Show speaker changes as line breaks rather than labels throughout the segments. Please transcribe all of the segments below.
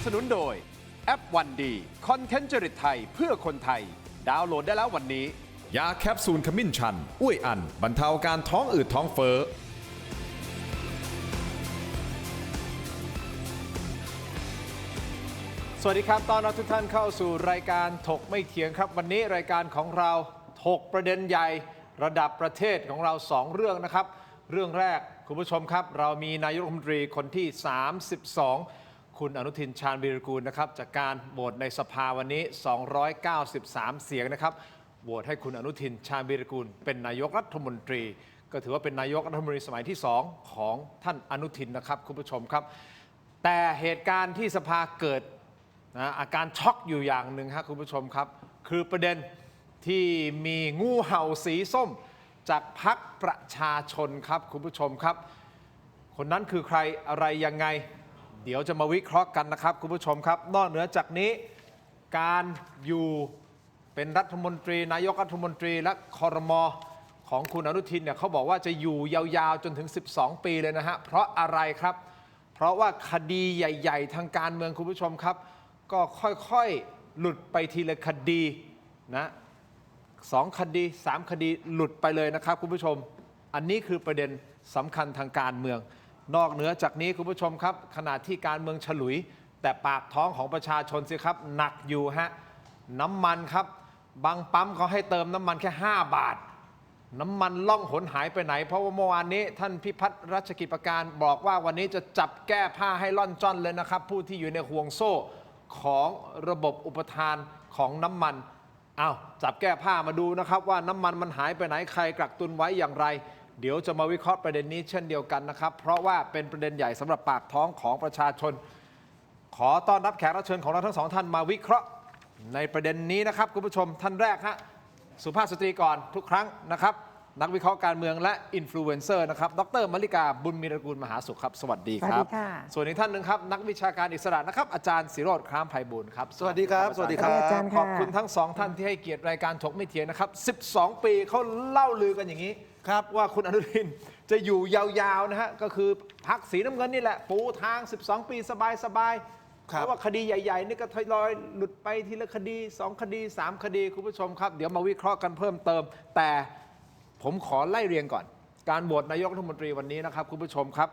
สนุนโดยแอปวันดีคอนเทนต์จริตไทยเพื่อคนไทยดาวน์โหลดได้แล้ววันนี้
ยาแคปซูลขมิ้นชันอุ้ยอันบรรเทาการท้องอืดท้องเฟ้อ
สวัสดีครับตอนรับทุกท่านเข้าสู่รายการถกไม่เถียงครับวันนี้รายการของเราถกประเด็นใหญ่ระดับประเทศของเรา2เรื่องนะครับเรื่องแรกคุณผู้ชมครับเรามีนายกรัฐมนตรีคนที่32คุณอนุทินชาญวีรกูลนะครับจากการโหวตในสภาวันนี้293เสียงนะครับโหวตให้คุณอนุทินชาญวีรกูลเป็นนายกรัฐมนตรีก็ถือว่าเป็นนายกรัฐมนตรีสมัยที่2ของท่านอนุทินนะครับคุณผู้ชมครับแต่เหตุการณ์ที่สภาเกิดอาการช็อกอยู่อย่างหนึ่งครับคุณผู้ชมครับคือประเด็นที่มีงูเห่าสีส้มจากพรรคประชาชนครับคุณผู้ชมครับคนนั้นคือใครอะไรยังไงเดี๋ยวจะมาวิเคราะห์กันนะครับคุณผู้ชมครับนอกเหนือจากนี้การอยู่เป็นรัฐมนตรีนายกรัฐมนตรีและครม.ของคุณอนุทินเนี่ยเขาบอกว่าจะอยู่ยาวๆจนถึง12ปีเลยนะฮะเพราะอะไรครับเพราะว่าคดีใหญ่ๆทางการเมืองคุณผู้ชมครับก็ค่อยๆหลุดไปทีละคดีนะ2 คดี 3 คดีหลุดไปเลยนะครับคุณผู้ชมอันนี้คือประเด็นสำคัญทางการเมืองนอกเหนือจากนี้คุณผู้ชมครับขณะที่การเมืองฉลุยแต่ปากท้องของประชาชนสิครับหนักอยู่ฮะน้ำมันครับบางปั๊มเขาให้เติมน้ำมันแค่5 บาทน้ำมันล่องหนหายไปไหนเพราะว่าเมื่อวานนี้ท่านพิพัฒน์รัชกิจประการบอกว่าวันนี้จะจับแก้ผ้าให้ล่อนจ้อนเลยนะครับผู้ที่อยู่ในห่วงโซ่ของระบบอุปทานของน้ำมันจับแก้ผ้ามาดูนะครับว่าน้ำมันมันหายไปไหนใครกักตุนไว้อย่างไรเดี๋ยวจะมาวิเคราะห์ประเด็นนี้เช่นเดียวกันนะครับเพราะว่าเป็นประเด็นใหญ่สำหรับปากท้องของประชาชนขอต้อนรับแขกรับเชิญของเราทั้ง2ท่านมาวิเคราะห์ในประเด็นนี้นะครับคุณผู้ชมท่านแรกฮะสุภาพสตรีก่อนทุกครั้งนะครับนักวิเคราะห์การเมืองและอินฟลูเอนเซอร์นะครับดร.มลิกาบุญมีตระกูลมหาสุขครับสวัสดีครับส่วนอีกท่านหนึ่งครับนักวิชาการอิสระนะครับอาจารย์ศิโรจน์ คล้ามไพบูลย์ครับ
สวัสดีครับสวัสดีครับ
ขอบคุณทั้ง2ท่านที่ให้เกียรติรายการถกไม่เถียงนะครับ12 ปีเขาเล่าลือกันอย่างนี้ครับว่าคุณอนุทินจะอยู่ยาวๆนะฮะก็คือพรรคสีน้ำเงินนี่แหละปูทาง12 ปีสบายๆเพราะว่าคดีใหญ่ๆนี่ก็ทยอยหลุดไปทีละคดี2 คดี 3 คดีคุณผู้ชมครับเดี๋ยวมาวิเคราะห์กันเพิ่มเติมแต่ผมขอไล่เรียงก่อนการโหวตนายกรัฐมนตรีวันนี้นะครับคุณผู้ชมครับ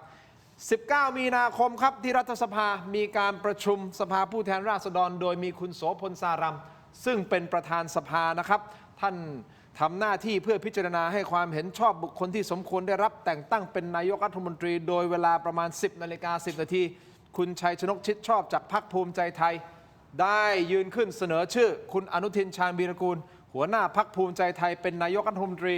19 มีนาคมครับที่รัฐสภามีการประชุมสภาผู้แทนราษฎรโดยมีคุณโสพลสารัมซึ่งเป็นประธานสภานะครับท่านทำหน้าที่เพื่อพิจารณาให้ความเห็นชอบบุคคลที่สมควรได้รับแต่งตั้งเป็นนายกรัฐมนตรีโดยเวลาประมาณ 10:10 นาทีคุณชัยชนกชิดชอบจากพรรคภูมิใจไทยได้ยืนขึ้นเสนอชื่อคุณอนุทินชาญวีรกูลหัวหน้าพรรคภูมิใจไทยเป็นนายกรัฐมนตรี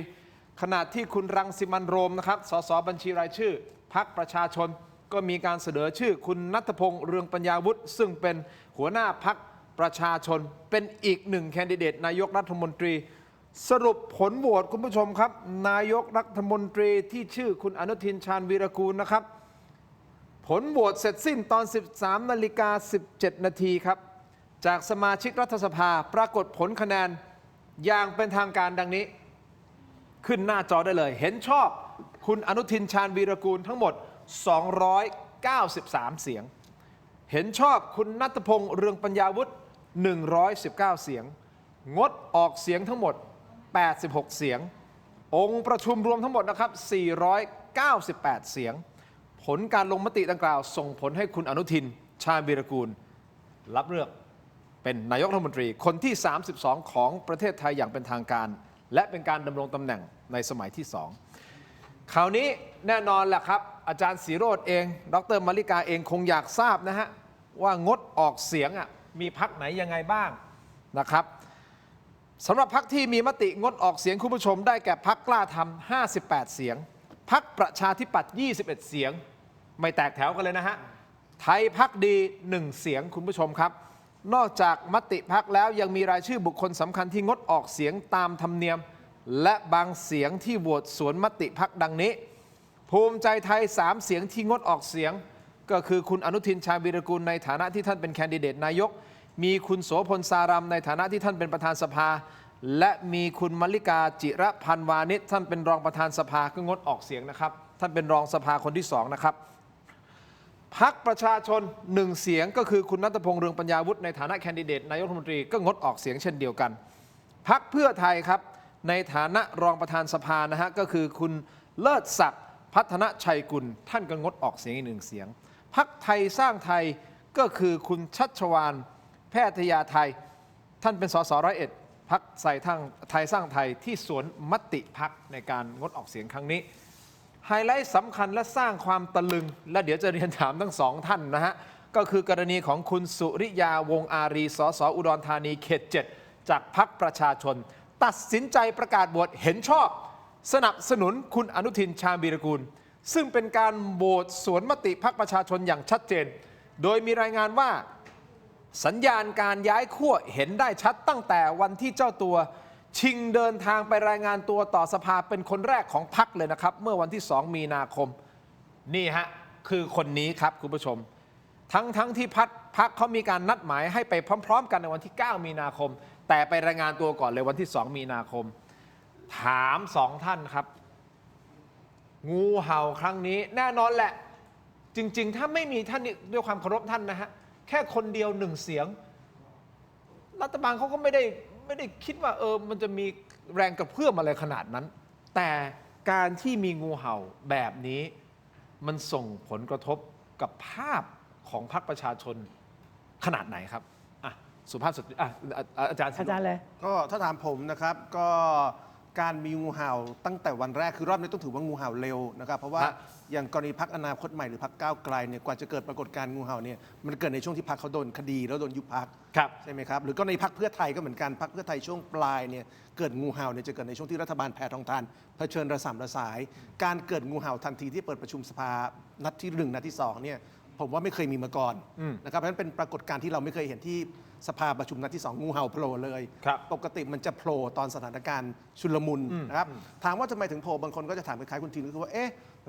ขณะที่คุณรังสิมันต์โรมนะครับสสบัญชีรายชื่อพรรคประชาชนก็มีการเสนอชื่อคุณณัฐพงษ์เรืองปัญญาวุฒิซึ่งเป็นหัวหน้าพรรคประชาชนเป็นอีก1แคนดิเดตนายกรัฐมนตรีสรุปผลโหวตคุณผู้ชมครับนายกรัฐมนตรีที่ชื่อคุณอนุทินชาญวีรกูลนะครับผลโหวตเสร็จสิ้นตอน 13:17 นาทีครับจากสมาชิกรัฐสภาปรากฏผลคะแนนอย่างเป็นทางการดังนี้ขึ้นหน้าจอได้เลยเห็นชอบคุณอนุทินชาญวีรกูลทั้งหมด293เสียงเห็นชอบคุณณัฐพงษ์เรืองปัญญาวุฒิ119เสียงงดออกเสียงทั้งหมด86เสียงองค์ประชุมรวมทั้งหมดนะครับ498เสียงผลการลงมติดังกล่าวส่งผลให้คุณอนุทินชาญวีรกูลรับเลือกเป็นนายกรัฐมนตรีคนที่32ของประเทศไทยอย่างเป็นทางการและเป็นการดำรงตำแหน่งในสมัยที่2คราวนี้แน่นอนแหละครับอาจารย์ศิโรจน์เองดร.มลิกาเองคงอยากทราบนะฮะว่างดออกเสียงมีพรรคไหนยังไงบ้างนะครับสำหรับพรรคที่มีมติงดออกเสียงคุณผู้ชมได้แก่พรรคกล้าทำ58เสียงพรรคประชาธิปัตย์21เสียงไม่แตกแถวกันเลยนะฮะไทยพรรคดี1เสียงคุณผู้ชมครับนอกจากมติพรรคแล้วยังมีรายชื่อบุคคลสำคัญที่งดออกเสียงตามธรรมเนียมและบางเสียงที่โหวตสวนมติพรรคดังนี้ภูมิใจไทย3เสียงที่งดออกเสียงก็คือคุณอนุทินชาญวีรกูลในฐานะที่ท่านเป็นแคนดิเดตนายกมีคุณโสพลสารัมในฐานะที่ท่านเป็นประธานสภาและมีคุณมลิกาจิรพันธ์วานิชท่านเป็นรองประธานสภาก็งดออกเสียงนะครับท่านเป็นรองสภาคนที่2นะครับ พรรคประชาชน1เสียงก็คือคุณณัฐพงษ์เรืองปัญญาวุฒิในฐานะแคนดิเดตนายกรัฐมนตรีก็งดออกเสียงเช่นเดียวกันพรรคเพื่อไทยครับในฐานะรองประธานสภานะฮะก็คือคุณเลิศศักดิ์พัฒนชัยกุลท่านก็งดออกเสียงอีก1เสียงพรรคไทยสร้างไทยก็คือคุณชัชวาลแพทยาไทยท่านเป็นสส101พรรคไทยสร้างไทยที่สวนมติพรรคในการงดออกเสียงครั้งนี้ไฮไลท์สำคัญและสร้างความตะลึงและเดี๋ยวจะเรียนถามทั้งสองท่านนะฮะก็คือกรณีของคุณสุริยาวงศ์อารีสสอุดรธานีเขต 7จากพรรคประชาชนตัดสินใจประกาศโหวตเห็นชอบสนับสนุนคุณอนุทินชาญวีรกูลซึ่งเป็นการโหวตสวนมติพรรคประชาชนอย่างชัดเจนโดยมีรายงานว่าสัญญาณการย้ายขั้วเห็นได้ชัดตั้งแต่วันที่เจ้าตัวชิงเดินทางไปรายงานตัวต่อสภาเป็นคนแรกของพรรคเลยนะครับเมื่อวันที่2 มีนาคมนี่ฮะคือคนนี้ครับคุณผู้ชมทั้งที่พรรคเขามีการนัดหมายให้ไปพร้อมๆกันในวันที่9 มีนาคมแต่ไปรายงานตัวก่อนเลยวันที่2 มีนาคมถาม2ท่านครับงูเห่าครั้งนี้แน่นอนแหละจริงๆถ้าไม่มีท่านนี่ด้วยความเคารพท่านนะฮะแค่คนเดียว1เสียงรัฐบาลเขาก็ไม่ได้คิดว่ามันจะมีแรงกระเพื่อมอะไรขนาดนั้น แต่การที่มีงูเห่าแบบนี้มันส่งผลกระทบกับภาพของพรรคประชาชนขนาดไหนครับสุภาพสตรีอาจารย์
เลย
ก็ถ้าถามผมนะครับก็การมีงูเห่าตั้งแต่วันแรกคือรอบนี้ต้องถือว่างูเห่าเร็วนะครับเพราะว่าอย่างกรณีพรรคอนาคตใหม่หรือพรรคก้าวไกลเนี่ยกว่าจะเกิดปรากฏการณ์งูเห่าเนี่ยมันเกิดในช่วงที่พรรคเขาโดนคดีแล้วโดนยุบพรรคใช่ไหมครับหรือก็ในพรรคเพื่อไทยก็เหมือนกันพรรคเพื่อไทยช่วงปลายเนี่ยเกิดงูเห่าเนี่ยจะเกิดในช่วงที่รัฐบาลแพทองทานเผชิญระสำระสายการเกิดงูเห่าทันทีที่เปิดประชุมสภานัดที่1นัดที่2เนี่ยผมว่าไม่เคยมีมาก่อนนะครับเพราะฉะนั้นเป็นปรากฏการณ์ที่เราไม่เคยเห็นที่สภาประชุมนัดที่2งูเห่าโผล่เลยปกติมันจะโผล่ตอนสถานการณ์ชุลมุนนะครับถามว่าทำไมถึงโผล่บางคนก็จะถามคล้ายๆคุณทีนก็คือว่า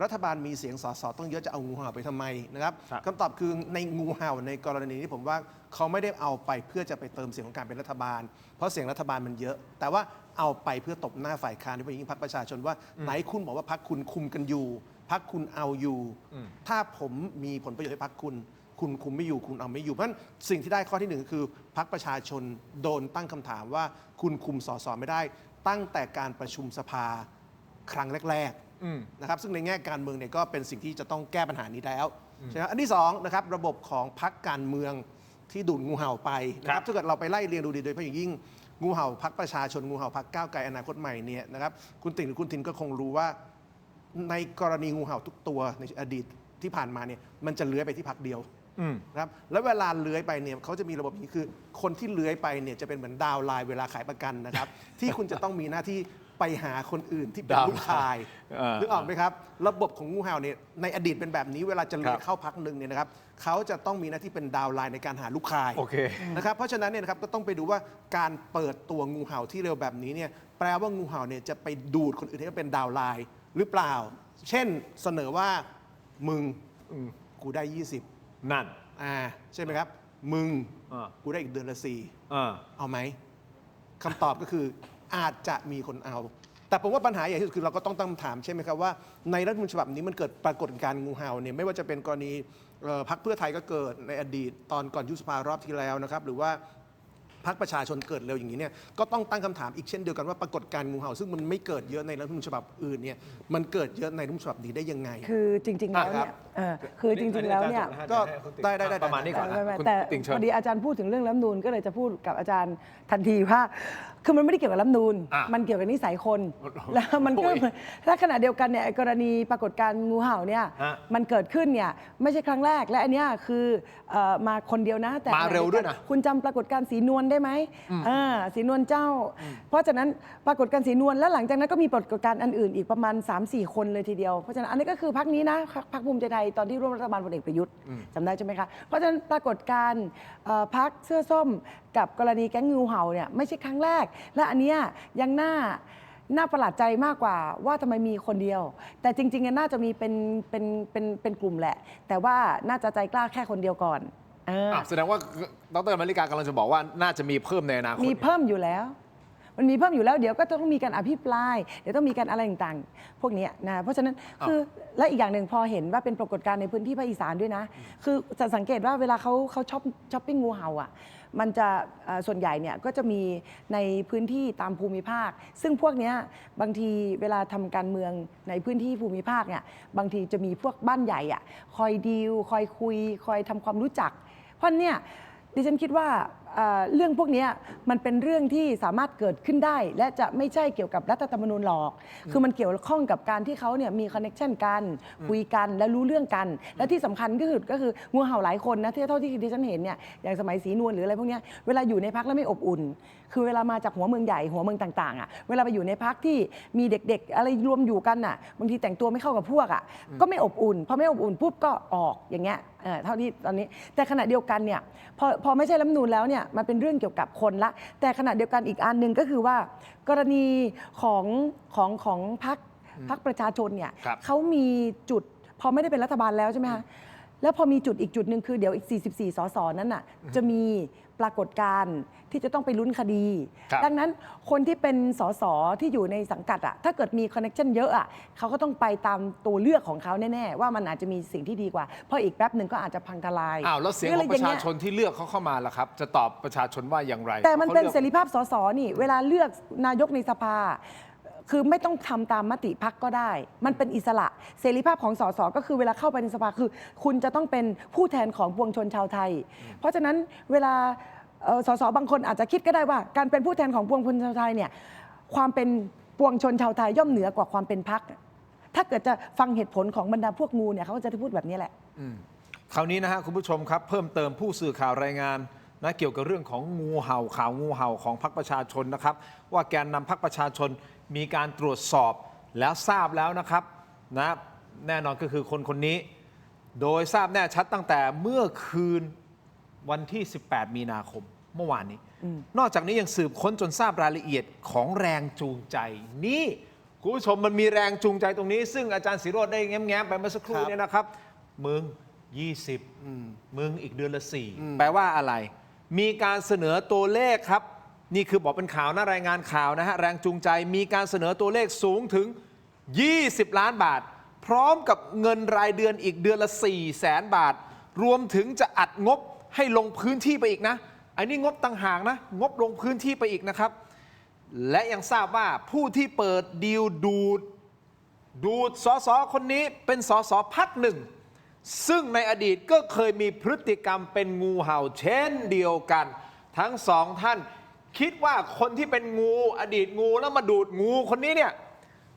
รัฐบาลมีเสียงสสต้องเยอะจะเอางูเห่าไปทำไมนะครับคำตอบคือในงูเห่าในกรณีนี้ผมว่าเขาไม่ได้เอาไปเพื่อจะไปเติมเสียงของการเป็นรัฐบาลเพราะเสียงรัฐบาลมันเยอะแต่ว่าเอาไปเพื่อตบหน้าฝ่ายค้านโดยเฉพาะยิ่งพรรคประชาชนว่าไหนคุณบอกว่าพรรคคุณคุมกันอยู่พรรคคุณเอาอยู่ถ้าผมมีผลประโยชน์ให้พรรคคุณคุมไม่อยู่คุณเอาไม่อยู่เพราะฉะนั้นสิ่งที่ได้ข้อที่1คือพรรคประชาชนโดนตั้งคำถามว่าคุณคุมสสไม่ได้ตั้งแต่การประชุมสภาครั้งแรกๆนะครับซึ่งในแง่การเมืองเนี่ยก็เป็นสิ่งที่จะต้องแก้ปัญหานี้แล้วใช่ไหมอันที่2นะครับระบบของพรรคการเมืองที่ดูดงูเห่าไปนะครับถ้าเกิดเราไปไล่เรียงดูดีโดยเฉพาะอย่างยิ่งงูเห่าพรรคประชาชนงูเห่าพรรคก้าวไกลอนาคตใหม่เนี่ยนะครับคุณติ่งหรือคุณทินก็คงรู้ว่าในกรณีงูเห่าทุกตัวในอดีตที่ผ่านมาเนี่ยมันจะเลื้อยไปที่พรรคเดียวนะครับแล้วเวลาเลื้อยไปเนี่ยเขาจะมีระบบนี้คือคนที่เลื้อยไปเนี่ยจะเป็นเหมือนดาวไลน์เวลาขายประกันนะครับที่คุณจะต้องมีหน้าที่ไปหาคนอื่นที่เป็นลูกชายนึกออกไหมครับระบบของงูเห่าเนี่ยในอดีตเป็นแบบนี้เวลาจะเลื้อยเข้าพรรคหนึ่งเนี่ยนะครับเขาจะต้องมีหน้าที่เป็นดาวไลน์ในการหาลูกชายนะครับเพราะฉะนั้นเนี่ยนะครับก็ต้องไปดูว่าการเปิดตัวงูเห่าที่เร็วแบบนี้เนี่ยแปลว่างูเห่าเนี่ยจะไปดูดคนอื่นให้เป็นดาวไลน์หรือเปล่าเช่นเสนอว่ามึงกูได้20
นั่น
ใช่ไหมครับมึงกูได้อีกเดือนละ4เอาไหมคำตอบก็คืออาจจะมีคนเอาแต่ผมว่าปัญหาใหญ่ที่สุดคือเราก็ต้องตั้งคำถามใช่ไหมครับว่าในรัฐธรรมนูญฉบับนี้มันเกิดปรากฏการณ์งูเห่าเนี่ยไม่ว่าจะเป็นกรณีพรรคเพื่อไทยก็เกิดในอดีตตอนก่อนยุบสภารอบที่แล้วนะครับหรือว่าพรรคประชาชนเกิดเร็วอย่างนี้เนี่ยก็ต้องตั้งคำถามอีกเช่นเดียวกันว่าปรากฏการณ์งูเห่าซึ่งมันไม่เกิดเยอะในรัฐธรรมนูญฉบับอื่นเนี่ยมันเกิดเยอะในรัฐธรรมนูญฉบับนี้ได้ยังไง
คือจริงๆแล้วเนี่ยคือจริงๆแล้วเนี่ย
ก็ได้
ประมาณนี้ก่อน
แต่พอดีอาจารย์พูดถึงเรื่องรัฐธรรมนูญก็เลยจะพูดกับอาจารย์ทันทีว่าคือมันไม่ได้เกี่ยวกับรัฐธรรมนูญมันเกี่ยวกับนิสัยคนแล้วมันก็ถ้าขณะเดียวกันเนี่ยกรณีปรากฏการณ์งูเห่าเนี่ยมันเกิดขึ้นเนี่ยไม่ใช่ครั้งแรกและอันนี้คือมาคนเดียวนะแต่
มาเร็วด้วยนะ
คุณจำปรากฏการณ์สีนวลได้ไหมสีนวลเจ้าเพราะฉะนั้นปรากฏการณ์สีนวลแล้วหลังจากนั้นก็มีปรากฏการณ์อันอื่นอีกประมาณ 3-4 คนเลยทีเดียวเพราะฉะนั้นอันนี้ก็คือพรรคนี้นะพรรคภูมิใจไทยตอนที่ร่วมรัฐบาลพลเอกประยุทธ์จำได้ใช่ไหมคะเพราะฉะนั้นปรากฏการณ์พรรคเสื้อส้มกับกรณีแก๊งงูเห่าเนี่ยไม่ใช่ครั้งแรกและอันเนี้ยยังน่าประหลาดใจมากกว่าว่าทำไมมีคนเดียวแต่จริงๆน่าจะมีเป็นกลุ่มแหละแต่ว่าน่าจะใจกล้าแค่คนเดียวก่อน
แสดงว่าดร.มาริกากำลังจะบอกว่าน่าจะมีเพิ่มในอนาคต
มีเพิ่มอยู่แล้ว มันมีเพิ่มอยู่แล้วเดี๋ยวก็ต้องมีการอภิปรายเดี๋ยวต้องมีการอะไรต่างๆพวกเนี้ยนะเพราะฉะนั้นคือและอีกอย่างหนึ่งพอเห็นว่าเป็นปรากฏการณ์ในพื้นที่ภาคอีสานด้วยนะคือจะสังเกตว่าเวลาเขาช้อปปิ้งงูเห่าอ่ะมันจะส่วนใหญ่เนี่ยก็จะมีในพื้นที่ตามภูมิภาค ซึ่งพวกเนี้ยบางทีเวลาทำการเมืองในพื้นที่ภูมิภาคเนี่ยบางทีจะมีพวกบ้านใหญ่อ่ะคอยดีลคอยคุยคอยทำความรู้จัก เพราะเนี่ยดิฉันคิดว่าเรื่องพวกนี้มันเป็นเรื่องที่สามารถเกิดขึ้นได้ และจะไม่ใช่เกี่ยวกับรัฐธรรมนูญหรอก คือมันเกี่ยวข้องกับการที่เขาเนี่ยมีคอนเนคชันกันคุยกันและรู้เรื่องกัน และที่สำคัญก็คืองูเห่าหลายคนนะที่เท่าที่ดิฉันเห็นเนี่ยอย่างสมัยศรีนวลหรืออะไรพวกนี้เวลาอยู่ในพักแล้วไม่อบอุ่น คือเวลามาจากหัวเมืองใหญ่หัวเมืองต่างๆอ่ะเวลาไปอยู่ในพักที่มีเด็กๆอะไรรวมอยู่กันอ่ะบางทีแต่งตัวไม่เข้ากับพวกอ่ะก็ไม่อบอุ่นพอไม่อบอุ่นปุ๊บก็ออกอย่างเงี้ยเท่าที่ตอนนี้แต่ขณะเดียวกันเนี่ยพอไม่ใช่รัฐธรรมนูญแล้วเนี่ยมันเป็นเรื่องเกี่ยวกับคนละแต่ขณะเดียวกันอีกอันหนึ่งก็คือว่ากรณีของพรรคประชาชนเนี่ยเขามีจุดพอไม่ได้เป็นรัฐบาลแล้วใช่ไหมคะแล้วพอมีจุดอีกจุดหนึ่งคือเดี๋ยวอีก44 สสนั้นน่ะจะมีปรากฏการณ์ที่จะต้องไปลุ้นคดี ดังนั้นคนที่เป็นสสที่อยู่ในสังกัดอ่ะถ้าเกิดมีคอนเนคชั่นเยอะอ่ะเขาก็ต้องไปตามตัวเลือกของเขาแน่ๆว่ามันอาจจะมีสิ่งที่ดีกว่าเพราะอีกแป๊บหนึ่งก็อาจจะพังทลาย
อ้าวแล้วเสียงของประชาชนที่เลือกเขาเข้ามาล่ะครับจะตอบประชาชนว่าอย่างไร
แต่มันเป็นเสรีภาพสสนี่เวลาเลือกนายกในสภาคือไม่ต้องทำตามมติพรรคก็ได้ มันเป็นอิสระเสรีภาพของสสก็คือเวลาเข้าไปในสภาคือคุณจะต้องเป็นผู้แทนของปวงชนชาวไทย เพราะฉะนั้นเวลาสสบางคนอาจจะคิดก็ได้ว่าการเป็นผู้แทนของปวงชนชาวไทยเนี่ยความเป็นปวงชนชาวไทยย่อมเหนือกว่าความเป็นพรรคถ้าเกิดจะฟังเหตุผลของบรรดาพวกงูเนี่ยเขาก็จะพูดแบบนี้แหละ
คราวนี้นะฮะคุณผู้ชมครับเพิ่มเติมผู้สื่อข่าวรายงานนะเกี่ยวกับเรื่องของงูเห่าข่าวงูเห่าของพรรคประชาชนนะครับว่าแกนนำพรรคประชาชนมีการตรวจสอบแล้วทราบแล้วนะครับนะแน่นอนก็คือคนนี้โดยทราบแน่ชัดตั้งแต่เมื่อคืนวันที่ 18 มีนาคมเมื่อวานนี้นอกจากนี้ยังสืบค้นจนทราบรายละเอียดของแรงจูงใจนี่คุณผู้ชมมันมีแรงจูงใจตรงนี้ซึ่งอาจารย์ศิโรจน์ได้แง้มๆไปเมื่อสักครู่นี้นะครับมึง20มึงอีกเดือนละ4แปลว่าอะไรมีการเสนอตัวเลขครับนี่คือบอกเป็นข่าวนะรายงานข่าวนะฮะแรงจูงใจมีการเสนอตัวเลขสูงถึง20 ล้านบาทพร้อมกับเงินรายเดือนอีกเดือนละ400,000 บาทรวมถึงจะอัดงบให้ลงพื้นที่ไปอีกนะอันนี้งบต่างหากนะงบลงพื้นที่ไปอีกนะครับและยังทราบว่าผู้ที่เปิดดีลดูดสสคนนี้เป็นสสพรรคหนึ่งซึ่งในอดีตก็เคยมีพฤติกรรมเป็นงูเห่าเช่นเดียวกันทั้งสองท่านคิดว่าคนที่เป็นงูอดีตงูแล้วมาดูดงูคนนี้เนี่ย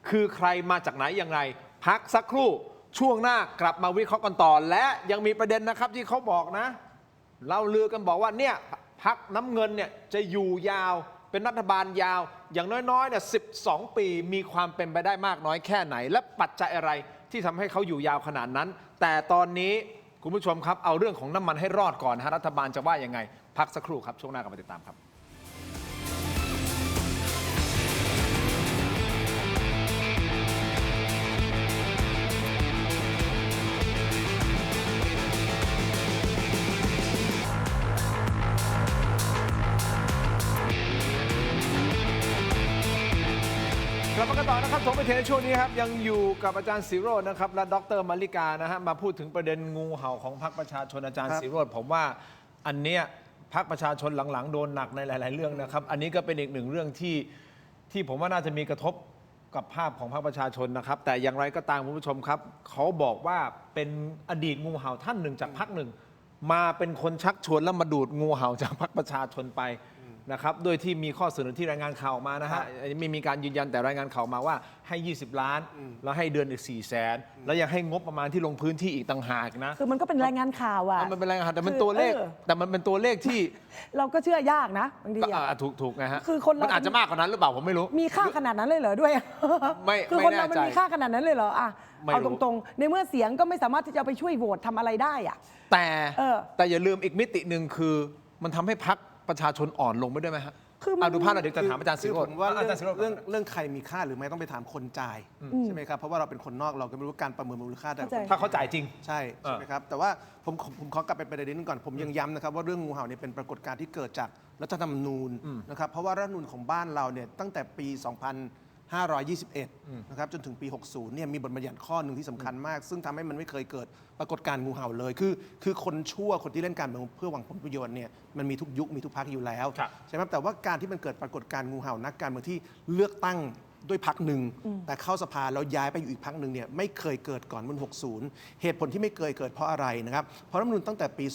คือใครมาจากไหนอย่างไรพักสักครู่ช่วงหน้ากลับมาวิเคราะห์กันต่อและยังมีประเด็นนะครับที่เขาบอกนะเราลือกันบอกว่าเนี่ยพรรคน้ำเงินเนี่ยจะอยู่ยาวเป็นรัฐบาลยาวอย่างน้อยๆเนี่ย12 ปีมีความเป็นไปได้มากน้อยแค่ไหนและปัจจัยอะไรที่ทำให้เขาอยู่ยาวขนาดนั้นแต่ตอนนี้คุณผู้ชมครับเอาเรื่องของน้ำมันให้รอดก่อนนะรัฐบาลจะว่ายังไงพักสักครู่ครับช่วงหน้ากลับมาติดตามครับกลับมากันต่อนะครับผมไปเทนช่วงนี้ครับยังอยู่กับอาจารย์ศิโรจน์นะครับและดรมาริกานะฮะมาพูดถึงประเด็นงูเห่าของพรรคประชาชนอาจารย์ศิโรจน์ผมว่าอันเนี้ยพรรคประชาชนหลังๆโดนหนักในหลายๆเรื่องนะครับอันนี้ก็เป็นอีกหนึ่งเรื่องที่ผมว่าน่าจะมีกระทบกับภาพของพรรคประชาชนนะครับแต่อย่างไรก็ตามคุณผู้ชมครับเขาบอกว่าเป็นอดีตงูเห่าท่านหนึ่งจากพรรคหนึ่งมาเป็นคนชักชวนแล้วมาดูดงูเห่าจากพรรคประชาชนไปนะครับโดยที่มีข้อเสนอที่รายงานข่าวมานะฮะไม่มีการยืนยันแต่รายงานข่าวมาว่าให้20 ล้านแล้วให้เดือนอีก400,000แล้วยังให้งบประมาณที่ลงพื้นที่อีกต่างหากนะ
คือมันก็เป็นรายงานข่าวอ่ะ
มันเป็นรายงานข่าวแต่มันตัวเลขแต่มันเป็นตัวเลขที่
เราก็เชื่อยากนะบางที
ถูกไงฮะ
คือคนเรา
มันอาจจะมากกว่านั้นหรือเปล่าผมไม่รู้
มีค่าขนาดนั้นเลยเหรอด้วยคือคนเรามันมีค่าขนาดนั้นเลยเหรอเอาตรงๆในเมื่อเสียงก็ไม่สามารถที่จะไปช่วยโหวตทำอะไรได้อ่ะ
แต่อย่าลืมอีกมิติหนึ่งคือมันทำให้พรรคประชาชนอ่อนลงไม่ได้ไหมฮะ
คือมัน
ดูภาพเราเดี๋ยวจะถามอาจารย์ศิ
คือ
โร
ผ
จน์
มว่า
อาจารย์ศิโรจน์
เรื่องใครมีค่าหรือไม่ต้องไปถามคนจ่ายใช่ไหมครับเพราะว่าเราเป็นคนนอกเราก็ไม่รู้การประเมินมูลค่าแต่ละ
เข้าใจ
คน
ถ้าเขาจ่ายจริง
ใช่ไหมครับแต่ว่าผมขอกลับไปประเด็นนี้ก่อนผมยังย้ำนะครับว่าเรื่องงูเห่าเนี่ยเป็นปรากฏการณ์ที่เกิดจากรัฐธรรมนูญนะครับเพราะว่ารัฐธรรมนูญของบ้านเราเนี่ยตั้งแต่ปี 2521 นะครับจนถึงปี 60 เนี่ยมีบทบัญญัติข้อหนึ่งที่สำคัญมาก ซึ่งทำให้มันไม่เคยเกิดปรากฏการณ์งูเห่าเลยคือคนชั่วคนที่เล่นการเมืองเพื่อหวังผลประโยชน์เนี่ยมันมีทุกยุคมีทุกพรรคอยู่แล้ว
ครับ
ใช่ไหมแต่ว่าการที่มันเกิดปรากฏการณ์งูเห่านักการเมืองที่เลือกตั้งด้วยพรรคหนึ่งแต่เข้าสภาแล้วย้ายไปอยู่อีกพรรคหนึ่งเนี่ยไม่เคยเกิดก่อนเมื่อ60 เหตุผลที่ไม่เคยเกิดเพราะอะไรนะครับเพราะรัฐธรรมนูญตั้งแต่ปี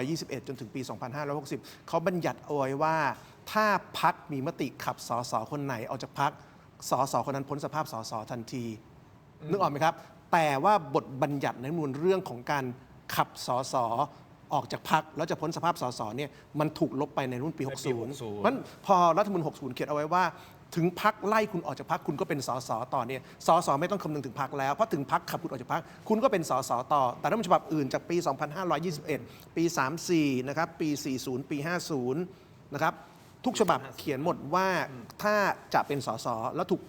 2521 จนถึงปี 2560 เขาบัญญัติเอาไว้ว่าถ้าพรรคมีมติขับสสคนไหนออกจากพรรคสสคนนั้นพ้นสภาพสสทันทีนึกออกไหมครับแต่ว่าบทบัญญัติในรัฐธรรมนูญเรื่องของการขับสสออกจากพรรคแล้วจะพ้นสภาพสสเนี่ยมันถูกลบไปในรุ่นปี
ในปี
60
60
เพราะฉะนั้นพอรัฐธรรมนูญ 60 เขียนเอาไว้ว่า ถึงพักไล่คุณออกจากพักคุณก็เป็นสสต่อเนี่ยสสไม่ต้องคำนึงถึงพักแล้วเพราะถึงพักขับคุณออกจากพักคุณก็เป็นสสต่อแต่รัฐธรรมนูญฉบับอื่นจากปี 2521 ปี 34 นะครับปี 40 ปี 50 นะครับทุกฉบับเขียนหมดว่าถ้าจะเป็นสสแล้วถูก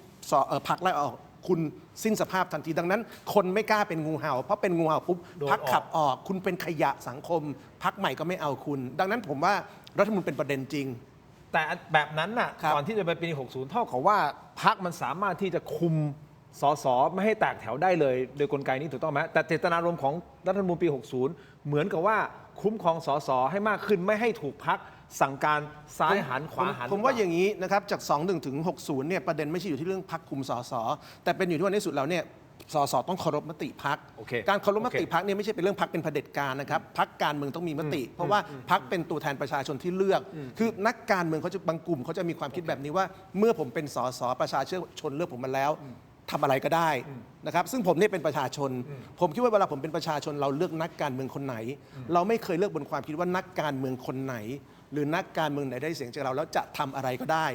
พักไล่ออกคุณสิ้นสภาพทันทีดังนั้น คนไม่กล้าเป็นงูเห่าเพราะเป็นงูเห่าปุ๊บ
โดนออก
พักขับออกคุณเป็นขยะสังคมพักใหม่ก็ไม่เอาคุณ ดังนั้นผมว่ารัฐธรรมนูญเป็นประเด็นจริง
แต่แบบนั้นน่ะ
ครับ
ก่อนที่จะไปปี 60 เท่ากับว่าพรรคมันสามารถที่จะคุมสสไม่ให้แตกแถวได้เลย โดยกลไกนี้ถูกต้องไหมแต่เจตนารมณ์ของรัฐธรรมนูญปี 60 เหมือนกับว่าคุ้มครองสสให้มากขึ้นไม่ให้ถูกพรรคสั่งการซ้ายหันขวาหัน
ผมว่าอย่างนี้นะครับจาก 21 ถึง 60 เนี่ยประเด็นไม่ใช่อยู่ที่เรื่องพักคุมสสแต่เป็นอยู่ที่ว่าในที่สุดแล้วเนี่ยสสต้องเคารพมติพัก
โอเค
การเคารพมติ
โอเค
พักเนี่ยไม่ใช่เป็นเรื่องพักเป็นเผด็จการนะครับพักการเมืองต้องมีมติ เพราะว่าพักเป็นตัวแทนประชาชนที่เลือก คือนักการเมืองเขาจะบางกลุ่มเขาจะมีความคิดแบบนี้ว่า เมื่อผมเป็นสสประชาชนเลือกผมมาแล้วทำอะไรก็ได้นะครับซึ่งผมเนี่ยเป็นประชาชน ผมคิดว่าเวลาผมเป็นประชาชนเราเลือกนักการเมืองคนไหน เราไม่เคยเลือกบนความคิดว่านักการเมืองคนไหน หรือนักการเมืองไหนได้เสียงจากเราแล้วจะทำอะไรก็ได้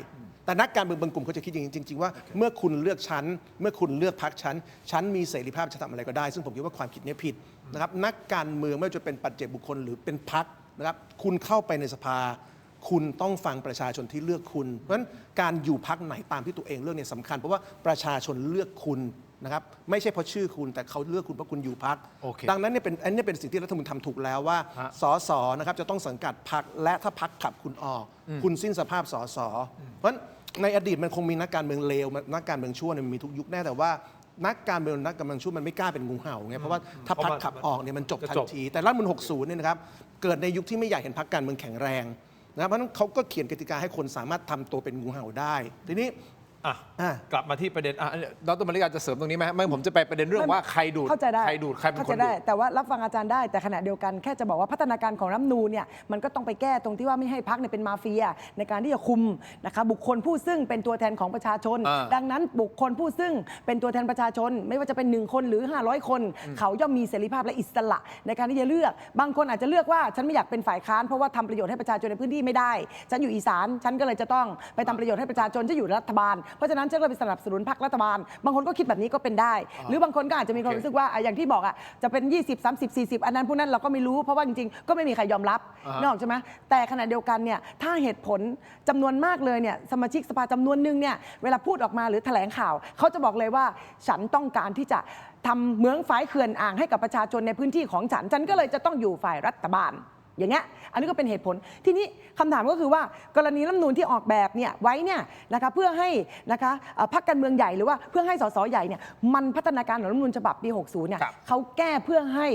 แต่นักการเมืองบางกลุ่มเขาจะคิดอย่างนี้จริงๆว่าเมื่อคุณเลือกฉันเมื่อคุณเลือกพรรคฉันมีเสรีภาพจะทำอะไรก็ได้ ซึ่งผมคิดว่าความคิดนี้ผิดนะครับนักการเมืองไม่ว่าจะเป็นปัจเจกบุคคลหรือเป็นพรรคนะครับคุณเข้าไปในสภา คุณต้องฟังประชาชนที่เลือกคุณ เพราะฉะนั้นการอยู่พรรคไหนตามที่ตัวเองเลือกเนี่ยสำคัญเพราะว่าประชาชนเลือกคุณนะครับไม่ใช่เพราะชื่อคุณแต่เขาเลือกคุณเพราะคุณอยู่พรรค
โอเค
ดังนั้นเนี่ยอันนี้เป็นสิ่งที่รัฐธรรมนูญทำถูกแล้วว่า
ฮะ
สสนะครับจะต้องสังกัดพรรคและถ้าพรรคขับคุณออก คุณสิ้นสภาพสสเพราะฉะนั้นในอดีตมันคงมีนักการเมืองเลวนักการเมืองชั่วเนี่ยมันมีทุกยุคแน่แต่ว่านักการเมืองชั่วมันไม่กล้าเป็นงูเห่าไงเพราะว่าถ้าพรรคขับออกเนี่ยมันจบทันที แต่รัฐธรรมนูญ 60 เนี่ยนะครับเกิดในยุคที่ไม่อยากเห็นพรรคการเมืองแข็งแรงนะครับเพราะฉะนั้นเขาก็เขียนกติกาให้คนสามารถทำตัวเป็นงูเห่าได้ทีนี้
อ่ะ
อ่ะ
กลับมาที่ประเด็นดรมาริกาจะเสริมตรงนี้ไหมไม่ผมจะไปประเด็นเรื่องว่าใครดูด
เข้าใจได้
ใครดูดใครเป็น
เข้า
ค
ใจ
นดู
ได้
ด
แต่ว่ารับฟังอาจารย์ได้แต่ขณะเดียวกันแค่จะบอกว่าพัฒนาการของรัฐธรรมนูญเนี่ยมันก็ต้องไปแก้ตรงที่ว่าไม่ให้พรรคเนี่ยเป็นมาเฟียในการที่จะคุมนะคะบุคคลผู้ซึ่งเป็นตัวแทนของประชาชน
อ่า
ดังนั้นบุคคลผู้ซึ่งเป็นตัวแทนประชาชน ไม่ว่าจะเป็น1คนหรือ 500 คน เขาย่อมมีเสรีภาพและอิสระในการที่จะเลือก บางคนอาจจะเลือกว่าฉันไม่อยากเป็นฝ่ายค้านเพราะว่าทำประโยชน์ให้ประชาชนในพื้นที่ไม่ได้ฉันอยู่อีสานฉันก็เลยจะต้องไปทำประโยชน์ให้ประชาชนที่อยู่รัฐบาลเพราะฉะนั้นฉันก็เลยไปสนับสนุนพรรครัฐบาลบางคนก็คิดแบบนี้ก็เป็นได้ หรือบางคนก็อาจจะมีความรู้สึกว่าอย่างที่บอกจะเป็น 20 30 40 อันนั้นพวกนั้นเราก็ไม่รู้เพราะว่าจริงๆก็ไม่มีใครยอมรับนึกออกใช่ไหมแต่ขณะเดียวกันเนี่ยถ้าเหตุผลจำนวนมากเลยเนี่ยสมาชิกสภาจำนวนหนึ่งเนี่ยเวลาพูดออกมาหรือแถลงข่าวเขาจะบอกเลยว่าฉันต้องการที่จะทำเหมืองฝายเขื่อนอ่างให้กับประชาชนในพื้นที่ของฉันก็เลยจะต้องอยู่ฝ่ายรัฐบาลอย่างเงี้ยอันนี้ก็เป็นเหตุผลทีนี้คำถามก็คือว่ากรณีรัฐธรรมนูญที่ออกแบบเนี่ยไว้เนี่ยนะคะเพื่อให้นะคะพรรคการเมืองใหญ่หรือว่าเพื่อให้สสใหญ่เนี่ยมันพัฒนาการของรัฐธรรมนูญฉบับปี 60 เนี่ย
ครับ
เขาแก้เพื่อให้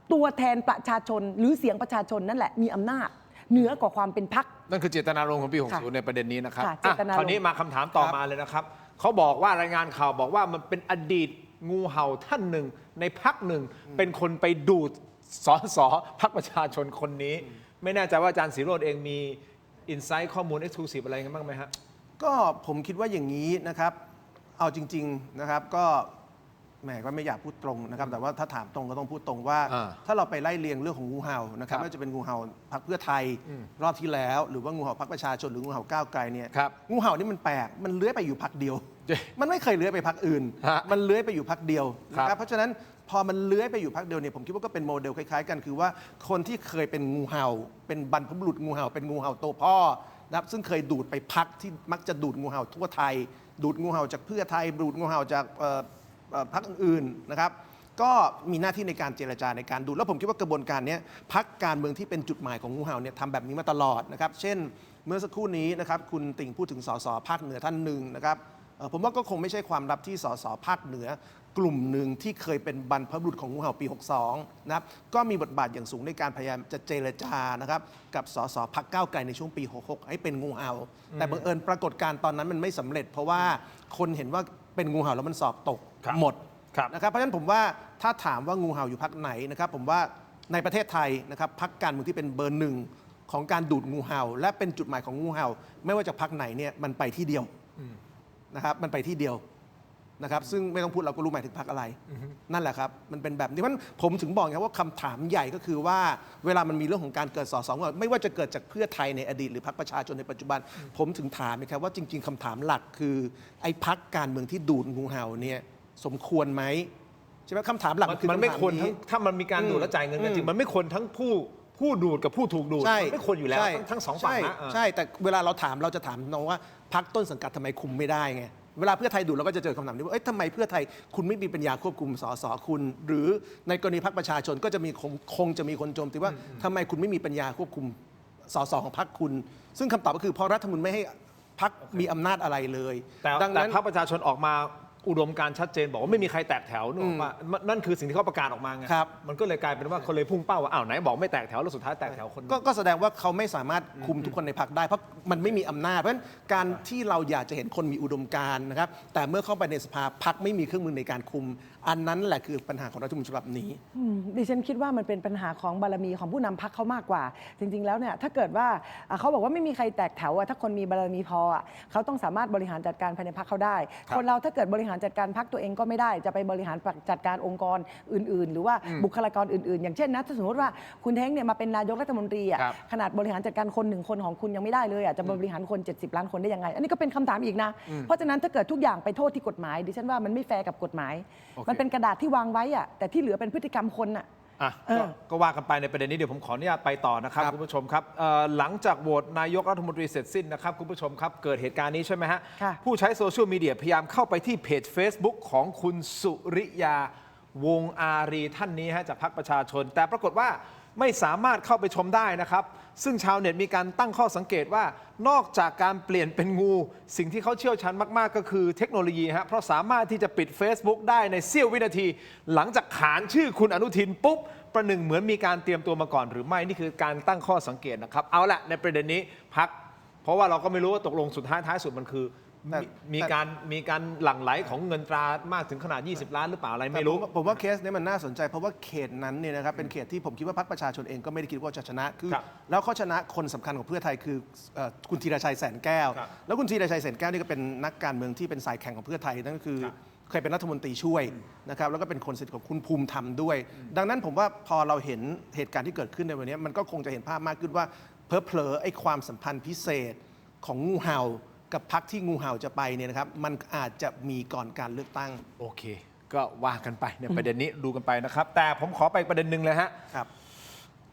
ตัวแทนประชาชนหรือเสียงประชาชนนั่นแหละมีอำนาจเหนือกว่าความเป็นพรรค
นั่นคือเจตนารมณ์ของปี
ค่ะ
60 ในประเด็นนี้นะครับ
ค่ะเจตนารมณ์
คราวนี้มาคำถามต่อมาเลยนะครับเขาบอกว่ารายงานข่าวบอกว่ามันเป็นอดีตงูเห่าท่านหนึ่งในพรรคหนึ่งเป็นคนไปดูดสสพรรคประชาชนคนนี้ ไม่แน่ใจว่าอาจารย์ศิโรจน์เองมีอินไซต์ข้อมูลเอ็กซ์คลูซีฟอะไรกันบ้างไหมฮะ
ก็ผมคิดว่าอย่างนี้นะครับ เอาจริง ๆนะครับ ก็แหมก็ไม่อยากพูดตรงนะครับ แต่ว่าถ้าถามตรงก็ต้องพูดตรงว่า
อ่า
ถ้าเราไปไล่เรียงเรื่องของงูเห่านะครับ
ครับ
ไม่ว่าจะเป็นงูเห่าพรรคเพื่อไทยรอบที่แล้ว หรือว่างูเห่าพรรคประชาชนหรืองูเห่าก้าวไกลเนี่ย
ครับ
งูเห่านี่มันแปลกมันเลื้อยไปอยู่พรรคเดียว
เจ๊
มันไม่เคยเลื้อยไปพรรคอื่น
ฮะ
มันเลื้อยไปอยู่พรรคเดียวนะค
ครั
รับบ เพราะฉะนั้น พอมันเลื้อยไปอยู่พักเดียวเนี่ยผมคิดว่าก็เป็นโมเดลคล้ายๆกันคือว่าคนที่เคยเป็นงูเห่าเป็นบรรพบุรุษงูเห่าเป็นงูเห่าตัวพ่อนะครับซึ่งเคยดูดไปพักที่มักจะดูดงูเห่าทั่วไทย ดูดงูเห่าจากเพื่อไทยดูดงูเห่าจากพรรคอื่นๆนะครับก็มีหน้าที่ในการเจรจาในการดูแล้วผมคิดว่ากระบวนการนี้พรรคการเมืองที่เป็นจุดหมายของงูเห่าเนี่ยทำแบบนี้มาตลอดนะครับเช่นเมื่อสักครู่นี้นะครับคุณติ่งพูดถึงสสภาคเหนือท่านหนึ่งนะครับผมว่าก็คงไม่ใช่ความลับที่สสภาคเหนือกลุ่มหนึ่งที่เคยเป็นบรรพบุรุษของงูเห่าปี 62 นะครับก็มีบทบาทอย่างสูงในการพยายามจะเจรจานะครับกับสสพรรคก้าวไกลในช่วงปี 66 ให้เป็นงูเห่าแต่บังเอิญปรากฏการณ์ตอนนั้นมันไม่สำเร็จ เพราะว่าคนเห็นว่าเป็นงูเห่าแล้วมันสอบตก
ครับ
หมด
ครับ
นะครับเพราะฉะนั้นผมว่าถ้าถามว่างูเห่าอยู่พรรคไหนนะครับผมว่าในประเทศไทยนะครับพรรคการเมืองที่เป็นเบอร์หนึ่งของการดูดงูเห่า และเป็นจุดหมายของงูเห่า ไม่ว่าจะพรรคไหนเนี่ยมันไปที่เดียวนะครับมันไปที่เดียวนะครับซึ่งไม่ต้องพูดเราก็รู้หมายถึงพรรคอะไรนั่นแหละครับมันเป็นแบบนี้เพราะฉะนั้นผมถึงบอกไงว่าคำถามใหญ่ก็คือว่าเวลามันมีเรื่องของการเกิดสสไม่ว่าจะเกิดจากเพื่อไทยในอดีตหรือพรรคประชาชนในปัจจุบัน ผมถึงถามนะครับว่าจริง ๆคำถามหลักคือไอ้พรรคการเมืองที่ดูดงูเห่าเนี่ยสมควรไหมใช่ไหมคำถามหลักคือ
มันไม่ควร
ำถา
ทั้งถ้ามันมีการดูดและจ่ายเงินกันจริงมันไม่ควรทั้งผู้ดูดกับผู้ถูกดูด
ใช่
มันไม่ควรอยู่แล้ว
ใช่
ทั้งสองฝั่ง
ใช่
นะ
ใช่แต่เวลาเราถามเราจะถามน้องว่าพรรคต้นสังกัดทำไมคุมไม่ได้ไงเวลาเพื่อไทยดูดเราก็จะเจอคำถามนี้ว่าเอ้ยทำไมเพื่อไทยคุณไม่มีปัญญาควบคุมสสคุณ หรือในกรณีพรรคประชาชนก็จะมีคงจะมีคนโจมตีว่าทำไมคุณไม่มีปัญญาควบคุมสสของพรรคคุณ ซึ่งคำตอบก็คือเพราะรัฐธรรมนูญไม่ให้พรรคมีอำนาจอะไรเลย
แต่
ดังนั้น
พรรคประชาชนออกมาอุดมการณ์ชัดเจนบอกว่าไม่มีใครแตกแถวนึกออกปะนั่นคือสิ่งที่เขาประกาศออกมาไง
ครับ
มันก็เลยกลายเป็นว่าคนเลยพุ่งเป้าว่าอ้าวไหนบอกไม่แตกแถวแล้วสุดท้ายแตกแถวคน
ก็แสดงว่าเขาไม่สามารถคุมทุกคนในพรรคได้เพราะมันไม่มีอำนาจเพราะฉะนั้นการที่เราอยากจะเห็นคนมีอุดมการณ์นะครับแต่เมื่อเข้าไปในสภาพรรคไม่มีเครื่องมือในการคุม อันนั้นแหละคือปัญหาของรัฐธรรมนูญฉบับนี้
ดิฉันคิดว่ามันเป็นปัญหาของบารมีของผู้นำพรรคเขามากกว่า จริง ๆ แล้วเนี่ยถ้าเกิดว่าเขาบอกว่าไม่มีใครแตกแถวอะถ้าคนมีบารมีพออะเขาต้องสามารถบริหารจัดการภายในพรรคเขาได้ คนเราถ้าเกิดบริหารจัดการพรรคตัวเองก็ไม่ได้ จะไปบริหารจัดการองค์กรอื่น ๆ หรือว่าบุคลากรอื่น ๆ อย่างเช่นนะถ้าสมมติว่าคุณเท้งเนี่ยมาเป็นนายกรัฐมนตรีอะ
ครับ
ขนาดบริหารจัดการคน1 คนของคุณยังไม่ได้เลยอะจะบริหารคน70 ล้านคนได้ยังไง อันนี้ก็เป็นคำถามอีกนะ เพราะฉะนั้นถ้าเกิดทุกอย่างไปโทษที่กฎหมายดิฉันว่ามันไม่แฟร์กับกฎหมาย
โอเค
มันเป็นกระดาษที่วางไว้อะแต่ที่เหลือเป็นพฤติกรรมคนอะ
อ่ะก็ว่ากันไปในประเด็นนี้เดี๋ยวผมขออนุญาตไปต่อนะครับ
ครับ
คุณผู้ชมครับหลังจากโหวตนายกรัฐมนตรีเสร็จสิ้นนะครับคุณผู้ชมครับเกิดเหตุการณ์นี้ใช่ไหมฮะ
ค่ะ
ผู้ใช้โซเชียลมีเดียพยายามเข้าไปที่เพจ Facebook ของคุณสุริยาวงอารีท่านนี้ฮะจากพรรคประชาชน แต่ปรากฏว่าไม่สามารถเข้าไปชมได้นะครับ ซึ่งชาวเน็ตมีการตั้งข้อสังเกตว่านอกจากการเปลี่ยนเป็นงู สิ่งที่เขาเชี่ยวชาญมากๆก็คือเทคโนโลยีฮะเพราะสามารถที่จะปิด Facebook ได้ในเสี้ยววินาที หลังจากขานชื่อคุณอนุทินปุ๊บ ประหนึ่งเหมือนมีการเตรียมตัวมาก่อนหรือไม่นี่คือการตั้งข้อสังเกตนะครับเอาละในประเด็นนี้พัก เพราะว่าเราก็ไม่รู้ว่าตกลงสุดท้ายสุดมันคือ
แต่
มีการหลั่งไหลของเงินตรามากถึงขนาด 20 ล้านหรือเปล่าอะไรไม่รู้
แต่ผมว่าเคสนี้มันน่าสนใจเพราะว่าเขตนั้นเนี่ยนะครับเป็นเขตที่ผมคิดว่าพรรคประชาชนเองก็ไม่ได้คิดว่าจะชนะคือ
ครับ
แล้วเขาชนะคนสำคัญของเพื่อไทยคือคุณธีรชัยแสนแก้ว
ครับ
แล้วคุณธีรชัยแสนแก้วนี่ก็เป็นนักการเมืองที่เป็นสายแข่งของเพื่อไทยนั่นก็คือ
ครับ
เคยเป็นรัฐมนตรีช่วยนะครับแล้วก็เป็นคนสนิทของคุณภูมิธรรมด้วย ดังนั้นผมว่าพอเราเห็นเหตุการณ์ที่เกิดขึ้นในวันนี้มันก็คงจะเห็นภาพมากขึ้นว่าเผลอๆไอ้ความสัมพันธ์พิเศษของงูเห่ากับพรรคที่งูเห่าจะไปเนี่ยนะครับมันอาจจะมีก่อนการเลือกตั้ง
โอเค ก็ว่ากันไปในประเด็นนี้ดูกันไปนะครับ แต่ผมขอไปประเด็นหนึ่งเลยฮะ
ครับ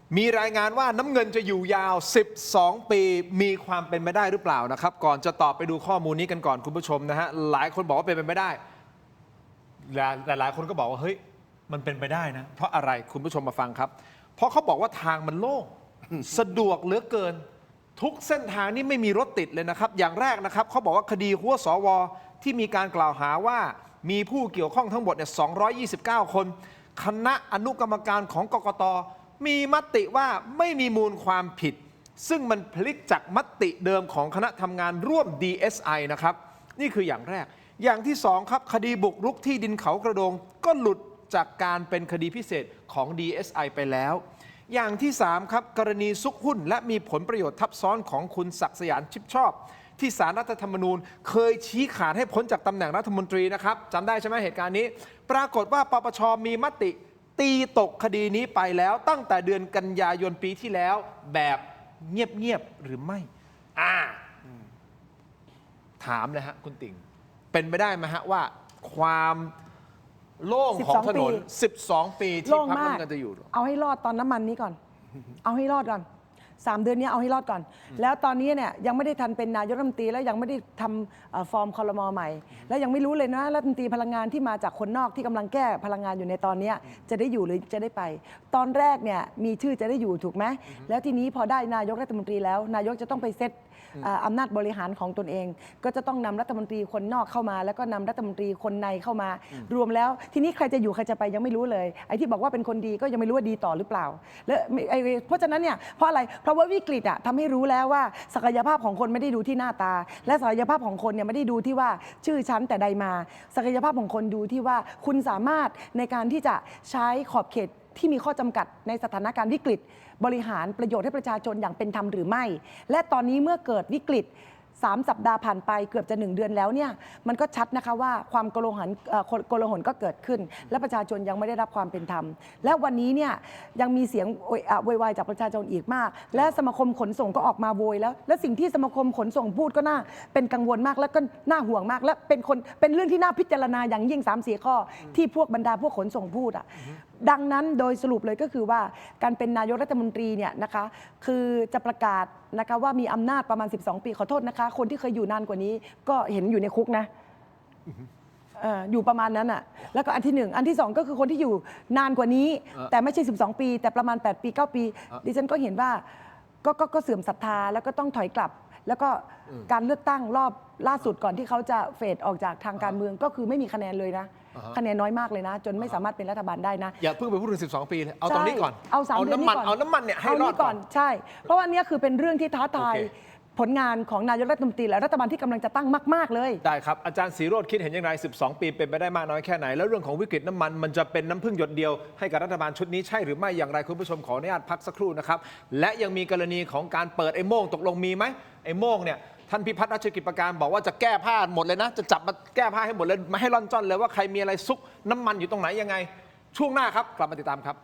มีรายงานว่าน้ำเงินจะอยู่ยาว 12 ปี มีความเป็นไปได้หรือเปล่านะครับ ก่อนจะตอบไปดูข้อมูลนี้กันก่อนคุณผู้ชมนะฮะ หลายคนบอกว่าเป็นไปไม่ได้ แต่หลายคนก็บอกว่าเฮ้ย มันเป็นไปได้นะ เพราะอะไรคุณผู้ชมมาฟังครับ เพราะเขาบอกว่าทางมันโล่ง สะดวกเหลือเกิน ทุกเส้นทางนี่ไม่มีรถติดเลยนะครับ อย่างแรกนะครับเขาบอกว่าคดีหัวสวที่มีการกล่าวหาว่ามีผู้เกี่ยวข้องทั้งหมดเนี่ย229 คน คณะอนุกรรมการของกกต มีมติว่าไม่มีมูลความผิด ซึ่งมันพลิกจากมติเดิมของคณะทำงานร่วม DSI นะครับ นี่คืออย่างแรก อย่างที่สองครับคดีบุกรุกที่ดินเขากระโดง ก็หลุดจากการเป็นคดีพิเศษของ DSI ไปแล้ว อย่างที่ 3 ครับกรณีซุกหุ้น และมีผลประโยชน์ทับซ้อนของคุณศักดิ์สยามชิดชอบ ที่ศาลรัฐธรรมนูญเคยชี้ขาดให้พ้นจากตำแหน่งรัฐมนตรีนะครับจำได้ใช่ไหมเหตุการณ์นี้ ปรากฏว่าปปชมีมติตีตกคดีนี้ไปแล้วตั้งแต่เดือนกันยายนปีที่แล้ว แบบเงียบๆหรือไม่ถามเลยฮะคุณติ่งเป็นไปได้ไหมฮะว่าความ โล่งของถนน 12 ปีที่
โล่ง
พรรค
มาก
น้ำเงินจะอยู่
เอาให้รอดตอนน้ำมันนี้ก่อน เอาให้รอดก่อน 3 เดือนนี้เอาให้รอดก่อน แล้วตอนนี้เนี่ยยังไม่ได้ทันเป็นนายกรัฐมนตรีแล้วยังไม่ได้ทำฟอร์มคอรมอใหม่ แล้วยังไม่รู้เลยนะรัฐมนตรีพลังงานที่มาจากคนนอกที่กำลังแก้พลังงานอยู่ในตอนนี้จะได้อยู่หรือจะได้ไป ตอนแรกเนี่ยมีชื่อจะได้อยู่ถูกไหมแล้วทีนี้พอได้นายกรัฐมนตรีแล้ว นายกจะต้องไปเซตอำนาจบริหารของตนเอง ก็จะต้องนำรัฐมนตรีคนนอกเข้ามา แล้วก็นำรัฐมนตรีคนในเข้ามา รวมแล้วทีนี้ใครจะอยู่ใครจะไปยังไม่รู้เลยไอ้ที่บอกว่าเป็นคนดีก็ยังไม่รู้ว่าดีต่อหรือเปล่าแล้วเพราะฉะนั้นเนี่ยเพราะอะไรเพราะว่าวิกฤตทำให้รู้แล้วว่าศักยภาพของคนไม่ได้ดูที่หน้าตา และศักยภาพของคนเนี่ยไม่ได้ดูที่ว่าชื่อชั้นแต่ใดมา ศักยภาพของคนดูที่ว่าคุณสามารถในการที่จะใช้ขอบเขตที่มีข้อจำกัดในสถานการณ์วิกฤตบริหารประโยชน์ให้ประชาชนอย่างเป็นธรรมหรือไม่ และตอนนี้เมื่อเกิดวิกฤต 3 สัปดาห์ผ่านไปเกือบจะ 1 เดือนแล้วเนี่ยมันก็ชัดนะคะว่าความโกลาหลก็เกิดขึ้น และประชาชนยังไม่ได้รับความเป็นธรรม และวันนี้เนี่ยยังมีเสียงโวยวายจากประชาชนอีกมาก และสมาคมขนส่งก็ออกมาโวยแล้วและสิ่งที่สมาคมขนส่งพูดก็น่าเป็นกังวลมากและก็น่าห่วงมาก และเป็นเรื่องที่น่าพิจารณาอย่างยิ่ง 3-4 ข้อที่พวกบรรดาพวกขนส่งพูดดังนั้นโดยสรุปเลยก็คือว่าการเป็นนายกรัฐมนตรีเนี่ยนะคะคือจะประกาศนะคะว่ามีอำนาจประมาณ 12 ปีขอโทษนะคะคนที่เคยอยู่นานกว่านี้ก็เห็นอยู่ในคุกนะอยู่ประมาณนั้นอ่ะแล้วก็อันที่ 1 อันที่ 2 ก็คือคนที่อยู่นานกว่านี้ แต่ไม่ใช่ 12 ปี แต่ประมาณ 8 ปี 9 ปี ดิฉันก็เห็นว่าก็เสื่อมศรัทธาแล้วก็ต้องถอยกลับ แล้วก็การเลือกตั้งรอบล่าสุดก่อนที่เขาจะเฟดออกจากทางการเมืองก็คือไม่มีคะแนนเลยนะคะแนนน้อยมากเลยนะ จนไม่สามารถเป็นรัฐบาลได้นะ
อย่าเพิ่งไปพูดถึง 12 ปีเลยเอาตรงนี้ก่อน
เอา3 เดือนนี้ก่อน
เอาน้ำมันเนี่ยให้รอดก่อน
ใช่ เพราะว่านี่คือเป็นเรื่องที่ท้าทาย
โอเค
ผลงานของนายกรัฐมนตรีและรัฐบาลที่กำลังจะตั้งมากๆเลย
ได้ครับ อาจารย์ศรีโรจน์คิดเห็นอย่างไร 12 ปีเป็นไปได้มากน้อยแค่ไหน แล้วเรื่องของวิกฤตน้ำมันมันจะเป็นน้ำพึ่งหยดเดียวให้กับรัฐบาลชุดนี้ใช่หรือไม่อย่างไรคุณผู้ชมขออนุญาตพักสักครู่นะครับและยังมีกรณีของการเปิดไอ้โม่งตกลงมีไหมไอ้โม่งเนี่ยท่านพิพัฒน์รัชกิจประการบอกว่าจะแก้ผ้าหมดเลยนะจะจับมาแก้ผ้าให้หมดเลยมาให้ร่อนจ้อนเลยว่าใครมีอะไรซุกน้ำมันอยู่ตรงไหนยังไงช่วงหน้าครับกลับมาติดตามครับ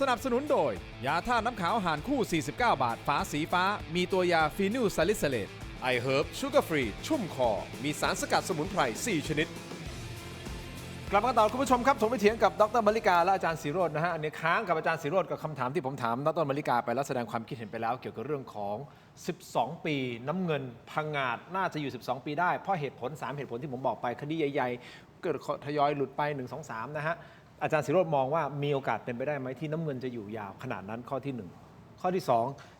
สนับสนุนโดย ยาท่าน้ำขาวหารคู่ 49 บาท ฝาสีฟ้า มีตัวยาฟีนิลซาลิซิเลตไอเฮิร์บชูการ์ฟรี ชุ่มคอ มีสารสกัดสมุนไพร 4 ชนิด
กลับมาต่อคุณผู้ชมครับผมไปเถียงกับดรมลิกาและอาจารย์ศรีโรจน์นะฮะอันนี้ค้างกับอาจารย์ศรีโรจน์กับคำถามที่ผมถามดรมลิกาไปแล้วแสดงความคิดเห็นไปแล้วเกี่ยวกับเรื่องของ 12 ปีน้ำเงินพังงาดน่าจะอยู่ 12 ปีได้เพราะเหตุผล 3 เหตุผลที่ผมบอกไปคดีใหญ่ๆเกิดทยอยหลุดไป 1 2 3 นะฮะอาจารย์ศรีโรจน์มองว่ามีโอกาสเป็นไปได้ไหมที่น้ำเงินจะอยู่ยาวขนาดนั้นข้อที่ 1 ข้อที่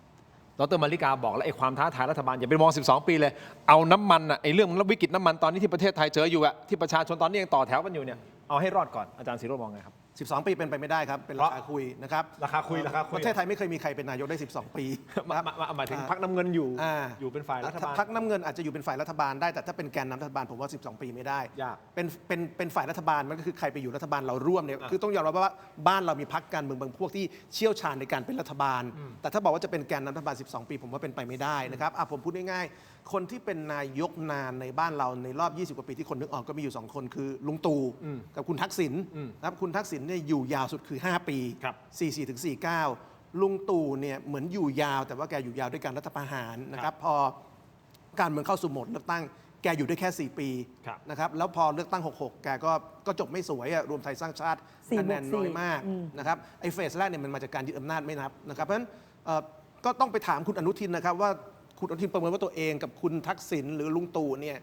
2 ดรมาริกาบอกแล้วไอ้ความท้าทายรัฐบาลอย่าไปมอง 12 ปีเลยเอาน้ำมันอ่ะไอ้เรื่องวิกฤตน้ำมันตอนนี้ที่ประเทศไทยเจออยู่อะที่ประชาชนตอนนี้ยังต่อแถวกันอยู่เนี่ยเอาให้รอดก่อนอาจารย์ศรีโรจน์มองไงครับ
12 ปีเป็นไปไม่ได้ครับ เป็นราคาคุยนะครับ
ราคาคุย
ประเทศไทยไม่เคยมีใครเป็นนายกได้ 12 ปี
หมายถึงพรรคน้ำเงินอยู่
อ่า
อยู่เป็นฝ่ายรัฐบาล
พรรคน้ำเงินอาจจะอยู่เป็นฝ่ายรัฐบาลได้แต่ถ้าเป็นแกนนำรัฐบาลผมว่า 12 ปีไม่ได้
ยาก
เป็นฝ่ายรัฐบาลมันก็คือใครไปอยู่รัฐบาลเราร่วมเนี่ยคือต้องยอมรับว่าบ้านเรามีพรรคการเมืองบางพวกที่เชี่ยวชาญในการเป็นรัฐบาล แต่ถ้าบอกว่าจะเป็นแกนนำรัฐบาล 12 ปีผมว่าเป็นไปไม่ได้นะครับผมพูดง่ายๆคนที่เป็นนายกนานในบ้านเราในรอบ 20 กว่าปีที่คนนึกออกก็มีอยู่ 2 คนคือลุงตู่กับคุณทักษิณนะครับคุณทักษิณเนี่ยอยู่ยาวสุดคือ 5 ปี
ครับ
44 ถึง 49 ลุงตู่เนี่ยเหมือนอยู่ยาวแต่ว่าแกอยู่ยาวด้วยการรัฐประหารนะครับพอการเมืองเข้าสู่โหมดเลือกตั้งแกอยู่ได้แค่ 4 ปี
ครับ
นะครับแล้วพอเลือกตั้ง 66 แกก็จบไม่สวยอะรวมไทยสร้างชาติ
4
คะแนนน้อย
บวก
มากนะครับไอ้เฟสแรกเนี่ยมันมาจากการยึดอำนาจไม่นับนะครับเพราะฉะนั้นก็ต้องไปถามคุณอนุทินนะครับว่าคุณอนุทินประเมินว่าตัวเองกับคุณทักษิณหรือลุงตู่เนี่ย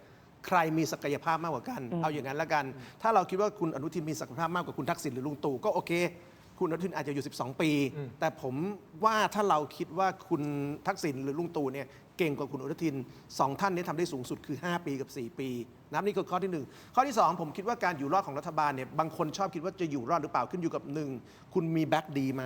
ใครมีศักยภาพมากกว่ากันเอาอย่างนั้นละกัน ถ้าเราคิดว่าคุณอนุทินมีศักยภาพมากกว่าคุณทักษิณหรือลุงตู่ก็โอเค คุณอนุทินอาจจะอยู่ 12 ปี แต่ผมว่าถ้าเราคิดว่าคุณทักษิณหรือลุงตู่เนี่ยเก่งกว่าคุณอนุทิน2 ท่านนี้ทำได้สูงสุดคือ 5 ปีกับ 4 ปีนะนี่คือข้อที่ 1 ข้อที่ 2 ผมคิดว่าการอยู่รอดของรัฐบาลเนี่ยบางคนชอบคิดว่าจะอยู่รอดหรือเปล่าขึ้นอยู่กับ 1 คุณมีแบ็กดีไหม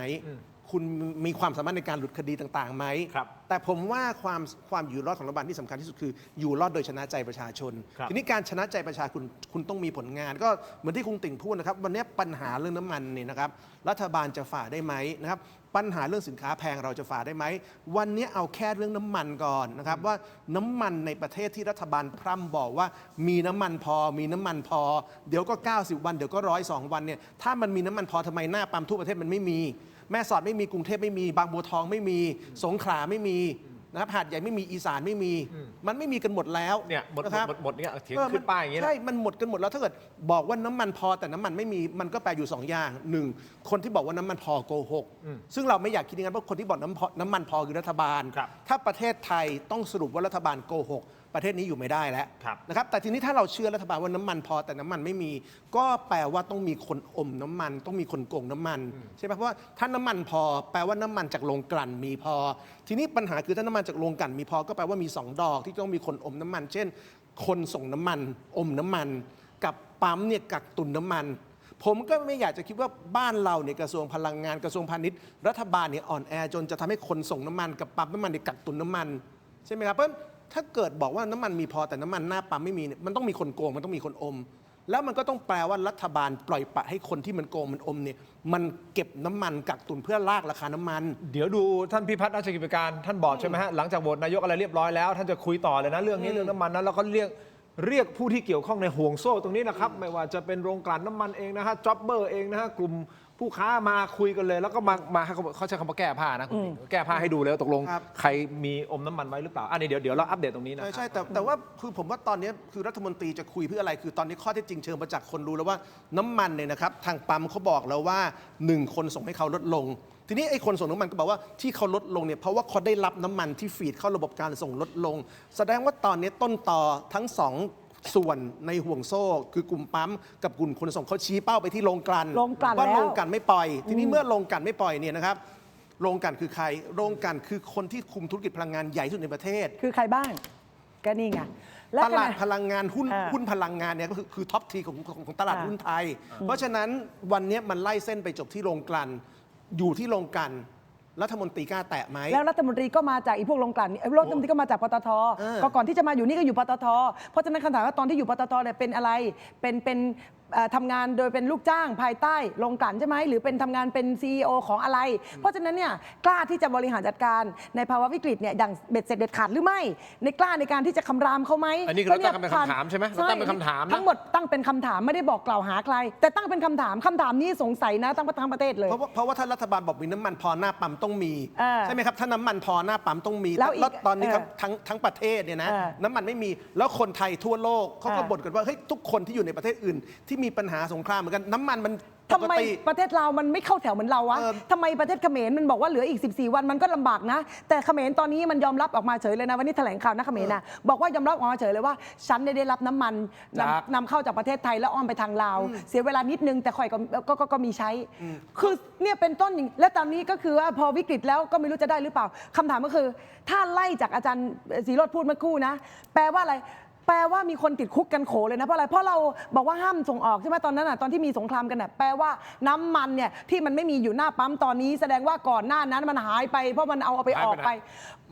คุณมีความสามารถในการหลุดคดีต่างๆไหม
ครับ
แต่ผมว่าความอยู่รอดของรัฐบาลที่สำคัญที่สุดคืออยู่รอดโดยชนะใจประชาชน
ครับ
ทีนี้การชนะใจประชาชนคุณต้องมีผลงาน ก็เหมือนที่คุณติ่งพูดนะครับวันนี้ปัญหาเรื่องน้ำมันเนี่ยนะครับรัฐบาลจะฝ่าได้ไหมนะครับปัญหาเรื่องสินค้าแพงเราจะฝ่าได้ไหมวันนี้เอาแค่เรื่องน้ำมันก่อนนะครับว่าน้ำมันในประเทศที่รัฐบาลพร่ำบอกว่ามีน้ำมันพอมีน้ำมันพอ เดี๋ยวก็ 90 วันเดี๋ยวก็102 วันเนี่ยถ้ามันมีน้ำมันพอทำไมหน้าปั๊มทั่วประเทศมันไม่มี แม่สอดไม่มีกรุงเทพไม่มีบางบัวทองไม่มีสงขลาไม่มีนะครับหาดใหญ่ไม่มีอีสานไม่มี มันไม่มีกันหมดแล้ว
เนี่ยหมด
นะครับ
หมดเนี่ยเถียง
เออ
ขึ้นป้ายอย่างนี้นะ
ใช่ มันหมดกันหมดแล้วถ้าเกิดบอกว่าน้ำมันพอแต่น้ำมันไม่มีมันก็แปลอยู่2อย่างหนึ่งคนที่บอกว่าน้ำมันพอโกหกซึ่งเราไม่อยากคิดอย่างนั้นเพราะคนที่บอกน้ำมันพอคือรัฐบาล
ครับ
ถ้าประเทศไทยต้องสรุปว่ารัฐบาลโกหกประเทศนี้อยู่ไม่ได้แล้ว
ครับ
นะครับแต่ทีนี้ถ้าเราเชื่อรัฐบาลว่าน้ำมันพอแต่น้ำมันไม่มี ก็แปลว่าต้องมีคนอมน้ำมัน ต้องมีคนโกงน้ำมันใช่ไหมเพราะว่าถ้าน้ำมันพอแปลว่าน้ำมันจากโรงกลั่นมีพอ ทีนี้ปัญหาคือถ้าน้ำมันจากโรงกลั่นมีพอก็แปลว่ามี2 ดอกที่ต้องมีคนอมน้ำมัน เช่น คนส่งน้ำมันอมน้ำมัน กับปั๊มเนี่ยกักตุนน้ำมัน ผมก็ไม่อยากจะคิดว่าบ้านเราเนี่ยกระทรวงพลังงานกระทรวงพาณิชย์รัฐบาลเนี่ยอ่อนแอจนจะทำให้คนส่งน้ำมันกับปั๊มน้ำมันเนี่ยกักตุนน้ำมันใช่ไหมครับเพราะถ้าเกิดบอกว่าน้ำมันมีพอแต่น้ำมันหน้าปั๊มไม่มีเนี่ยมันต้องมีคนโกงมันต้องมีคนอม แล้วมันก็ต้องแปลว่ารัฐบาลปล่อยปละให้คนที่มันโกงมันอมเนี่ยมันเก็บน้ำมันกักตุนเพื่อลากราคาน้ำมัน
เดี๋ยวดูท่านพิพัฒน์ราชกิจการท่านบอกใช่ไหมฮะหลังจากโหวตนายกอะไรเรียบร้อยแล้วท่านจะคุยต่อเลยนะเรื่องนี้เรื่องน้ำมันนะแล้วก็เรียกผู้ที่เกี่ยวข้องในห่วงโซ่ตรงนี้นะครับไม่ว่าจะเป็นโรงกลั่นน้ำมันเองนะฮะจ็อบเบอร์เองนะฮะกลุ่มผู้ค้ามาคุยกันเลย แล้วก็มาให้เขาใช้คำว่าแก้ผ้านะคุณหญิงแก้ผ้าให้ดูเลยว่าตกลง
ครับ
ใครมีอมน้ำมันไว้หรือเปล่าอันนี้เดี๋ยวเราอัปเดตตรงนี้นะ
ใช่แต่ว่าคือผมว่าตอนนี้คือรัฐมนตรีจะคุยเพื่ออะไรคือตอนนี้ข้อเท็จจริงเชิงประจักษ์คนรู้แล้วว่าน้ำมันเนี่ยนะครับทางปั๊มเขาบอกแล้วว่า1 คนส่งให้เขาลดลง ทีนี้ไอ้คนส่งน้ำมันก็บอกว่าที่เขาลดลงเนี่ยเพราะว่าเขาได้รับน้ำมันที่ฟีดเข้าระบบการส่งลดลง แสดงว่าตอนนี้ต้นต่อทั้งส่วนในห่วงโซ่ คือกลุ่มปั๊มกับกลุ่มคนส่งเขาชี้เป้าไปที่โรงกลั่น
โรงกลั่น
ว่า
แล้ว
โรงกลั่นไม่ปล่อย ทีนี้เมื่อโรงกลั่นไม่ปล่อยเนี่ยนะครับโรงกลั่นคือใครโรงกลั่นคือคนที่คุมธุรกิจพลังงานใหญ่ที่สุดในประเทศ
คือใครบ้างก็นี่ไง
ตลาด
ขณะ
พลังงานหุ้น
อ่า
หุ้นพลังงานเนี่ยก็คือท็อปทีของตลาดหุ้นไทย เพราะฉะนั้นวันนี้มันไล่เส้นไปจบที่โรงกลั่นอยู่ที่โรงกลั่นรัฐมนตรีกล้าแตะไหม
แล้วรัฐมนตรีก็มาจากอีพวกโรงกลั่นรัฐมนตรีก็มาจากปตท ก็ก่อนที่จะมาอยู่นี่ก็อยู่ปตท เพราะฉะนั้นคำถามว่าตอนที่อยู่ปตทเนี่ยเป็นอะไรเป็นทำงานโดยเป็นลูกจ้างภายใต้โรงกลั่นใช่ไหมหรือเป็นทำงานเป็น CEO ของอะไร เพราะฉะนั้นเนี่ยกล้าที่จะบริหารจัดการในภาวะวิกฤตเนี่ยอย่างเบ็ดเสร็จเด็ดขาดหรือไม่ในกล้าในการที่จะคำรามเขาไหม
อันนี้คือเราตั้งเป็นคำถามใช่ไหมเราตั้งเป็นคำถามนะ
ทั้งหมดตั้งเป็นคำถามไม่ได้บอกกล่าวหาใคร แต่ตั้งเป็นคำถามนี้สงสัยนะทั้งประเทศเลย
เพราะว่าถ้ารัฐบาลบอกมีน้ำมันพอหน้าปั๊มต้องมี ใช่ไหมครับถ้าน้ำมันพอหน้าปั๊มต้องมี
แล้วอีก
ตอนนี้ครับทั้งประเทศเนี่ยนะน้ำมันไม่มีแล้วคนไทยทั่วโลกเขาก็บ่นกันว่าเฮ้ยทุกคนที่อยู่ในประเทศอื่น ที่มีปัญหาสงครามเหมือนกันน้ำมันมันป
ทำ
ก
ไม
ติ
ประเทศเรามันไม่เข้าแถวเหมือนเราวะ ทำไมประเทศเขมรมันบอกว่าเหลืออีก 14 วันมันก็ลำบากนะ แต่เขมรตอนนี้มันยอมรับออกมาเฉยเลยนะวันนี้แถลงข่าวนะเขมรนะบอกว่ายอมรับออกมาเฉยเลยว่าฉันได้รับน้ำมันนำเข้าจากประเทศไทยแล้วอ้อมไปทางลาว เสียเวลานิดนึงแต่ข่อยก็มีใช้ คือเนี่ยเป็นต้นอย่างและตอนนี้ก็คือว่าพอวิกฤตแล้วก็ไม่รู้จะได้หรือเปล่าคำถามก็คือ ถ้าไล่จากอาจารย์ศรีโรจน์พูดเมื่อกู้นะ แปลว่าอะไร แปลว่ามีคนติดคุกกันโขเลยนะเพราะอะไรเพราะเราบอกว่าห้ามส่งออกใช่ไหมตอนนั้นอ่ะตอนที่มีสงครามกันอ่ะแปลว่าน้ำมันเนี่ยที่มันไม่มีอยู่หน้าปั๊มตอนนี้แสดงว่าก่อนหน้านั้นมันหายไปเพราะมันเอาไปออก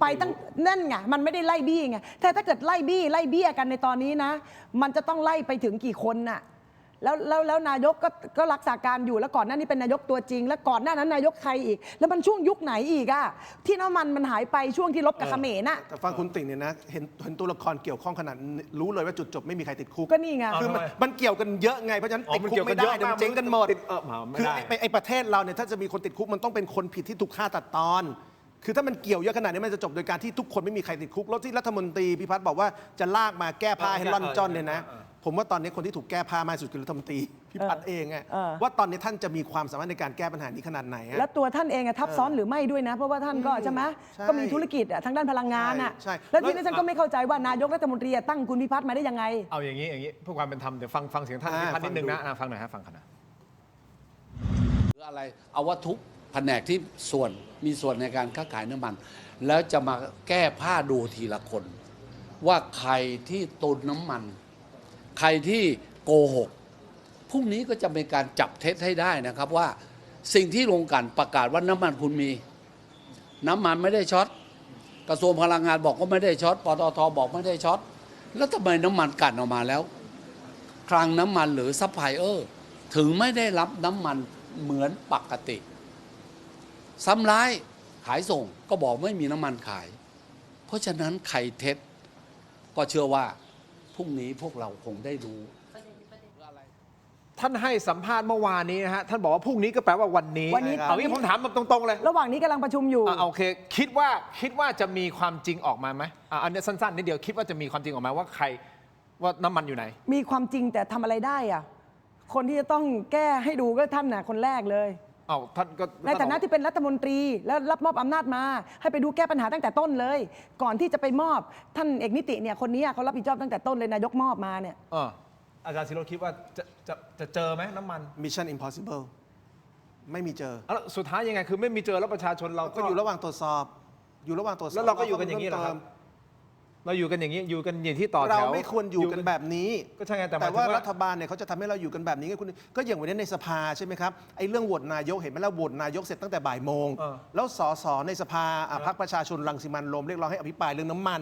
ไปตั้งนั่นไงมันไม่ได้ไล่บี้ไงแต่ถ้าเกิดไล่เบี้ยกันในตอนนี้นะ มันจะต้องไล่ไปถึงกี่คนน่ะแล้วนายกก็รักษาการอยู่แล้วก่อนหน้านี้เป็นนายกตัวจริง แล้วก่อนหน้านั้นนายกใครอีก แล้วมันช่วงยุคไหนอีกอะที่น้ำมันหายไปช่วงที่รบกับเขมรน่ะ
แต่ฟังคุณติ่งเนี่ยนะเห็นตัวละครเกี่ยวข้องขนาดรู้เลยว่าจุดจบไม่มีใครติดคุก
ก็นี่ไง
คือมันเกี่ยวกันเยอะไงเพราะฉะนั้นติดคุกไม่ได้เดี๋ยวมันเจ๊งกันหมด
ไม่
คือ
ได้
ไอ้ประเทศเราเนี่ยถ้าจะมีคนติดคุกมันต้องเป็นคนผิดที่ถูกฆ่าตัดตอน คือถ้ามันเกี่ยวเยอะขนาดนี้มันจะจบโดยการที่ทุกคนไม่มีใครติดคุกแล้วที่รัฐมนตรีพิพัฒน์บอกว่าจะลากมาแก้ผ้าให้ล่อนจ้อนเนี่ยนะผมว่าตอนนี้คนที่ถูกแก้ผ้ามากที่สุดคือรัฐมนตรีพิพัฒน์เองอะว่าตอนนี้ท่านจะมีความสามารถในการแก้ปัญหานี้ขนาดไหนอะ
แล้วตัวท่านเองอะทับซ้อนหรือไม่ด้วยนะ เพราะว่าท่านก็ใช่ไหม
ใช่
ก็มีธุรกิจอะทางด้านพลังงานอะ
ใช่
แล้วทีนี้ฉันก็ไม่เข้าใจว่านายกรัฐมนตรีอะตั้งคุณพิพัฒน์มาได้ยังไง
เอาอย่างนี้เพื่อความเป็นธรรมเดี๋ยวฟังเสียงท่านพิพัฒน์นิดนึงนะฟังหน่อยฮะฟังกันนะ
หรืออะไรเอาว่าทุกแผนกที่มีส่วนในการค้าขายน้ำมัน แล้วจะมาแก้ผ้าดูทีละคน ว่าใครที่ตุนน้ำมัน ใครที่โกหกพรุ่งนี้ก็จะมีการจับเท็จให้ได้นะครับว่า สิ่งที่โรงกลั่นประกาศว่าน้ำมันคุณมี น้ำมันไม่ได้ช็อตกระทรวงพลังงานบอกว่าไม่ได้ช็อตปตทบอกไม่ได้ช็อตแล้วทำไมน้ำมันกลั่นออกมาแล้วคลังน้ำมันหรือซัพพลายเออร์ถึงไม่ได้รับน้ำมันเหมือนปกติซ้ำร้ายขายส่งก็บอกไม่มีน้ำมันขาย เพราะฉะนั้นใครเท็จก็เชื่อว่าพรุ่งนี้พวกเราคงได้รู้
ท่านให้สัมภาษณ์เมื่อวานนี้นะฮะท่านบอกว่าพรุ่งนี้ก็แปลว่าวันนี้
วันนี้
เอางี้ผมถามแบบตรงๆเลย
ระหว่างนี้กำลังประชุมอยู่
โอเคคิดว่าจะมีความจริงออกมาไหมอันนี้สั้นๆนิดเดียวคิดว่าจะมีความจริงออกมาว่าใครว่าน้ำมันอยู่ไหน
มีความจริงแต่ทำอะไรได้อ่ะคนที่จะต้องแก้ให้ดูก็ท่านน่ะคนแรกเลย
ท่านก็
ในฐานะที่เป็นรัฐมนตรีแล้วรับมอบอำนาจมา ให้ไปดูแก้ปัญหาตั้งแต่ต้นเลย ก่อนที่จะไปมอบท่านเอกนิติเนี่ยคนนี้เขารับผิดชอบตั้งแต่ต้นเลยนายกมอบมาเนี่ย
อาจารย์ศิโรจน์คิดว่าจะเจอไหมน้ำมัน
Mission Impossible ไม่มีเจอ
แล้วสุดท้ายยังไงคือไม่มีเจอแล้วประชาชนเรา
ก็อยู่ระหว่างตรวจสอบ
แล้วเราก็อยู่กันอย่างนี้เหรอครับเราอยู่กันอย่างนี้อยู่กันอย่างที่ต่อแถว
เราไม่ควรอยู่กันแบบนี้
ก็ใช่ไงแต่หมาย
แต่
ถึง
ว่า
ว่า
รัฐบาลเนี่ยเขาจะทำให้เราอยู่กันแบบนี้ไงคุณก็อย่างวันนี้ในสภาใช่ไหมครับไอ้เรื่องโหวตนายกเห็นไหมล่ะโหวตนายกเสร็จตั้งแต่บ่ายโมง แล้วสสในสภาพรรคประชาชนรังสิมันต์โรมเรียกร้องให้อภิปรายเรื่องน้ำมัน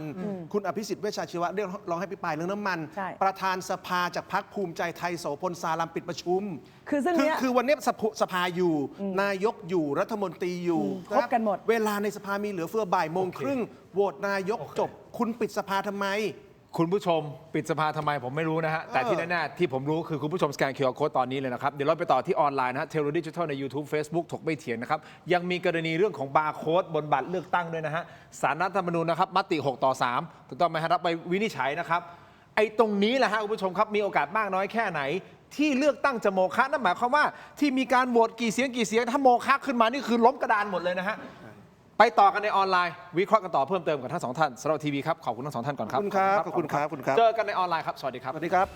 คุณอภิสิทธิ์เวชชาชีวะเรียกร้องให้อภิปรายเรื่องน้ำมัน
ใช่
ประธานสภาจากพรรคภูมิใจไทยโสพลสารัมปิดประชุม
คือซึ่งเนี้ย
คือวันนี้สภาอยู่ นายกอยู่รัฐมนตรีอยู่
ครบกันหมด
เวลาในสภามีเหลือเฟือบ่ายโมงครึ่งโหวตนายกจบ คุณปิดสภาทำไม
คุณผู้ชมปิดสภาทำไมผมไม่รู้นะฮะ แต่ที่แน่ๆที่ผมรู้คือคุณผู้ชมสแกน QR Code ตอนนี้เลยนะครับ เดี๋ยวเราไปต่อที่ออนไลน์นะฮะเทเลดิจิทัลใน YouTube Facebook ถกไม่เถียงนะครับ ยังมีกรณีเรื่องของบาร์โค้ดบนบัตรเลือกตั้งด้วยนะฮะศาลรัฐธรรมนูญนะครับมติ6-3ถูกต้องไหมฮะรับไปวินิจฉัยนะครับไอ้ตรงนี้แหละฮะคุณผู้ชมครับมีโอกาสมากน้อยแค่ไหน ที่เลือกตั้งจะโมฆะนั่นหมายความว่าที่มีการโหวตกี่เสียงถ้าโมฆะขึ้นมานี่คือล้มกระดานหมดเลยนะฮะไปต่อกันในออนไลน์วิเคราะห์กันต่อเพิ่มเติมกับทั้งสองท่านสำหรับทีวีครับขอบคุณทั้งสองท่านก่อนครับ
ขอบคุณครับขอบคุณครับ
เจอกันในออนไลน์ครับสวัสดีครับ
สวัสดีครับ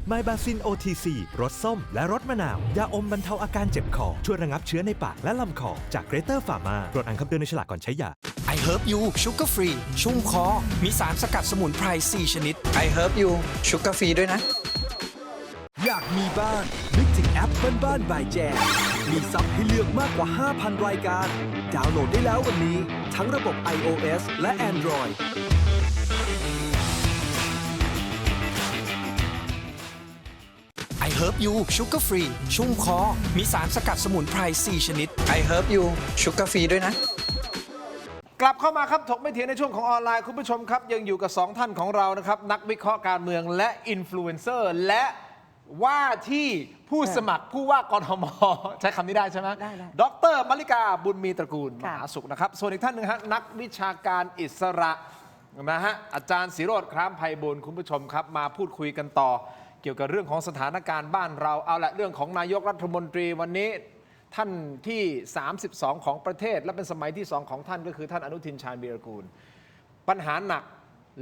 ไมบาซิน OTC รสส้มและรสมะนาว ยาอมบรรเทาอาการเจ็บคอ ช่วยระงับเชื้อในปากและลำคอ จากเกรเตอร์ฟาร์มาตรวจอ่านคำเตือนในฉลากก่อนใช้ยา
I Herb You Sugar Free ชุ่มคอ มีสารสกัดสมุนไพร 4 ชนิด I Herb You Sugar Free ด้วยนะ
อยากมีบ้าน นึกถึงแอปบ้านๆบายแจมมีซับให้เลือกมากกว่า 5,000 รายการ ดาวน์โหลดได้แล้ววันนี้ ทั้งระบบ iOS และ Android
I Herb You Sugar Free ชุ่มคอ มีสารสกัดสมุนไพร 4 ชนิด I Herb You Sugar Free ด้วยนะ
กลับเข้ามาครับถกไม่เถียงในช่วงของออนไลน์คุณผู้ชมครับยังอยู่กับ 2 ท่านของเรานะครับนักวิเคราะห์การเมืองและอินฟลูเอนเซอร์และว่าที่ผู้สมัครผู้ว่ากทม ใช้คำนี้ได้ใช่ไหม
ได้
ดรมลิกาบุญมีตระกูลม
ค่ะ
หาสุขนะครับส่วนอีกท่านหนึ่งฮะนักวิชาการอิสระนะฮะอาจารย์ศิโรจน์คร้ามไพบูลย์คุณผู้ชมครับมาพูดคุยกันต่อ เกี่ยวกับเรื่องของสถานการณ์บ้านเราเอาละเรื่องของนายกรัฐมนตรีวันนี้ท่านที่ 32 ของประเทศและเป็นสมัยที่ 2 ของท่านก็คือท่านอนุทินชาญวีรกูล ปัญหาหนัก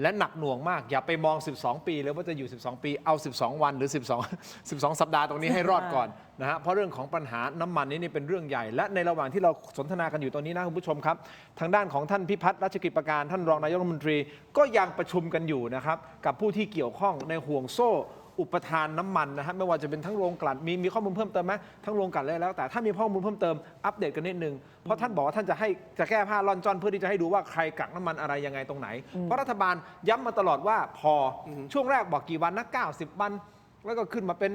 และหนักหน่วงมาก อย่าไปมอง 12 ปีเลยว่าจะอยู่ 12 ปีเอา 12 วันหรือ 12 สัปดาห์ตรงนี้ให้รอดก่อนนะฮะเพราะเรื่องของปัญหาน้ำมันนี่เป็นเรื่องใหญ่ และในระหว่างที่เราสนทนากันอยู่ตอนนี้นะคุณผู้ชมครับทางด้านของท่านพิพัฒน์รัชกิจประการท่านรองนายกรัฐมนตรีก็ยังประชุมกันอยู่นะครับกับผู้ที่เกี่ยวข้องในห่วงโซ่อุปทานน้ำมันนะฮะไม่ว่าจะเป็นทั้งโรงกลั่นมีข้อมูลเพิ่มเติมไหมทั้งโรงกลั่นแล้วแต่ถ้ามีข้อมูลเพิ่มเติมอัปเดตกันนิดนึงเพราะท่านบอกว่าท่านจะแก้ผ้าล่อนจ้อนเพื่อที่จะให้ดูว่าใครกักน้ำมันอะไรยังไงตรงไหนเพราะรัฐบาลย้ำมาตลอดว่าพอช่วงแรกบอกกี่วันนะ90 วันแล้วก็ขึ้นมาเป็น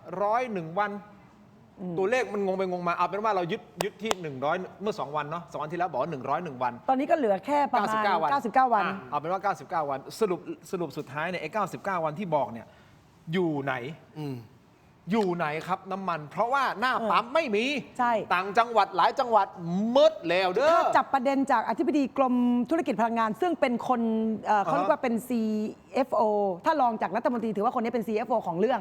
101 วันตัวเลขมันงงไปงงมาเอาเป็นว่าเรายึดที่100เมื่อ2 วันเนาะ2 วันที่แล้วบอกว่า101 วัน
ตอนนี้ก็เหลือแค่ประมาณ 99 วัน
เอาเป็นว่า 99 วันสรุปสุดท้ายเนี่ยไอ้99 วันที่บอกเนี่ยอยู่ไหนอยู่ไหนครับน้ำมัน เพราะว่าหน้าปั๊มไม่มี
ใช่
ต่างจังหวัดหลายจังหวัดมืดแล้วเด้อ
ถ้าจับประเด็นจากอธิบดีกรมธุรกิจพลังงาน ซึ่งเป็นคนเขาเรียกว่าเป็น CFO ถ้ารองจากรัฐมนตรีถือว่าคนนี้เป็น CFO ของเรื่อง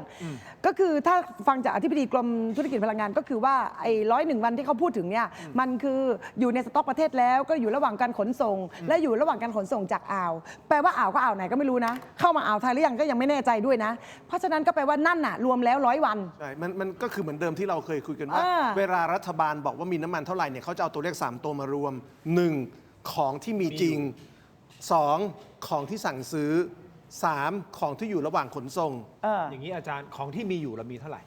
ก็คือถ้าฟังจากอธิบดีกรมธุรกิจพลังงานก็คือว่าไอ้101 วันที่เขาพูดถึงเนี่ยมันคืออยู่ในสต็อกประเทศแล้วก็อยู่ระหว่างการขนส่ง และอยู่ระหว่างการขนส่งจากอ่าวแปลว่าอ่าวก็อ่าวไหนก็ไม่รู้นะเข้ามาอ่าวไทยหรือยังก็ยังไม่แน่ใจด้วยนะเพราะฉะนั้นก็แปลว่านั่นน่ะรวมแล้ว100 วัน
ใช่มันก็คือเหมือนเดิมที่เราเคยคุยกันว่า เวลารัฐบาลบอกว่ามีน้ำมันเท่าไหร่เนี่ยเขาจะเอาตัวเลข3ตัวมารวม 1. ของที่มีจริง 2. ของที่สั่งซื้อ 3. ของที่อยู่ระหว่างขนส่ง
อย่างนี้อาจารย์ของที่มีอยู่เรามีเท่าไหร่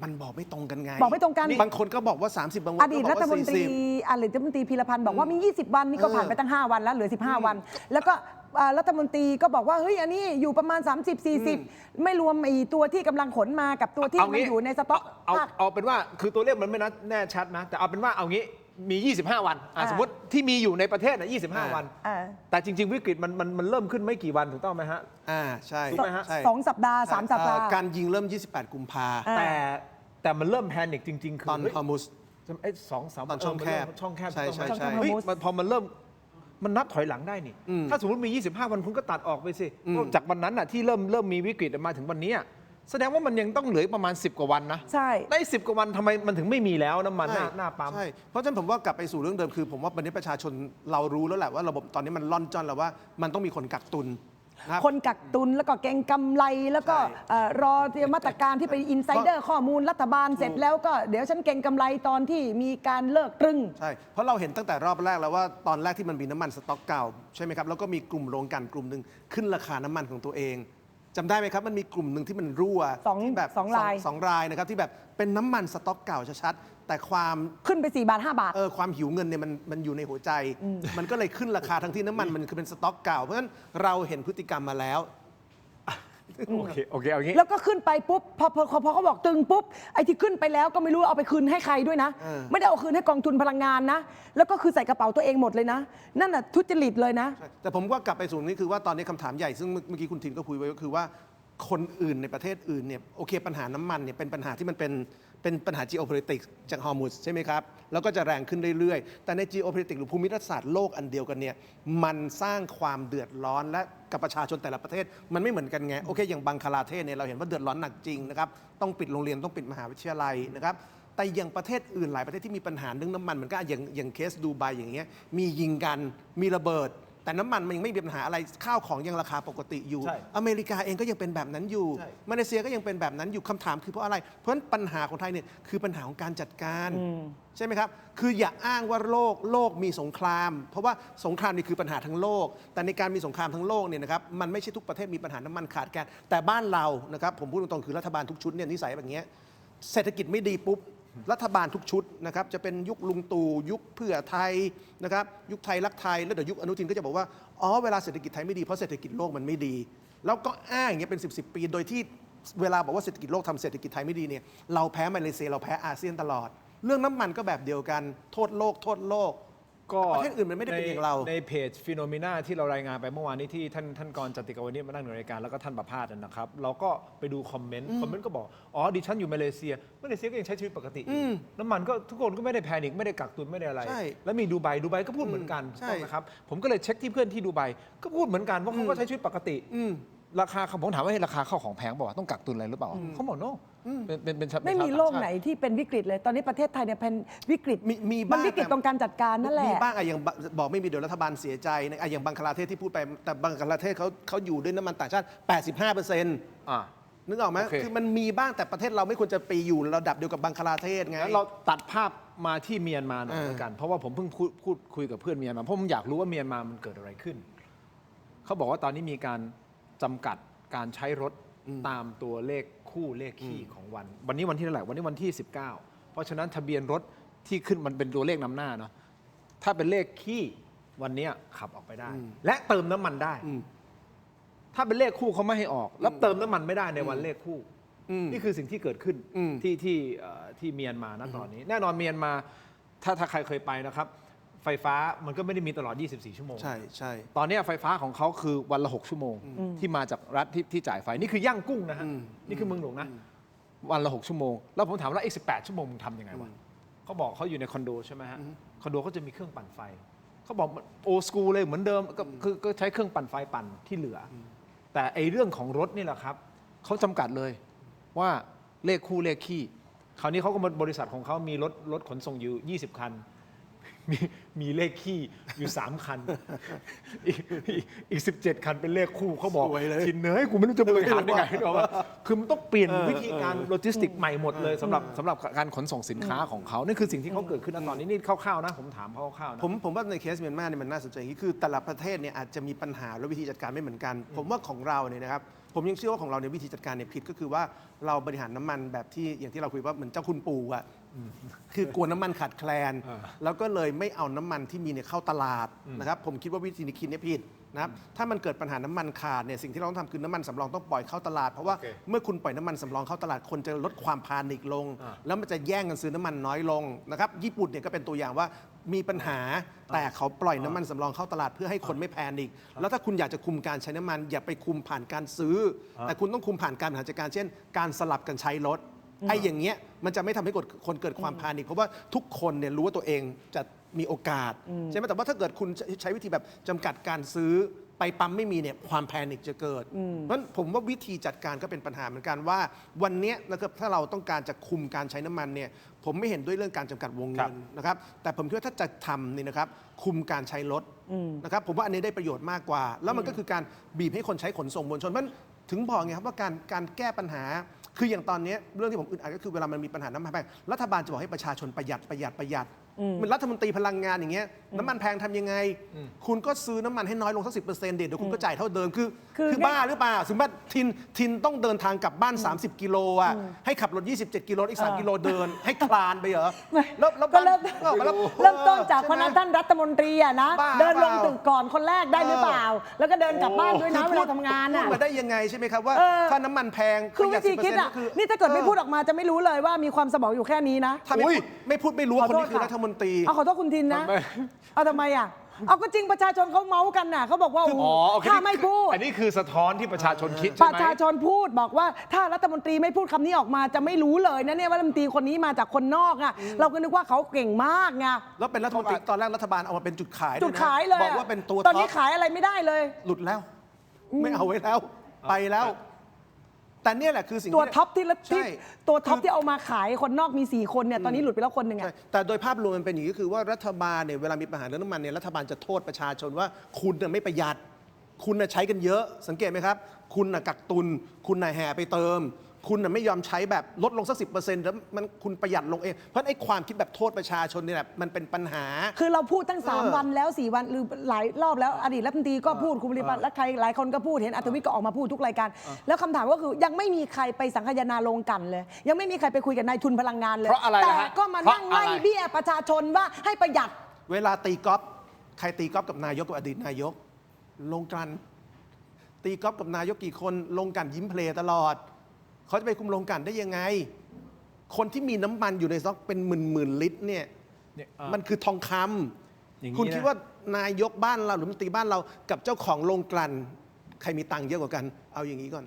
มันบอกไม่ตรงกันไง
บอกไม่ตรงกัน
บางคนก็บอกว่า 30 บางคน
อ
ก็
ดีต
บอก
รัฐ
ว่าม
นตรี
40
อดีตรัฐมนตรีพีรพันธ์บอกว่ามี 20 วันนี่ก็ผ่านไปตั้ง 5 วันแล้วเหลือ 15 วัน แล้วก็รัฐมนตรีก็บอกว่าเฮ้ยอันนี้อยู่ประมาณ 30-40 ไม่รวมไอ้ตัวที่กำลังขนมากับตัวที่
เอา
มัน
งี้
อยู่ในสต็อก
เอาเป็นว่าคือตัวเลขมันไม่แน่ชัดนะแต่เอาเป็นว่าเอางี้มี 25 วันสมมติที่มีอยู่ในประเทศนะ25 วัน แต่จริง ๆ วิกฤตมันเริ่มขึ้นไม่กี่วันถูกต้องไหมฮะ
ใช่
ถูกไหมฮะ
ใช่
2 สัปดาห์ 3 สัปดาห์
การยิงเริ่ม 28 กุมภา
แต่มันเริ่มแพนิคจริง ๆ คือ
ตอน
เฮ้ย
ฮอร์มุส
ไอ้2-3
ตอนช่องแคบ
ช่องแคบ
ใช่
ถูกต้องไหม
ใช่
เฮ้ยพอมันเริ่มมันนับถอยหลังได้นี่ ถ้าสมมติมี 25 วันคุณก็ตัดออกไปสิจากวันนั้นน่ะที่เริ่มมีวิกฤตมาถึงวันนี้แสดงว่ามันยังต้องเหลือประมาณ 10 กว่าวันนะ
ใช่
ได้10 กว่าวันทำไมมันถึงไม่มีแล้วน้ำมัน
ใช่
หน้าปั๊ม
ใช่เพราะฉะนั้นผมว่ากลับไปสู่เรื่องเดิมคือ ผมว่าวันนี้ประชาชนเรารู้แล้วแหละว่าระบบตอนนี้มันล่อนจ้อนแล้วว่ามันต้องมีคนกักตุนนะครับ
คนกักตุนแล้วก็เก่งกำไรแล้วก็
ใช่
รอเตรียมมาตรการที่เป็นอินไซเดอร์ข้อมูลรัฐบาลเสร็จแล้วก็เดี๋ยวฉันเก่งกำไรตอนที่มีการเลิกตรึง
ใช่ เพราะเราเห็นตั้งแต่รอบแรกแล้วว่าตอนแรกที่มันมีน้ำมันสต็อกเก่าใช่ไหมครับ แล้วก็มีกลุ่มโรงกลั่นกลุ่มหนึ่งขึ้นราคาน้ำมันของตัวเองจำได้ไหมครับ มันมีกลุ่มหนึ่งที่มันรั่ว
สอง
ที่แบบ
สองราย
สองรายนะครับที่แบบเป็นน้ำมันสต็อกเก่าชัดๆแต่ความ
ขึ้นไป4 บาท 5 บาท
ความหิวเงินเนี่ยมันอยู่ในหัวใจ มันก็เลยขึ้นราคาทั้งที่น้ำมันมันคือเป็นสต็อกเก่า เพราะฉะนั้นเราเห็นพฤติกรรมมาแล้ว
โอเคเอางี้
แล้วก็ขึ้นไปปุ๊บพอเขาบอกตึงปุ๊บไอ้ที่ขึ้นไปแล้วก็ไม่รู้เอาไปคืนให้ใครด้วยนะ ไม่ได้เอาคืนให้กองทุนพลังงานนะ แล้วก็คือใส่กระเป๋าตัวเองหมดเลยนะ นั่นน่ะทุจริตเลยนะ
แต่ผมก็กลับไปสู่นี้คือว่าตอนนี้คำถามใหญ่ซึ่งเมื่อกี้คุณทินก็คุยไว้ก็คือว่าคนอื่นในประเทศอื่นเนี่ยโอเคปัญหาน้ำมันเนี่ยเป็นปัญหาที่มันเป็นปัญหา geopolitics จากฮอร์มุสใช่ไหมครับ แล้วก็จะแรงขึ้นเรื่อยๆ แต่ใน geopolitics หรือภูมิรัฐศาสตร์โลกอันเดียวกันเนี่ยมันสร้างความเดือดร้อนและกับประชาชนแต่ละประเทศมันไม่เหมือนกันไงโอเคอย่างบังคลาเทศเนี่ยเราเห็นว่าเดือดร้อนหนักจริงนะครับต้องปิดโรงเรียนต้องปิดมหาวิทยาลัยนะครับแต่อย่างประเทศอื่นหลายประเทศที่มีปัญหาเรื่องน้ำมันเหมือนก็อย่างเคสดูไบอย่างเงี้ยมียิงกันมีระเบิด แต่น้ำมันมันยังไม่มีปัญหาอะไรข้าวของยังราคาปกติอยู่
ใช่
อเมริกาเองก็ยังเป็นแบบนั้นอยู่
ใช่
มาเลเซียก็ยังเป็นแบบนั้นอยู่คำถามคือเพราะอะไร เพราะฉะนั้นปัญหาของไทยเนี่ยคือปัญหาของการจัดการใช่ไหมครับ คืออย่าอ้างว่าโลกมีสงคราม เพราะว่าสงครามนี่คือปัญหาทั้งโลก แต่ในการมีสงครามทั้งโลกเนี่ยนะครับมันไม่ใช่ทุกประเทศมีปัญหาน้ำมันขาดแคลนแต่บ้านเรานะครับผมพูดตรงๆคือรัฐบาลทุกชุดเนี่ยนิสัยแบบนี้เศรษฐกิจไม่ดีปุ๊บรัฐบาลทุกชุดนะครับจะเป็นยุคลุงตู่ยุคเพื่อไทยนะครับยุคไทยรักไทยแล้วเดี๋ยวยุคอนุทินก็จะบอกว่าอ๋อเวลาเศรษฐกิจไทยไม่ดีเพราะเศรษฐกิจโลกมันไม่ดี แล้วก็อ้างอย่างเงี้ยเป็น10 ปีโดยที่เวลาบอกว่าเศรษฐกิจโลกทำเศรษฐกิจไทยไม่ดีเนี่ยเราแพ้มาเลเซียเราแพ้อาเซียนตลอด เรื่องน้ำมันก็แบบเดียวกันโทษโลก
ก็
ประเทศอื่นมันไม่ได้เป็นอย่างเรา
ในเพจฟิโนเมนาที่เรารายงานไปเมื่อวานนี้ที่ท่านกรจติกาวนิชมานั่งในรายการแล้วก็ท่านประภาสนะครับเราก็ไปดูคอมเมนต์ก็บอกอ๋อดิฉันอยู่มาเลเซียก็ยังใช้ชีวิตปกติอยู่น้ำมันก็ทุกคนก็ไม่ได้แพนิคไม่ได้กักตุนไม่ได้อะไร
ใช่
แล้วมีดูไบก็พูดเหมือนกัน
ใช่
ถูกต้องนะครับผมก็เลยเช็คที่เพื่อนที่ดูไบก็พูดเหมือนกันว่าเขาก็ใช้ชีวิตปกติราคาผมถามว่าราคาข้าวของแพงบอกว่าต้องกักตุนอะไรหรือเปล่าเขาบอกโน้เป็นชาว
ไม่มี
ต่าง
โลก
ชาติ
ไหนที่เป็นวิกฤตเลย ตอนนี้ประเทศไทยเนี่ยเป็นวิกฤต
มี
มั
บ้าง
วิกฤตตรงการจัดการนั่นแหละ
มีบ้างอะอย่างบอกไม่มีเดี๋ยวรัฐบาลเสียใจนะอะอย่างบังคลาเทศที่พูดไปแต่บังคลาเทศเขาอยู่ด้วยน้ำมันต่างชาติ 85% นึกออกไหม
โอเค
คือมันมีบ้างแต่ประเทศเราไม่ควรจะไปอยู่ระดับเดียวกับบังคลาเทศไง
งั้นเราตัดภาพมาที่เมียนมาหน่อยแล้วกัน เพราะว่าผมเพิ่งพูดคุยกับเพื่อนเมียนมาเพราะผมอยากรู้ว่าเมียนมามันเกิดอะไรขึ้น เขาบอกว่าตอนนี้มีการจำกัดการใช้รถตามตัวเลขคู่เลขคี่ของวัน วันนี้วันที่เท่าไหร่วันนี้วันที่ 19 เพราะฉะนั้นทะเบียนรถที่ขึ้นมันเป็นตัวเลขนำหน้าเนาะถ้าเป็นเลขคี่วันนี้ขับออกไปได้ และเติมน้ำมันได้ ถ้าเป็นเลขคู่เขาไม่ให้ออก แล้วเติมน้ำมันไม่ได้ในวันเลขคู่ นี่คือสิ่งที่เกิดขึ้นที่เมียนมาณตอนนี้ แน่นอนเมียนมาถ้าใครเคยไปนะครับ ไฟฟ้ามันก็ไม่ได้มีตลอด 24 ชั่วโมง
ใช่
ตอนนี้ไฟฟ้าของเขาคือวันละ 6 ชั่วโมง ที่มาจากรัฐที่จ่ายไฟ นี่คือย่างกุ้งนะฮะ นี่คือเมืองหลวงนะ วันละ 6 ชั่วโมง แล้วผมถามว่าอีก18 ชั่วโมงมึงทำยังไงวะเขาบอกเขาอยู่ในคอนโดใช่ไหมฮะ คอนโดเขาจะมีเครื่องปั่นไฟ เขาบอกโอสกูเลยเหมือนเดิมก็ใช้เครื่องปั่นไฟปั่นที่เหลือแต่ไอเรื่องของรถนี่แหละครับเขาจำกัดเลยว่าเลขคู่เลขคี่คราวนี้เขาก็บริษัทของเขามีรถขนส่งอยู่20 คันมีเลขคี่อยู่ 3 คันอีก17 คันเป็นเลขคู่เขาบอก
สวยเลย
ทินเนยกูไม่รู้จะบริหารยังไงหรอกว่าคือมันต้องเปลี่ยนวิธีการโลจิสติกใหม่หมดเลยสำหรับการขนส่งสินค้าของเขานั่นคือสิ่งที่เขาเกิดขึ้นณตอนนี้นี่คร่าวๆนะผมถามคร่าวๆนะ
ผมว่าในเคสเมียนมาเนี่ยมันน่าสนใจอย่างนี้คือแต่ละประเทศเนี่ยอาจจะมีปัญหาและวิธีจัดการไม่เหมือนกัน ผมว่าของเราเนี่ยนะครับผมยังเชื่อว่าของเราเนี่ยวิธีจัดการเนี่ยผิดก็คือว่าเราบริหารน้ำมันแบบที่อย่างที่เราคุยว่าเหมือนเจ้าคุณปู่อะคือกลัวน้ำมันขาดแคลน แล้วก็เลยไม่เอาน้ำมันที่มีเนี่ยเข้าตลาดนะครับผมคิดว่าวิธีนี้คิดเนี่ยผิดนะครับถ้ามันเกิดปัญหาน้ำมันขาดเนี่ยสิ่งที่เราต้องทำคือน้ำมันสำรองต้องปล่อยเข้าตลาดเพราะว่า
โอเค
เมื่อคุณปล่อยน้ำมันสำรองเข้าตลาดคนจะลดความพานิคลง แล้วมันจะแย่งกันซื้อน้ำมันน้อยลงนะครับญี่ปุ่นเนี่ยก็เป็นตัวอย่างว่ามีปัญหาแต่เขาปล่อยน้ำมันสำรองเข้าตลาดเพื่อให้คนไม่แพนิคแล้วถ้าคุณอยากจะคุมการใช้น้ำมันอย่าไปคุมผ่านการซื้อ แต่คุณต้องคุมผ่านการบริหารจัดการเช่น การสลับกันใช้รถไอ้อย่างเงี้ยมันจะไม่ทำให้คนเกิดความพานิคเพราะว่าทุกคนเนี่ยรู้ว่าตัวเองจะมีโอกาสใช่ไหมแต่ว่าถ้าเกิดคุณใช้วิธีแบบจำกัดการซื้อไปปั๊มไม่มีเนี่ยความแพนิคจะเกิดเพราะฉะนั้นผมว่าวิธีจัดการก็เป็นปัญหาเหมือนกันว่าวันเนี้ยนะครับถ้าเราต้องการจะคุมการใช้น้ำมันเนี่ยผมไม่เห็นด้วยเรื่องการจำกัดวงเงินนะครับแต่ผมคิดว่าถ้าจะทำนี่นะครับคุมการใช้รถนะครับผมว่าอันนี้ได้ประโยชน์มากกว่า แล้วมันก็คือการบีบให้คนใช้ขนส่งมวลชนมันถึงบอกไงครับว่าการแก้ปัญหาคืออย่างตอนนี้เรื่องที่ผมอึดอัดก็คือเวลามันมีปัญหาน้ำมันแพงรัฐบาลจะบอกให้ประชาชนประหยัดเหมือนรัฐมนตรีพลังงานอย่างเงี้ยน้ำมันแพงทำยังไง คุณก็ซื้อน้ำมันให้น้อยลงสัก10%เดี๋ยวคุณก็จ่ายเท่าเดิมคือบ้าหรือเปล่าสมมติทินต้องเดินทางกลับบ้าน30 กิโลอ่ะให้ขับรถ27 กิโลอีก3 กิโลเดิน ให้คลานไปเหรอแล้ว
ก็เริ่มต้นจาก
ใช่
พ
ไหม
นักท่านรัฐมนตรีอะนะ
บ้า
เดินลงตึกก่อนคนแรกได้หรือเปล่า แล้วก็เดินกลับบ้านด้วยนะเวลาทำงาน
พู
อะ
ดมาได้ยังไงใช่ไหมครับว่าถ้าน้ำมันแพง
คือวิธีคิดอะ
ก็คือ
นี่ถ้าเกิดไม่พูดออกมาจะไม่รู้เลยว่ามีความสมองอยู่แค่นี้นะ
ถ้าไม่พูดไม่รู้ว่าคนนี้คือรัฐมนตรี
เอาขอโทษคุณทินนะ เอาทำไมอ่ะ เอาก็จริงประชาชนเขาเมาส์กันน่ะเขาบอกว่าโอ้โห
โอเค
ถ้าไม่พูด
อันนี้คือสะท้อนที่ประชาชนคิด
ป
ใช่
ระ
ไหม
ชาชนพูดบอกว่าถ้ารัฐมนตรีไม่พูดคำนี้ออกมาจะไม่รู้เลยนะเนี่ยว่ารัฐมนตรีคนนี้มาจากคนนอกอ่ะเราก็นึกว่าเขาเก่งมากไง
แล้วเป็นรัฐมนตรีตอนแรกรัฐบาลเอามาเป็นจุดขาย
จุดขายเลย
บอกว่าเป็นตัว
ตอนนี้
ท็ป
ขายอะไรไม่ได้เลย
หลุดแล้ว ไม่เอาไว้แล้ว ไปแล้ว แต่เนี่ยแหละคือสิ่ง
ตัวท็อปที่
ใช่
ตัวท็อปที่เอามาขายคนนอกมี4 คนเนี่ยตอนนี้หลุดไปแล้วคนหนึ่ง
ใช่
อ่ะ
แต่โดยภาพรวมมันเป็นอย่างนี้คือว่ารัฐบาลเนี่ยเวลามีปัญหาเรื่องน้ำมันเนี่ยรัฐบาลจะโทษประชาชนว่าคุณน่ะไม่ประหยัด คุณน่ะใช้กันเยอะสังเกตไหมครับ คุณน่ะกักตุน คุณน่ะแห่ไปเติม คุณน่ะไม่ยอมใช้แบบลดลงสัก10%แล้วมันคุณประหยัดลงเองเพราะไอ้ความคิดแบบโทษประชาชนเนี่ยแหละมันเป็นปัญหา
คือเราพูดตั้ง 3 วันแล้ว 4 วันหรือหลายรอบแล้วอดีตรัฐมนตรีก็พูดคุณบริพัตรและใครหลายคนก็พูดเห็นอัธวิทย์ก็ออกมาพูดทุกรายการ แล้วคำถามก็คือยังไม่มีใครไปสังคายนาลงกันเลย ยังไม่มีใครไปคุยกับนายทุนพลังงานเลย
เพราะอะไร
แต่
ล่ะฮะ
ก็มานั่ง
เพราะอะไร
ไล่เบี้ยประชาชนว่าให้ประหยัด
เวลาตีกอล์ฟใครตีกอล์ฟกับนายกกับอดีตนายก ลงกัน ตีกอล์ฟกับนายกกี่คนลงกันยิ้มเพลย์ตลอด เขาจะไปคุมลงกันได้ยังไง คนที่มีน้ำมันอยู่ในสต็อกเป็นหมื่นลิตรเนี่ย มันคือทองค
อย่างนี้
ำคุณ
นะ
คิดว่านายกบ้านเราหรือมนตรีบ้านเรากับเจ้าของโรงกลั่นใครมีตังค์เยอะกว่ากัน เอาอย่างนี้ก่อน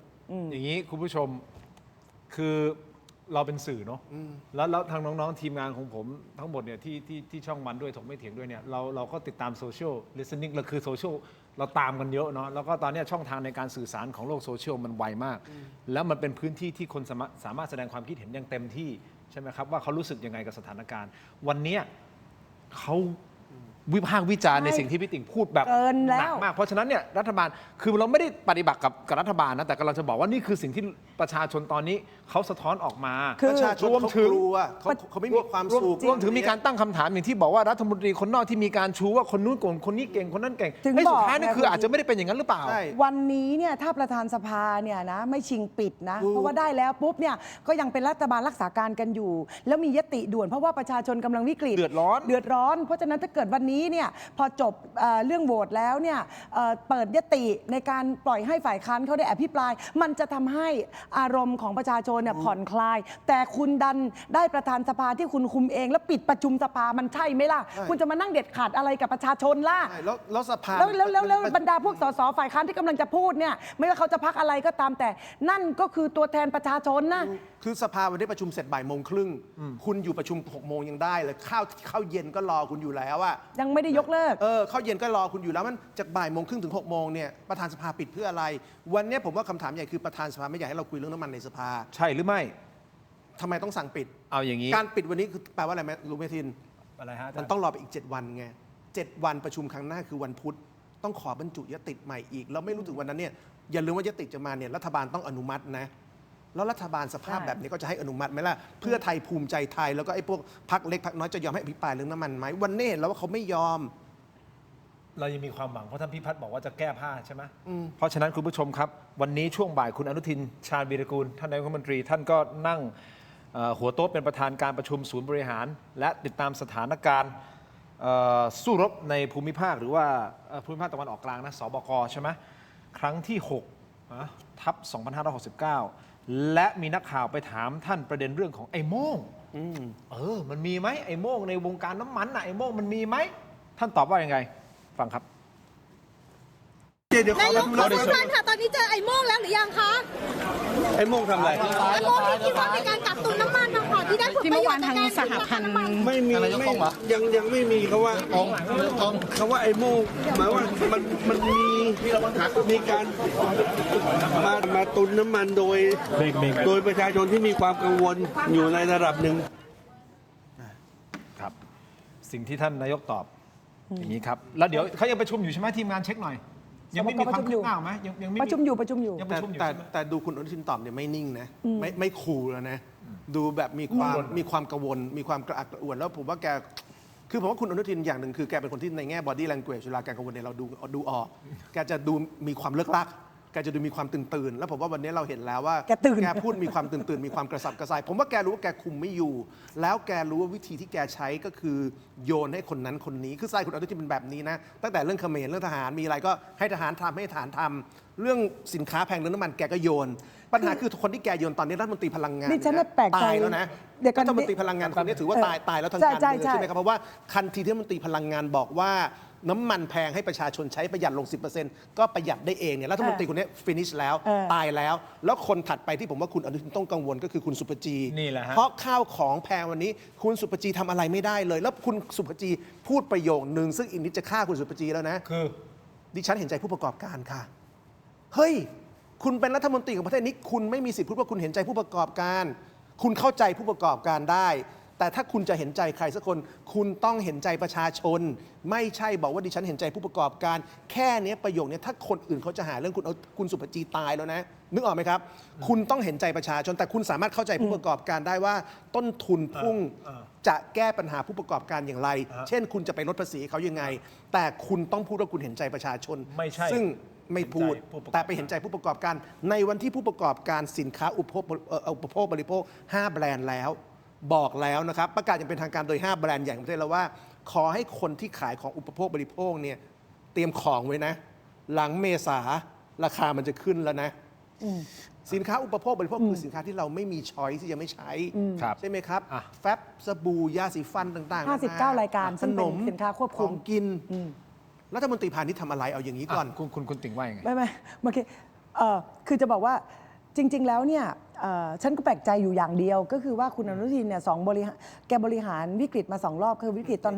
อย่างนี้คุณผู้ชมคือเราเป็นสื่อเนาะแล้วทางน้องๆทีมงานของผมทั้งหมดเนี่ยที่ช่องมันด้วยถกไม่เถียงด้วยเนี่ยเราก็ติดตามโซเชียลลิสติ้งเราคือโซเชียลเราตามกันเยอะเนาะแล้วก็ตอนเนี้ยช่องทางในการสื่อสารของโลกโซเชียลมันไวมาก แล้วมันเป็นพื้นที่ที่คนสามารถแสดงความคิดเห็นอย่างเต็มที่ใช่ไหมครับว่าเขารู้สึกยังไงกับสถานการณ์ วันเนี้ยเขาวิพากษ์วิจารณ์ในสิ่งที่พี่ติ่งพูดแบบ
เกินแล้ว
หนักมากเพราะฉะนั้นเนี่ยรัฐบาลคือเราไม่ได้ปฏิบัติกับรัฐบาลนะแต่เราจะบอกว่านี่คือสิ่งที่ประชาชนตอนนี้เขาสะท้อนออกมา
คือ
ประชาชน
รวม
เขา
ถึง
กลัวเขาไม่มีความสุข
รวมถึงมีการตั้งคำถามอย่างที่บอกว่ารัฐมนตรีคนนอกที่มีการชูว่าคนนู้นเก่งคนนี้เก่งคนนั้นเก่ง
ถึง
ไอ้สุดท้าย
บอก
นี่
ไง
คือ
คุณ
อาจจะไม่ได้เป็นอย่างนั้นหรือเปล่า
ใช่
วันนี้เนี่ยถ้าประธานสภาเนี่ยนะไม่ชิงปิดนะ เพราะว่าได้แล้วปุ๊บเนี่ยก็ยังเป็นรัฐบาลรักษาการกันอยู่ แล้วมียติด่วนเพราะว่าประชาชนกำลังวิกฤต
เดือดร้อน
เพราะฉะนั้นถ้าเกิดวันนี้เนี่ยพอจบเรื่องโหวตแล้วเนี่ยเปิดยติในการปล่อยให้ฝ่ายค้านเขาได้อภิปราย มันจะทำให้อารมณ์ของประชาชนเนี่ยผ่อนคลาย แต่คุณดันได้ประธานสภาที่คุณคุมเอง แล้วปิดประชุมสภามันใช่ไหมล่ะ
ใช่
คุณจะมานั่งเด็ดขาดอะไรกับประชาชนล่ะ
ใช่แล้วสภา
แล้วบรรดาพวกสสฝ่ายค้านที่กำลังจะพูดเนี่ยไม่ว่าเขาจะพักอะไรก็ตามแต่นั่นก็คือตัวแทนประชาชนนะ
คือสภาวันนี้ประชุมเสร็จบ่ายโมงครึ่งคุณอยู่ประชุม6 โมงยังได้เลยข้าวเย็นก็รอคุณอยู่แล้วอะ
ยังไม่ได้ยกเลิก
ข้าวเย็นก็รอคุณอยู่แล้วมันจากบ่ายโมงครึ่งถึง6 โมงเนี่ยประธานสภาปิดเพื่ออะไร วันนี้ผมว่าคำถามใหญ่คือประธานสภาไม่อยากให้เราคุยเรื่องน้ำมันในสภา
ใช่หรือไม่
ทำไมต้องสั่งปิด
เอาอย่างนี้
การปิดวันนี้คือแปลว่าอะไรไหมลุงเมทิน
อะไรฮะ
มันต้องรอไปอีก 7 วันไง7 วันประชุมครั้งหน้าคือวันพุธต้องขอบรรจุยติใหม่อีก เราไม่รู้ถึงวันนั้นเนี่ยอย่าลืมว่ายติจะมาเนี่ยรัฐบาลต้องอนุมัตินะแล้วรัฐบาลสภาพ
ใช่
แบบนี้ก็จะให้อนุมัติไหมล่ะเพื่อไทยภูมิใจไทยแล้วก็ไอ้พวกพรรคเล็กพรรคน้อยจะยอมให้อภิปรายเรื่องน้ำมันไหมวันนี้เห็นแล้วว่าเขาไม่ยอม
เรายังมีความหวังเพราะท่านพิพัฒน์บอกว่าจะแก้ผ้าใช่ไหมเพราะฉะนั้นคุณผู้ชมครับ วันนี้ช่วงบ่ายคุณอนุทินชาญวีรกูลท่านนายกรัฐมนตรีท่านก็นั่งหัวโต๊ะเป็นประธานการประชุมศูนย์บริหาร และติดตามสถานการณ์สู้รบในภูมิภาคหรือว่าภูมิภาคตะวันออกกลางนะสบกใช่ไหมครั้งที่6ทับ2569 และมีนักข่าวไปถามท่านประเด็นเรื่องของไอ้โม่งมันมีไหมไอ้โม่งในวงการน้ำมันไอ้โม่งมันมีไหมท่านตอบว่ายังไงฟังครับ
นายกขอสั้นๆค่ะ ตอนนี้เจอไอ้โม่งแล้วหรือยังคะ
ไอ้โม่งทำอะไร
ไอ้โม่งที่คิดว่าเป็นการกักตุนน้ำมันนะคะที่ได้ผลประโยชน์จากการซื้อราคาน้ำมัน
ไม่มียังไม่มีเขาว่าเขาว่าไอ้โม่งหมายว่ามันมีการมาตุนน้ำมันโดยประชาชนที่มีความกังวลอยู่ในระดับหนึ่ง
ครับ สิ่งที่ท่านนายกตอบอย่างนี้ครับ แล้วเดี๋ยวเขายังประชุมอยู่ใช่ไหมทีมงานเช็คหน่อย ยังไม่มีความคืบหน้าไหมยังไม่มี
ประชุมอยู่
ยังประชุมอยู่
แต่
ใช่ไหม
แต่ดูคุณอนุทินตอบเนี่ยไม่นิ่งนะไม่คูลแล้วนะดูแบบมีความกังวลมีความกระอักกระอ่วนแล้วผมว่าแกคือผมว่าคุณอนุทินอย่างหนึ่งคือแกเป็นคนที่ในแง่ body language เวลาแกกังวลเนี่ยเราดูออกแกจะดูมีความเลิกลักแกจะดูมีความตื่นแล้วผมว่าวันนี้เราเห็นแล้วว่า
แกตื่น
แกพูดมีความตื่นมีความกระสับกระส่ายผมว่าแกรู้ว่าแกคุมไม่อยู่ แล้วแกรู้ว่าวิธีที่แกใช้ก็คือโยนให้คนนั้นคนนี้คือสไตล์คุณอนุทินเป็นแบบนี้นะตั้งแต่เรื่องเขมรเรื่องทหารมีอะไรก็ให้ทหารทำให้ทหารทำเรื่องสินค้าแพงเรื่องน้ำมันแกก็โยน ปัญหาคือคนที่แกโยนตอนนี้รัฐมนตรีพลังงาน
ดิฉันน่ะแปลกใจ
ตายแล้วนะ
เดี๋ยวก่อน
รัฐมนตรีพลังงานคนนี้ถือว่าตายแล้วทางการเมือง
ใช่
ใช่ไหมครับเพราะว่าทันทีที่รัฐมนตรีพลังงานบอกว่าน้ำมันแพงให้ประชาชนใช้ประหยัดลง 10% ก็ประหยัดได้เองเนี่ยรัฐมนตรีคนนี้ฟินิชแล้วตายแล้ว แล้วคนถัดไปที่ผมว่าคุณอนุทินต้องกังวลก็คือคุณสุปจี
นี่แหละฮะ
เพราะข้าวของแพงวันนี้คุณสุปจีทำอะไรไม่ได้เลย แล้วคุณสุปจีพูดประโยคนึงซึ่งอีกนิดจะฆ่าคุณสุปจีแล้วนะ
คือ
ดิฉันเห็นใจผู้ประกอบการค่ะ เฮ้ย คุณเป็นรัฐมนตรีของประเทศนี้ คุณไม่มีสิทธิ์พูดว่าคุณเห็นใจผู้ประกอบการ คุณเข้าใจผู้ประกอบการได้ แต่ถ้าคุณจะเห็นใจใครสักคน คุณต้องเห็นใจประชาชน ไม่ใช่บอกว่าดิฉันเห็นใจผู้ประกอบการ แค่เนี้ยประโยคนี้ถ้าคนอื่นเขาจะหาเรื่องคุณสุปจีตายแล้วนะ นึกออกไหมครับ คุณต้องเห็นใจประชาชน แต่คุณสามารถเข้าใจผู้ประกอบการได้ว่าต้นทุนพุ่งจะแก้ปัญหาผู้ประกอบการอย่างไร เช่น คุณจะไปลดภาษีเขายังไง แต่คุณต้องพูดว่าคุณเห็นใจประชาชน
ไม่ใช่
ซึ่งไม่พูด
เห็นใจผู้ประกอบการ
แต่ไปเห็นใจผู้ประกอบการ ในวันที่ผู้ประกอบการสินค้าอุปโภคบริโภค 5 แบรนด์แล้ว บอกแล้วนะครับ ประกาศอย่างเป็นทางการโดย 5 แบรนด์ใหญ่ของประเทศแล้วว่า ขอให้คนที่ขายของอุปโภคบริโภคเนี่ยเตรียมของไว้นะ หลังเมษาราคามันจะขึ้นแล้วนะ สินค้าอุปโภคบริโภคคือสินค้าที่เราไม่มีช้อยที่จะไม่ใช้
ครับ
ใช่ไหมครับ
อ่ะ
แฟบสบู่ยาสีฟันต่างๆ
59รายการซึ่
ข
ง
น
เป็น
ม
สินค้าควบคุม
ของกินรัฐมนตรีพาณิชย์ทำอะไรเอาอย่างนี้ก่อน
คุณติ่งว่ายังไง
ไม่เมื่อกี้คือจะบอกว่าจริง ๆ แล้วเนี่ยฉันก็แปลกใจอยู่อย่างเดียว ก็คือว่าคุณอนุทินเนี่ยแกบริหารวิกฤตมา2 รอบคือวิกฤตตอน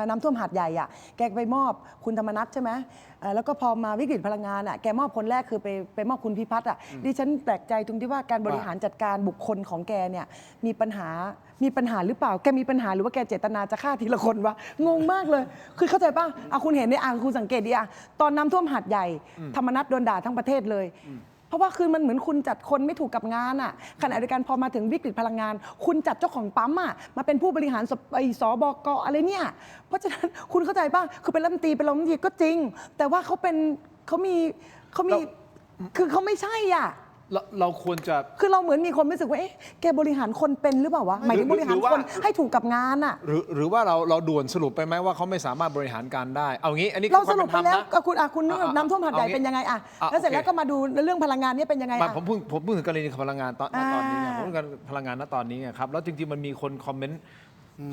น้ำท่วมหาดใหญ่อะแกไปมอบคุณธรรมนัสใช่ไหมแล้วก็พอมาวิกฤตพลังงานอะแกมอบคนแรกคือไปมอบคุณพิพัฒน์อะดิฉันแปลกใจตรงที่ว่าการบริหารจัดการบุคคลของแกเนี่ยมีปัญหาหรือเปล่าแกมีปัญหาหรือว่าแกเจตนาจะฆ่าทีละคนวะงงมากเลยคือเข้าใจป่ะคุณเห็นในคุณสังเกตดิตอนน้ำท่วมหาดใหญ่ธรรมนัสโดนด่าทั้งประเทศเลยเพราะว่าคือมันเหมือนคุณจัดคนไม่ถูกกับงานอ่ะขณะเดียวกันพอมาถึงวิกฤตพลังงาน คุณจัดเจ้าของปั๊มอ่ะมาเป็นผู้บริหารสบกอะไรเนี่ยเพราะฉะนั้นคุณเข้าใจป่ะคือเป็นรัฐมนตรีก็จริง แต่ว่าเขามีคือเขาไม่ใช่อ่ะ
เราควรจะ
คือเราเหมือนมีคนรู้สึกว่าแกบริหารคนเป็นหรือเปล่าวะหมายถึงบริหารคนให้ถูกกับงานอ่ะ
หรือว่าเราด่วนสรุปไปไหมว่าเขาไม่สามารถบริหารการได้ เอางี้อันนี้
เรา
คือ
สรุปไป
ควม
แล้ว
เป็นธรรมนะ
คุณน้ำท่วมหาดใหญ่เป็นยังไงอ่ะแล้วเสร็จแล้วก็มาดูเรื่องพลังงานเนี่ยเป็นยังไง
ไม่
อ่ะ
ผมพูดถึงกรณีพลังงานตอนนี้ไงผมพูดถึงพลังงานณตอนนี้ไงครับแล้วจริงๆมันมีคนคอมเมนต์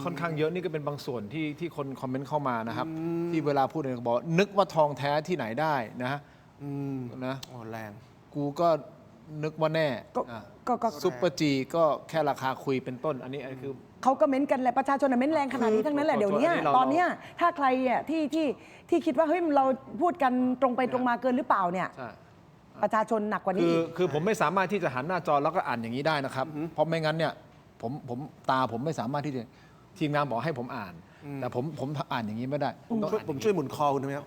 ค่อนข้างเยอะนี่ก็เป็นบางส่วนที่คนคอมเมนต์เข้ามานะครับที่เวลาพูดเนี่ยบอกนึกว่าทองแท้ที่ไหนได้นะนะ
โอ้แรง
กูก็นึกว่าแน่
ก็
ซุปเปอร์จีก็แค่ราคาคุยเป็นต้น อันนี้คือ
เขาก็เม้นกันแหละประชาชนน่ะเม้นแรงขนาดนี้ทั้งนั้นแหละ
คือ
เดี๋ยวเนี้ย
เรา
ตอนเนี้ยถ้าใครอ่ะที่คิดว่าเฮ้ยเราพูดกันตรงไปตรงมาเกินหรือเปล่าเนี่ย
ใช่
ประชาชนหนักกว่านี้อีก
คือผมไม่สามารถที่จะหันหน้าจอแล้วก็อ่านอย่างนี้ได้นะครับ เพราะไม่งั้นเนี่ยผมไม่สามารถที่จะทีมงานบอกให้ผมอ่าน แต่ผมอ่านอย่างนี้ไม่ได้ผมต้องอ่าน
ผมช่วยหมุนคอคุณได้ไหมครับ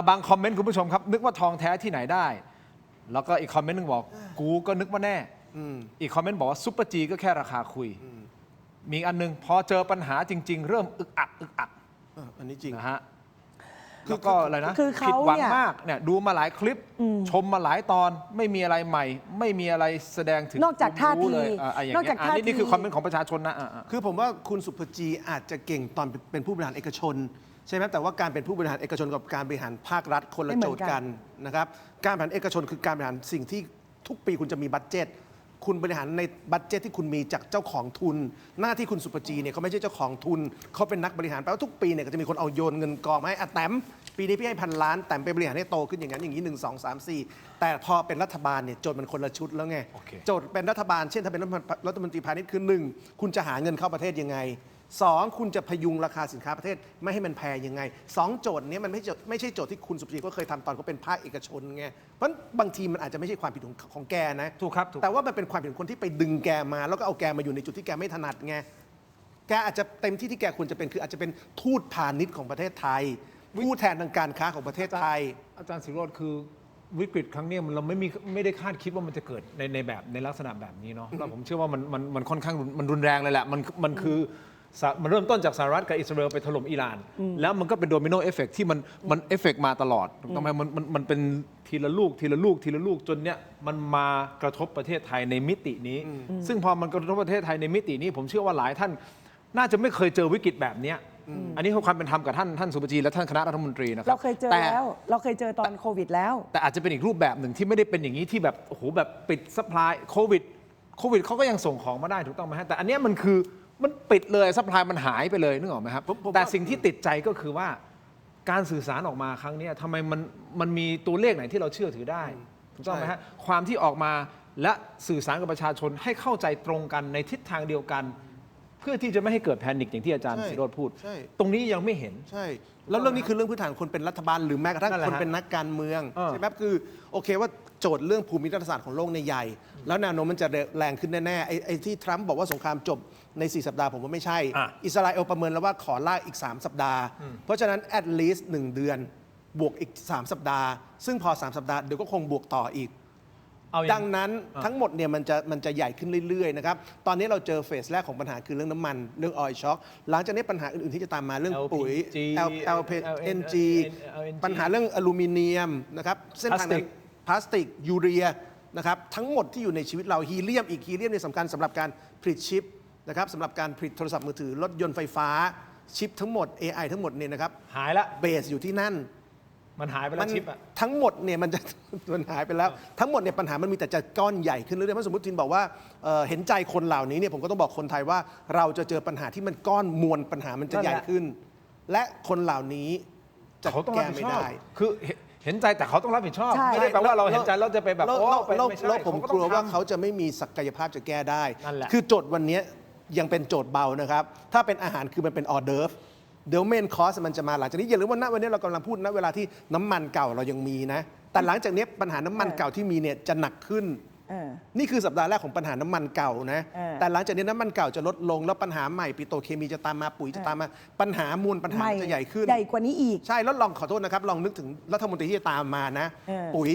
บางคอมเมนต์คุณผู้ชมครับ นึกว่าทองแท้ที่ไหนได้ แล้วก็อีกคอมเมนต์หนึงบอกกูก็นึกว่าแน่ อีกคอมเมนต์บอกว่าซุปเปอร์จีก็แค่ราคาคุย มีอีกอันนึงพอเจอปัญหาจริง ๆ เริ่มอึกอัก
อันนี้จริง
นะฮะแล้วก็อะไรนะ
คือเขา
ผิดหวัง
เนี่ย
มากเนี่ยดูมาหลายคลิป ชมมาหลายตอนไม่มีอะไรใหม่ ไม่มีอะไรแสดงถึง
นอกจากท่าที
รู้เลยอย่าง
นอก
เงี้
จาก
ย
ท่า
นี่
ที
คือคอมเมนต์ของประชาชนนะอ่ะ
คือผมว่าคุณสุภจีอาจจะเก่งตอนเป็นผู้บริหารเอกชน ใช่ไหมแต่ว่าการเป็นผู้บริหารเอกชนกับการบริหารภาครัฐคนละโจทย์กันนะครับการบริหารเอกชนคือการบริหารสิ่งที่ทุกปีคุณจะมีบัดเจ็ตคุณบริหารในบัดเจ็ตที่คุณมีจากเจ้าของทุน หน้าที่คุณสุภจีเนี่ยเขาไม่ใช่เจ้าของทุนเขาเป็นนักบริหารแปลว่าทุกปีเนี่ยก็จะมีคนเอาโยนเงินกองมาให้แต้มปีนี้พี่ให้1,000 ล้านแต้มไปบริหารให้โตขึ้นอย่างนั้นอย่างนี้1 2 3 4แต่พอเป็นรัฐบาลเนี่ยโจทย์มันคนละชุดแล้วไง
โอเค
โจทย์เป็นรัฐบาลเช่นถ้าเป็นรัฐมนตรีพาณิชย์คือ1คุณจะหาเงินเข้าประเทศยังไง2คุณจะพยุงราคาสินค้าประเทศไม่ให้มันแพงยังไง2โจทย์นี้มันไม่ใช่โจทย์ที่คุณสุภจีก็เคยทำตอนเขาเป็นภาคเอกชนไงเพราะบางทีมันอาจจะไม่ใช่ความผิดของแกนะ
ถูกครับถูก
แต่ว่ามันเป็นความผิดของคนที่ไปดึงแกมา แล้วก็เอาแกมาอยู่ในจุดที่แกไม่ถนัดไงแกอาจจะเต็มที่ที่แกควรจะเป็นคืออาจจะเป็นทูตพาณิชย์ของประเทศไทยผู้แทนทางการค้าของประเทศไทย
อาจารย์สิโรจน์คือวิกฤตครั้งเนี้ยเราไม่ได้คาดคิดว่ามันจะเกิดในลักษณะแบบนี้เนาะแล้วผมเชื่อว่ามันค่อนข้างมันรุนแรงเลยแหละมันคือมันเริ่มต้นจากสหรัฐกับอิสราเอลไปถล่มอิหร่าน แล้วมันก็เป็นโดมิโนเอฟเฟกที่มันเอฟเฟกมาตลอดถูกต้องไหมมันเป็นทีละลูกจนเนี้ยมันมากระทบประเทศไทยในมิตินี้ ซึ่งพอมันกระทบประเทศไทยในมิตินี้ ผมเชื่อว่าหลายท่านน่าจะไม่เคยเจอวิกฤตแบบเนี้ยอันนี้คือความเป็นธรรมกับท่านสุภจีและท่านคณะรัฐมนตรีนะครั
เราเคยเจอแล้วเราเคยเจอตอนโควิดแล้ว
แต่อาจจะเป็นอีกรูปแบบหนึ่งที่ไม่ได้เป็นอย่างนี้ที่แบบโอ้โหแบบปิดซัพพลายโควิดเขาก็ยังส่งของมาได้ถูกต้องไหมฮะแต่อันเนี้ยมันปิดเลยซัพพลายมันหายไปเลยนึกออกไหมครับ
ผม
แต่สิ่งที่ติดใจก็คือว่าการสื่อสารออกมาครั้งเนี้ยทำไมมันมีตัวเลขไหนที่เราเชื่อถือได้ถูกต้องไหมฮะความที่ออกมาและสื่อสารกับประชาชนให้เข้าใจตรงกันในทิศทางเดียวกัน เพื่อที่จะไม่ให้เกิดแพนิคอย่างที่อาจารย์สิโรจน์พูด
ใช่
ตรงนี้ยังไม่เห็น
ใช่ แล้วเรื่องนี้คือเรื่องพื้นฐานคนเป็นรัฐบาลหรือแม้กระทั่ง
นั่นแหละ
คน
ฮะ
เป็นนักการเมือง
เออ
ใช่ไหมครับคือโอเคว่าโจทย์เรื่องภูมิรัฐศาสตร์ของโลกในยใหญ่ แล้วแนวโน้มมันจะแรงขึ้นแน่ๆไอ้ที่ทรัมป์บอกว่าสงครามจบใน 4 สัปดาห์ผมว่าไม่ใช่ อิสราเอลประเมินแล้วว่าขอลากอีก 3 สัปดาห์ เพราะฉะนั้น at least 1 เดือนบวกอีก 3 สัปดาห์ ซึ่งพอ 3 สัปดาห์เดี๋ยวก็คงบวกต่ออีก
เอาอย่าง
ดังนั้นทั้งหมดเนี่ยมันจะใหญ่ขึ้นเรื่อยๆนะครับ ตอนนี้เราเจอเฟสแรกของปัญหาคือเรื่องน้ำมัน เรื่องออยล์ช็อคหลังจากนี้ปัญหาอื่นๆที่จะตามมาเรื่องปุ๋ย LPG ปัญหาเรื่องอลูมิเนียมนะครับเส้นทางนั้นพลาสติกยูเรียนะครับทั้งหมดที่อยู่ในชีวิตเราฮีเลียมอีกฮีเลียมเนี่ยสำคัญสำหรับการผลิตชิปนะครับสำหรับการผลิตโทรศัพท์มือถือรถยนต์ไฟฟ้าชิปทั้งหมด AI ทั้งหมดเนี่ยนะครับ
หายละ
เบสอยู่ที่นั่น
มันหายไปแล้วชิปอะ
ทั้งหมดเนี่ยมันจะ มันหายไปแล้ว ทั้งหมดเนี่ยปัญหามันมีแต่จะก้อนใหญ่ขึ้นเรื่อยๆเพราะสมมติทินบอกว่าเห็นใจคนเหล่านี้เนี่ยผมก็ต้องบอกคนไทยว่าเราจะเจอปัญหาที่มันก้อนมวลปัญหามันจะใหญ่ขึ้น และคนเหล่านี้จะ
เขาต้อง
แก้
รับผิด
ไม่
ชอบ
ได้
คือเห็นใจแต่เขาต้องรับผิดชอบ
ใช่
ไม่ได้แปลว่าเราเห็นใจเราจะไปแบบ
แล้ว
โอ้ไป
แล้ว
ไม่ใช่
แล้วผม
เข
กลัวว่า
ต้องทำ
เขาจะไม่มีศักยภาพจะแก้ได้
นั่นแหละ
คือโจทย์วันนี้ยังเป็นโจทย์เบานะครับ ถ้าเป็นอาหารคือมันเป็นออเดิร์ฟเดี๋ยวเมนคอร์สมันจะมาหลังจากนี้อย่าลืมว่าณวันนี้เรากำลังพูดณเวลาที่น้ำมันเก่าเรายังมีนะ แต่หลังจากนี้ปัญหาน้ำมันเก่าที่มีเนี่ยจะหนักขึ้น นี่คือสัปดาห์แรกของปัญหาน้ำมันเก่านะ แต่หลังจากนี้น้ำมันเก่าจะลดลงแล้วปัญหาใหม่ปิโตรเคมีจะตามมาปุ๋ยจะตามมาปัญหามวลปัญหามันจะใหญ่ขึ้น
ใหญ่กว่านี้อีก
ใช่แล้วลองขอโทษนะครับลองนึกถึงรัฐมนตรีที่จะตามมานะ ปุ๋ย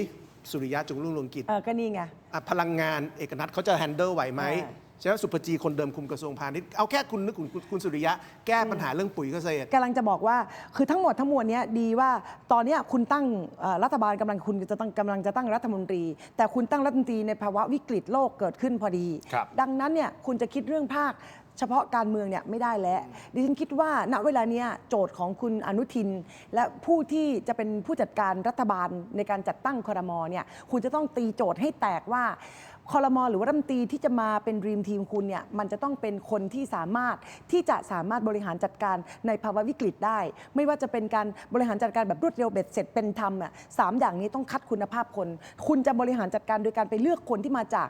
สุริยะจึงรุ่งเรืองกิจ
ก็นี่ไง
พลังงานเอกนัทเขาจะแฮนเดิลไหวไหม
ใช่
ใช่ไหมสุภจีคนเดิมคุมกระทรวงพาณิชย์เอาแค่คุณนึกถึงคุณสุริยะแก้ปัญหาเรื่องปุ๋ยเกษตร
กำลังจะบอกว่าคือทั้งหมดทั้งมวลเนี้ยดีว่าตอนเนี้ยคุณตั้งรัฐบาลกำลังจะตั้งรัฐมนตรี แต่คุณตั้งรัฐมนตรีในภาวะวิกฤตโลกเกิดขึ้นพอดี
ครับ
ดังนั้นเนี่ยคุณจะคิดเรื่องภาคเฉพาะการเมืองเนี่ยไม่ได้แล้วดิฉันคิดว่าณเวลาเนี้ยโจทย์ของคุณอนุทิน และผู้ที่จะเป็นผู้จัดการรัฐบาลในการจัดตั้งครมเนี่ยคุณจะต้องตีโจทย์ให้แตกว่า ครม.หรือว่ารัฐมนตรีที่จะมาเป็นดรีมทีมคุณเนี่ยมันจะต้องเป็นคนที่สามารถบริหารจัดการในภาวะวิกฤตได้ ไม่ว่าจะเป็นการบริหารจัดการแบบรวดเร็วเบ็ดเสร็จเป็นธรรมอ่ะ3 อย่างนี้ต้องคัดคุณภาพคน คุณจะบริหารจัดการโดยการไปเลือกคนที่มาจาก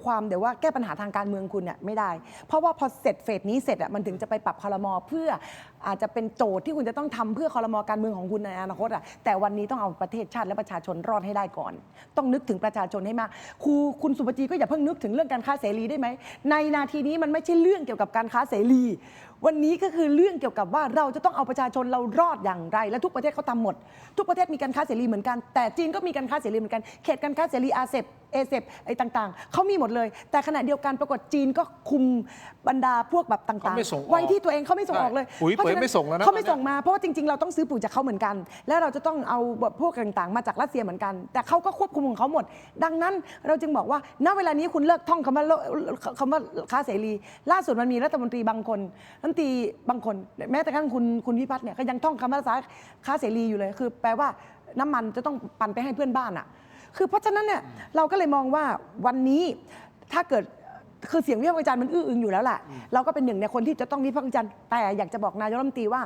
ความเดี๋ยวว่าแก้ปัญหาทางการเมืองคุณเนี่ยไม่ได้ เพราะว่าพอเสร็จเฟสนี้เสร็จอ่ะมันถึงจะไปปรับครม.เพื่ออาจจะเป็นโจทย์ที่คุณจะต้องทำเพื่อครม.การเมืองของคุณในอนาคตอ่ะแต่วันนี้ต้องเอาประเทศชาติและประชาชนรอดให้ได้ก่อน ต้องนึกถึงประชาชนให้มากคุณสุปจีก็อย่าเพิ่งนึกถึงเรื่องการค้าเสรีได้ไหมในนาทีนี้มันไม่ใช่เรื่องเกี่ยวกับการค้าเสรีวันนี้ก็คือเรื่องเกี่ยวกับว่าเราจะต้องเอาประชาชนเรารอดอย่างไรและทุกประเทศเขาทำหมดทุกประเทศมีการค้าเสรีเหมือนกันแต่จีนก็มีการค้าเสรีเหมือนกันเขตการค้าเสรีเอเซปไอ้ต่างๆเขามีหมดเลยแต่ขณะเดียวกันปรากฏจีนก็คุมบรรดาพวกแบบต่าง
เขาไม่ส่งออก
ๆไว้ที่ตัวเองเขาไม่ส่งออกเลย
ปุ๋ยเป๋ยไม่ส่งแล้วนะ
เขาไม่ส่งมาเพราะว่าจริงๆเราต้องซื้อปุ๋ยจากเขาเหมือนกัน แล้วเราจะต้องเอาพวกต่างๆมาจากรัสเซียเหมือนกัน แต่เขาก็ควบคุมของเขาหมด ดังนั้นเราจึงบอกว่าณเวลานี้คุณเลิกท่องคำว่าค้าเสรีล่าสุดมันมีรัฐมนตรีบางคนรัฐมนตรีบางคนแม้แต่กระทั่งคุณวิพัฒน์เนี่ยก็ยังท่องคำว่าค้าเสรีอยู่เลยคือแปลว่าน้ำมันจะต้องปั่นไปให้เพื่อนบ้านอ่ะคือเพราะฉะนั้นเนี่ยเราก็เลยมองว่าวันนี้ถ้าเกิดคือเสียงวิพากษ์วิจารณ์มันอื้ออึงอยู่แล้วแหละเราก็เป็นหนึ่งในคนที่จะต้องวิพากษ์วิจารณ์แต่อยากจะบอกนายกรัฐมนตรีว่า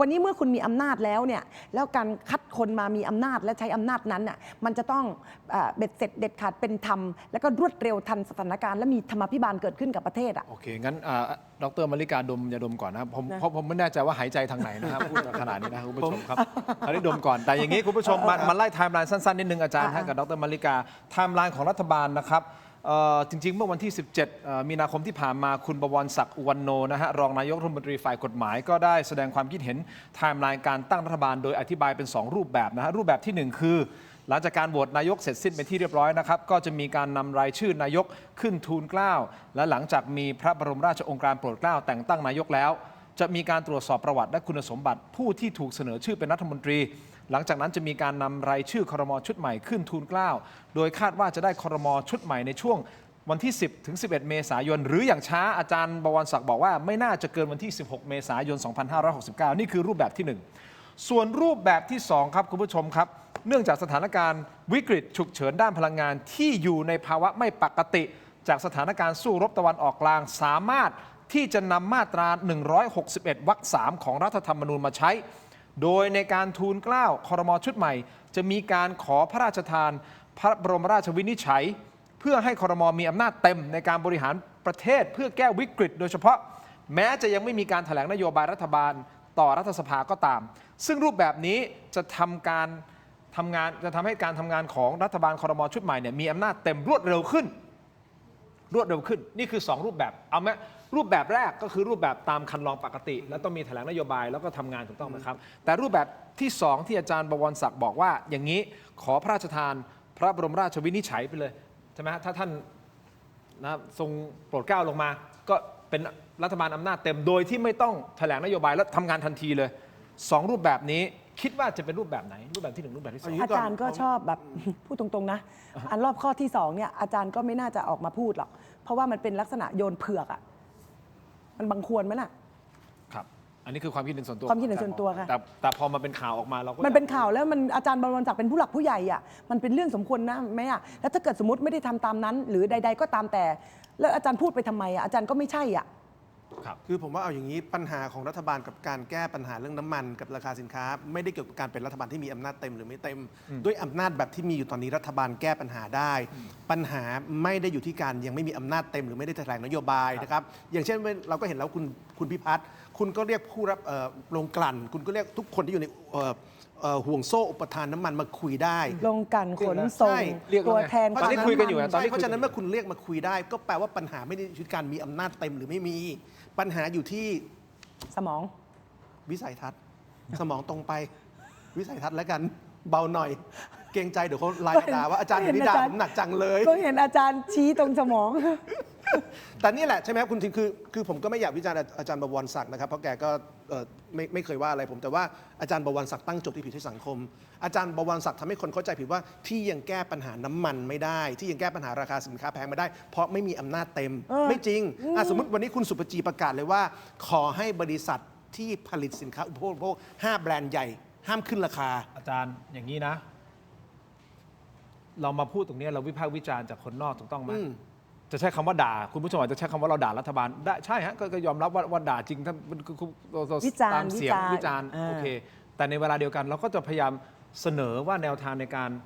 วันนี้เมื่อคุณมีอำนาจแล้วเนี่ยแล้วการคัดคนมามีอำนาจและใช้อำนาจนั้นน่ะมันจะต้องเบ็ดเสร็จเด็ดขาดเป็นธรรมแล้วก็รวดเร็วทันสถานการณ์และมีธรรมาภิบาลเกิดขึ้นกับประเทศอ่ะ
โอเค งั้นดรมริกาดมอย่าดมก่อนนะครับเพราะผมไม่แน่ใจว่าหายใจทางไหนนะครับ พูดมาขนาดนี้นะครับคุณผู้ชมครับอันนี้ดมก่อนแต่อย่างนี้คุณผู้ชมมาไล่ไทม์ไลน์สั้นๆนิดนึงอาจารย์ให้กับดรมริกาไทม์ไลน์ของรัฐบาลนะครับจริงๆเมื่อวันที่ 17 มีนาคมที่ผ่านมาคุณบวรศักดิ์อุวันโนนะฮะรองนายกรัฐมนตรีฝ่ายกฎหมายก็ได้แสดงความคิดเห็นไทม์ไลน์การตั้งรัฐบาลโดยอธิบายเป็น 2 รูปแบบนะฮะรูปแบบที่ 1 คือหลังจากการโหวตนายกเสร็จสิ้นเป็นที่เรียบร้อยนะครับก็จะมีการนำรายชื่อนายกขึ้นทูลเกล้าและหลังจากมีพระบรมราชโองการโปรดเกล้าแต่งตั้งนายกแล้วจะมีการตรวจสอบประวัติและคุณสมบัติผู้ที่ถูกเสนอชื่อเป็นรัฐมนตรีหลังจากนั้นจะมีการนำรายชื่อครม.ชุดใหม่ขึ้นทูลเกล้าโดยคาดว่าจะได้ครม.ชุดใหม่ในช่วงวันที่ 10 ถึง 11 เมษายนหรืออย่างช้าอาจารย์บวรศักดิ์บอกว่าไม่น่าจะเกินวันที่ 16 เมษายน 2569 นี่คือรูปแบบที่ 1 ส่วนรูปแบบที่ 2 ครับคุณผู้ชมครับเนื่องจากสถานการณ์วิกฤตฉุกเฉินด้านพลังงานที่อยู่ในภาวะไม่ปกติจากสถานการณ์สู้รบตะวันออกกลางสามารถที่จะนำมาตรา 161 วรรค 3 ของรัฐธรรมนูญมาใช้โดยในการทูลเกล้าครม.ชุดใหม่จะมีการขอพระราชทานพระบรมราชวินิจฉัยเพื่อให้ครม.มีอำนาจเต็มในการบริหารประเทศเพื่อแก้วิกฤตโดยเฉพาะแม้จะยังไม่มีการแถลงนโยบายรัฐบาลต่อรัฐสภาก็ตามซึ่งรูปแบบนี้จะทำให้การทำงานของรัฐบาลครม.ชุดใหม่เนี่ยมีอำนาจเต็มรวดเร็วขึ้นนี่คือ2รูปแบบเอาไหมรูปแบบแรกก็คือรูปแบบตามคันลองปกติแล้วต้องมีแถลงนโยบายแล้วก็ทำงานถูกต้องไหมครับแต่รูปแบบที่2ที่อาจารย์บวรศักดิ์บอกว่าอย่างนี้ขอพระราชทานพระบรมราชวินิจฉัยไปเลยใช่ไหมถ้าท่านนะทรงโปรดเกล้าลงมาก็เป็นรัฐบาลอำนาจเต็มโดยที่ไม่ต้องแถลงนโยบายแล้วทำงานทันทีเลย2รูปแบบนี้คิดว่าจะเป็นรูปแบบไหนรูปแบบที่1รูปแบบที่2
อาจารย์ก็ชอบแบบ พูดตรงๆนะอันรอบข้อที่2เนี่ยอาจารย์ก็ไม่น่าจะออกมาพูดหรอกเพราะว่ามันเป็นลักษณะโยนเผือกอ่ะมันบังควรไหมล่ะ
ครับอันนี้คือความคิดเห็นส่วนตัว
ความคิดเห็นส่วนตัวค่ะ
แต่พอมาเป็นข่าวออกมาเราก็
มันเป็นข่าวแล้วมันอาจารย์บวรศักดิ์เป็นผู้หลักผู้ใหญ่อ่ะมันเป็นเรื่องสมควรนะไหมอ่ะแล้วถ้าเกิดสมมติไม่ได้ทำตามนั้น หรือใดๆก็ตามแต่แล้วอาจารย์พูดไปทำไมอ่ะอาจารย์ก็ไม่ใช่อ่ะ
คือผมว่าเอาอย่างนี้ปัญหาของรัฐบาลกับการแก้ปัญหาเรื่องน้ำมันกับราคาสินค้าไม่ได้เกี่ยวกับการเป็นรัฐบาลที่มีอำนาจเต็มหรือไม่เต็มด้วยอำนาจแบบที่มีอยู่ตอนนี้รัฐบาลแก้ปัญหาได้ปัญหาไม่ได้อยู่ที่การยังไม่มีอำนาจเต็มหรือไม่ได้แถลงนโยบายนะครับอย่างเช่นเราก็เห็นแล้วคุณพิพัฒน์คุณก็เรียกผู้รับโรงกลั่นคุณก็เรียกทุกคนที่อยู่ในห่วงโซ่อุปทานน้ำมันมาคุยได้
ลงกันขนส่งตัวแทน
ตอนนี้คุยกันอยู่ตอนนี้
เพราะฉะนั้นเมื่อคุณเรียกมาคุยได้ก็แปลว่าปัญหาไม่ได้อยู่ที่การมีอำนาจเต็มหรือไม่มีปัญหาอยู่ที่
สมอง
วิสัยทัศน์สมองตรงไปวิสัยทัศน์แล้วกันเบาหน่อยเกรงใจเดี๋ยวเขาไลน์ด่าว่าอาจารย์อยู่นี่ด่าผมหนักจังเลย
ก็เห็นอาจารย์ชี้ตรงสมอง
แต่นี่แหละใช่ไหมครับคุณทิงคือผมก็ไม่อยากวิจารณ์อาจารย์บวรศักดิ์นะครับเพราะแกก็ไม่เคยว่าอะไรผมแต่ว่าอาจารย์บวรศักดิ์ตั้งโจทย์ที่ผิดให้สังคมอาจารย์บวรศักดิ์ทำให้คนเข้าใจผิดว่าที่ยังแก้ปัญหาน้ำมันไม่ได้ที่ยังแก้ปัญหาราคาสินค้าแพงไม่ได้เพราะไม่มีอำนาจเต็มไม่จริงสมมติวันนี้คุณสุปจีประกาศเลยว่าขอให้บริษัทที่ผลิตสินค้าอุปโภค5 แบรนด์ใหญ่ห้ามขึ้นราคา
อาจารย์อย่างนี้นะ เรามาพูดตรงนี้เราวิพากษ์วิจารณ์จากคนนอกถูกต้องไหมจะใช้คำว่าด่าคุณผู้ชมอาจจะใช้คำว่าเราด่ารัฐบาลได้ใช่ฮะก็ยอมรับว่าด่าจริงถ้า
วิจารณ์
ตามเสียง
วิ
วิ
จา
จาร ร
ณ์
ณ์
อ่า
โอเคแต่ในเวลาเดียวกันเราก็จะพยายามเสนอว่าแนวทางในการ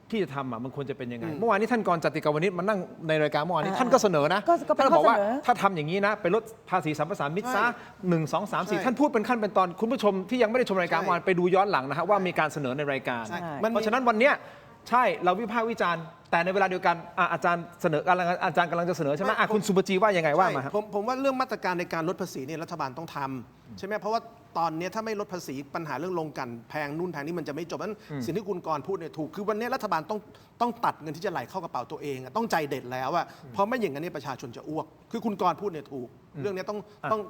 ที่จะทำมันควรจะเป็นยังไงเมื่อวานนี้ท่านกรณ์จติกาวนิชมานั่งในรายการเมื่อวานนี้ท่านก็เสนอนะ
ก็เป็น
ท่านบอกว่า
ข้อเสนอ
ถ้าทำอย่างนี้นะไปลดภาษีสัมปทานมิตรซะ1 2 3 4ท่านพูดเป็นขั้นเป็นตอนคุณผู้ชมที่ยังไม่ได้ชมรายการเมื่อวานไปดูย้อนหลังนะฮะว่ามีการเสนอในรายการ
ใช่
เพราะฉะนั้นวันเนี้ยใช่เราวิพากษ์วิจารณ์แต่ในเวลาเดียวกันอาจารย์เสนอกำลังจะเสนอใช่ไหมคุณสุปจีว่ายังไงว่ามาครับ
ผมว่าเรื่องมาตรการในการลดภาษีเนี่ยรัฐบาลต้องทำใช่ไหมเพราะว่าตอนนี้ถ้าไม่ลดภาษีปัญหาเรื่องลงกลั่นแพงนู่นแพงนี่มันจะไม่จบนั้นสิ่งที่คุณกรณ์พูดเนี่ยถูกคือวันนี้รัฐบาลต้องตัดเงินที่จะไหลเข้ากระเป๋าตัวเองอะต้องใจเด็ดแล้วอะเพราะไม่อย่างนั้นเนี่ยประชาชนจะอ้วกคือคุณกรณ์พูดเนี่ยถูกเรื่องนี้ต้